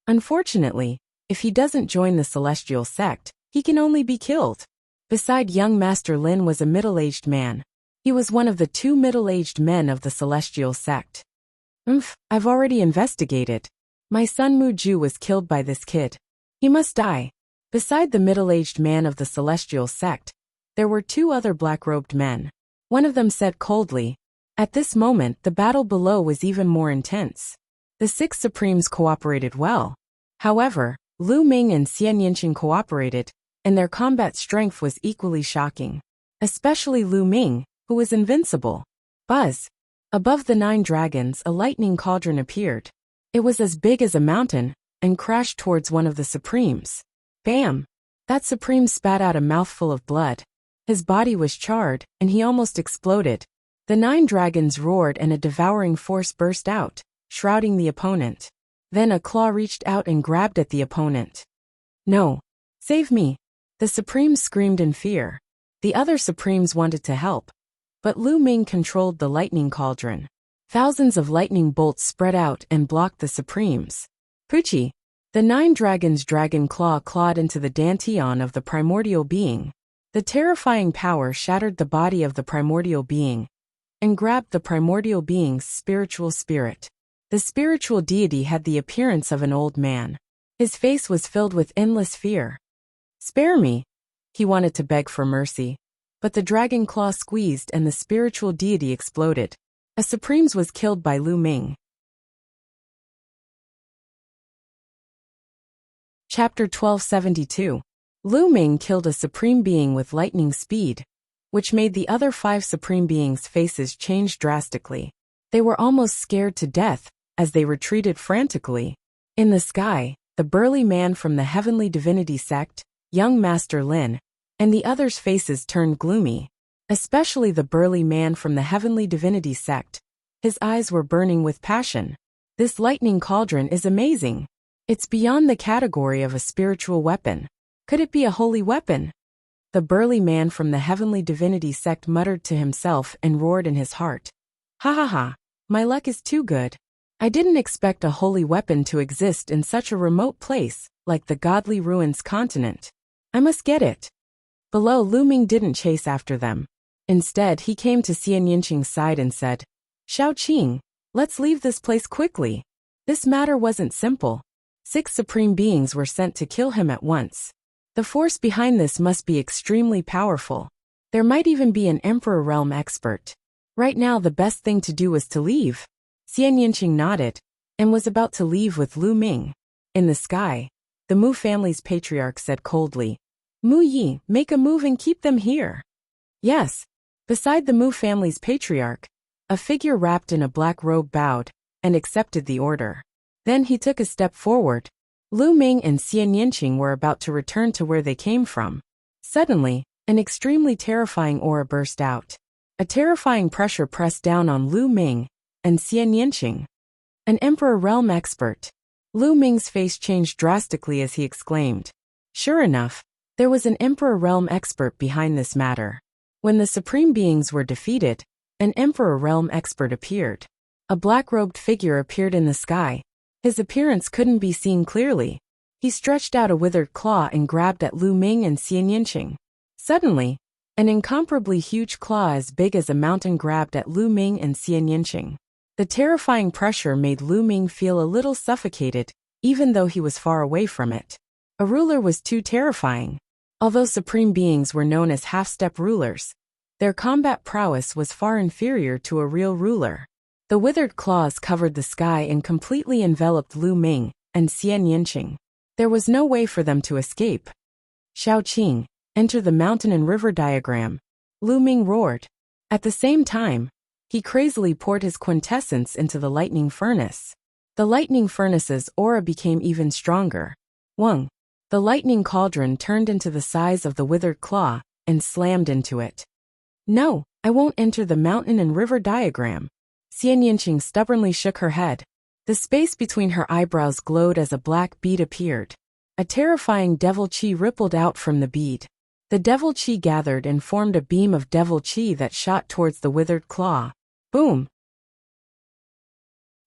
Unfortunately, if he doesn't join the Celestial Sect, he can only be killed. Beside young Master Lin was a middle-aged man. He was one of the 2 middle-aged men of the Celestial Sect. I've already investigated. My son Mu Ju was killed by this kid. He must die. Beside the middle-aged man of the Celestial Sect, there were 2 other black-robed men. One of them said coldly. At this moment, the battle below was even more intense. The 6 Supremes cooperated well. However, Lu Ming and Xian Yinqing cooperated, and their combat strength was equally shocking. Especially Lu Ming, who was invincible. Buzz! Above the 9 dragons, a lightning cauldron appeared. It was as big as a mountain, and crashed towards one of the Supremes. Bam! That Supreme spat out a mouthful of blood. His body was charred, and he almost exploded. The 9 dragons roared and a devouring force burst out, shrouding the opponent. Then a claw reached out and grabbed at the opponent. No! Save me! The Supremes screamed in fear. The other Supremes wanted to help, but Lu Ming controlled the lightning cauldron. Thousands of lightning bolts spread out and blocked the Supremes. Pucci! The 9 dragons' dragon claw clawed into the dantian of the primordial being. The terrifying power shattered the body of the primordial being and grabbed the primordial being's spiritual spirit. The spiritual deity had the appearance of an old man. His face was filled with endless fear. Spare me! He wanted to beg for mercy, but the dragon claw squeezed and the spiritual deity exploded. A Supremes was killed by Lu Ming. Chapter 1272. Lu Ming killed a Supreme Being with lightning speed, which made the other 5 Supreme Beings' faces change drastically. They were almost scared to death as they retreated frantically. In the sky, the burly man from the Heavenly Divinity Sect, young Master Lin, and the others' faces turned gloomy. Especially the burly man from the Heavenly Divinity Sect. His eyes were burning with passion. This lightning cauldron is amazing. It's beyond the category of a spiritual weapon. Could it be a holy weapon? The burly man from the Heavenly Divinity Sect muttered to himself and roared in his heart. Ha ha ha, my luck is too good. I didn't expect a holy weapon to exist in such a remote place, like the Godly Ruins continent. I must get it. Below, Lu Ming didn't chase after them. Instead, he came to Xian Yinqing's side and said, Shao Qing, let's leave this place quickly. This matter wasn't simple. 6 Supreme Beings were sent to kill him at once. The force behind this must be extremely powerful. There might even be an Emperor Realm expert. Right now the best thing to do was to leave. Xian Yinqing nodded, and was about to leave with Lu Ming. In the sky, the Mu family's patriarch said coldly, Mu Yi, make a move and keep them here. Yes. Beside the Mu family's patriarch, A figure wrapped in a black robe bowed and accepted the order. Then he took a step forward. Lu Ming and Xian Yinqing were about to return to where they came from. Suddenly, an extremely terrifying aura burst out. A terrifying pressure pressed down on Lu Ming and Xian Yinqing. An Emperor Realm expert. Lu Ming's face changed drastically as he exclaimed. Sure enough, there was an Emperor Realm expert behind this matter. When the Supreme Beings were defeated, an Emperor Realm expert appeared. A black-robed figure appeared in the sky. His appearance couldn't be seen clearly. He stretched out a withered claw and grabbed at Lu Ming and Xian Yinqing. Suddenly, an incomparably huge claw as big as a mountain grabbed at Lu Ming and Xian Yinqing. The terrifying pressure made Lu Ming feel a little suffocated, even though he was far away from it. A ruler was too terrifying. Although Supreme Beings were known as half-step rulers, their combat prowess was far inferior to a real ruler. The withered claws covered the sky and completely enveloped Lu Ming and Xian Yinqing. There was no way for them to escape. Shao Qing, enter the mountain and river diagram. Lu Ming roared. At the same time, he crazily poured his quintessence into the lightning furnace. The lightning furnace's aura became even stronger. Wang. The lightning cauldron turned into the size of the withered claw and slammed into it. No, I won't enter the mountain and river diagram. Xian Yinqing stubbornly shook her head. The space between her eyebrows glowed as a black bead appeared. A terrifying devil chi rippled out from the bead. The devil chi gathered and formed a beam of devil chi that shot towards the withered claw. Boom!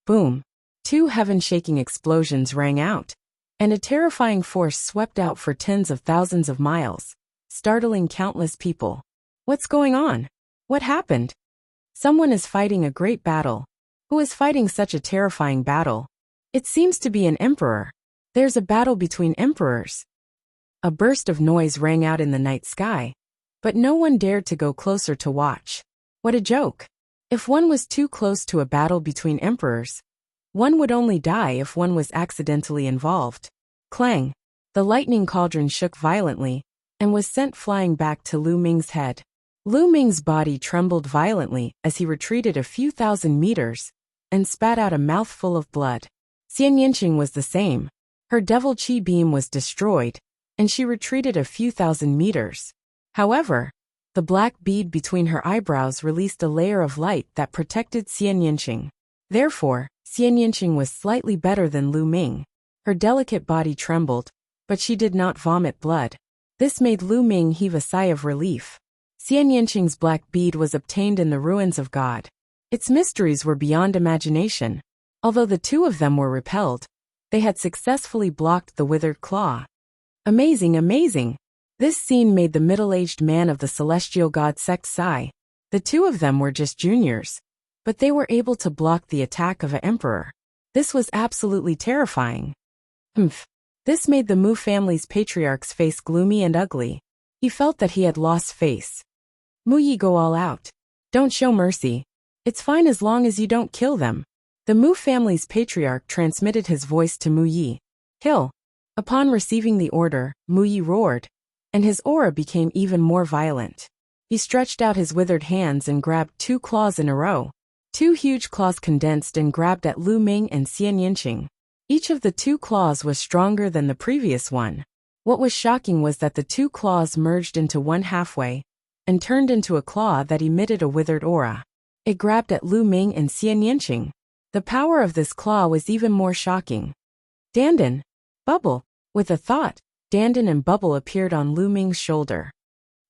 Boom! Two heaven-shaking explosions rang out, and a terrifying force swept out for tens of thousands of miles, startling countless people. What's going on? What happened? Someone is fighting a great battle. Who is fighting such a terrifying battle? It seems to be an emperor. There's a battle between emperors. A burst of noise rang out in the night sky, but no one dared to go closer to watch. What a joke! If one was too close to a battle between emperors, one would only die if one was accidentally involved. Clang! The lightning cauldron shook violently and was sent flying back to Lu Ming's head. Lu Ming's body trembled violently as he retreated a few thousand meters and spat out a mouthful of blood. Xian Yinqing was the same. Her devil chi beam was destroyed, and she retreated a few thousand meters. However, the black bead between her eyebrows released a layer of light that protected Xian Yinqing. Therefore, Xian Yinqing was slightly better than Lu Ming. Her delicate body trembled, but she did not vomit blood. This made Lu Ming heave a sigh of relief. Xian Yinqing's black bead was obtained in the ruins of God. Its mysteries were beyond imagination. Although the two of them were repelled, they had successfully blocked the withered claw. Amazing, amazing! This scene made the middle-aged man of the celestial god sect sigh. The two of them were just juniors, but they were able to block the attack of an emperor. This was absolutely terrifying. Humph! This made the Mu family's patriarch's face gloomy and ugly. He felt that he had lost face. Mu Yi, go all out. Don't show mercy. It's fine as long as you don't kill them. The Mu family's patriarch transmitted his voice to Mu Yi. Kill. Upon receiving the order, Mu Yi roared, and his aura became even more violent. He stretched out his withered hands and grabbed two claws in a row. Two huge claws condensed and grabbed at Lu Ming and Xian Yinqing. Each of the two claws was stronger than the previous one. What was shocking was that the two claws merged into one halfway and turned into a claw that emitted a withered aura. It grabbed at Lu Ming and Xian Yinqing. The power of this claw was even more shocking. Dandan! Bubble! With a thought, Dandan and Bubble appeared on Lu Ming's shoulder.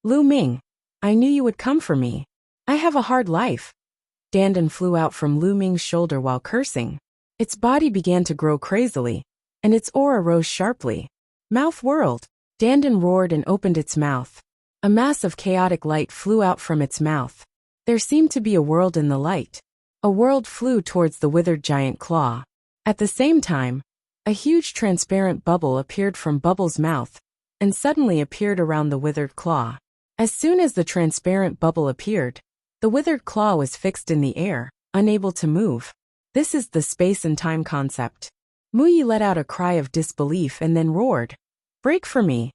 Lu Ming, I knew you would come for me. I have a hard life. Dandan flew out from Lu Ming's shoulder while cursing. Its body began to grow crazily, and its aura rose sharply. Mouth whirled. Dandan roared and opened its mouth. A mass of chaotic light flew out from its mouth. There seemed to be a world in the light. A world flew towards the withered giant claw. At the same time, a huge transparent bubble appeared from Bubble's mouth and suddenly appeared around the withered claw. As soon as the transparent bubble appeared, the withered claw was fixed in the air, unable to move. This is the space and time concept. Mu Yi let out a cry of disbelief and then roared, "Break for me!"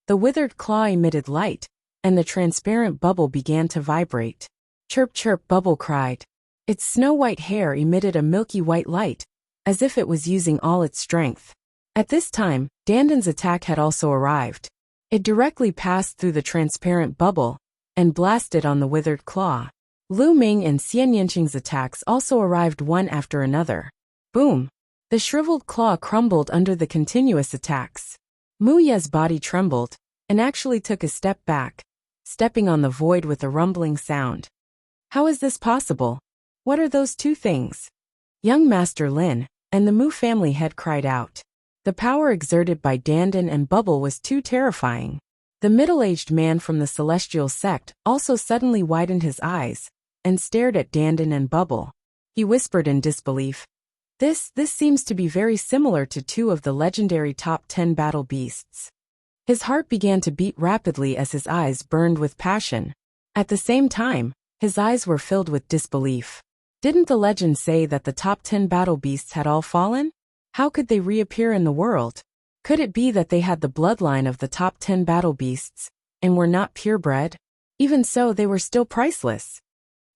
The withered claw emitted light, and the transparent bubble began to vibrate. Chirp chirp, Bubble cried. Its snow-white hair emitted a milky white light, as if it was using all its strength. At this time, Dandan's attack had also arrived. It directly passed through the transparent bubble and blasted on the withered claw. Lu Ming and Xian Yanqing's attacks also arrived one after another. Boom! The shriveled claw crumbled under the continuous attacks. Mu Ye's body trembled and actually took a step back, stepping on the void with a rumbling sound. How is this possible? What are those two things? Young Master Lin and the Mu family head cried out. The power exerted by Dandan and Bubble was too terrifying. The middle-aged man from the celestial sect also suddenly widened his eyes and stared at Dandan and Bubble. He whispered in disbelief. This seems to be very similar to two of the legendary top 10 battle beasts. His heart began to beat rapidly as his eyes burned with passion. At the same time, his eyes were filled with disbelief. Didn't the legend say that the top 10 battle beasts had all fallen? How could they reappear in the world? Could it be that they had the bloodline of the top 10 battle beasts and were not purebred? Even so, they were still priceless.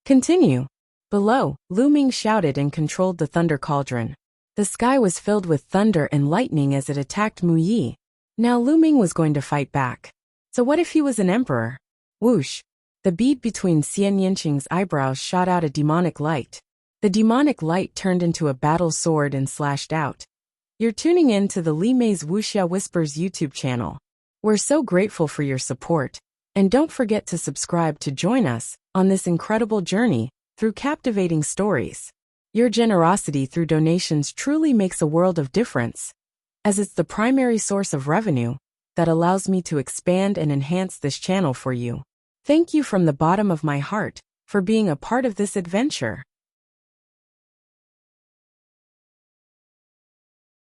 Continue. Below, Lu Ming shouted and controlled the thunder cauldron. The sky was filled with thunder and lightning as it attacked Mu Yi. Now Lu Ming was going to fight back. So what if he was an emperor? Whoosh! The bead between Xian Yanqing's eyebrows shot out a demonic light. The demonic light turned into a battle sword and slashed out. You're tuning in to the Li Mei's Wuxia Whispers YouTube channel. We're so grateful for your support. And don't forget to subscribe to join us on this incredible journey through captivating stories. Your generosity through donations truly makes a world of difference, as it's the primary source of revenue that allows me to expand and enhance this channel for you. Thank you from the bottom of my heart for being a part of this adventure.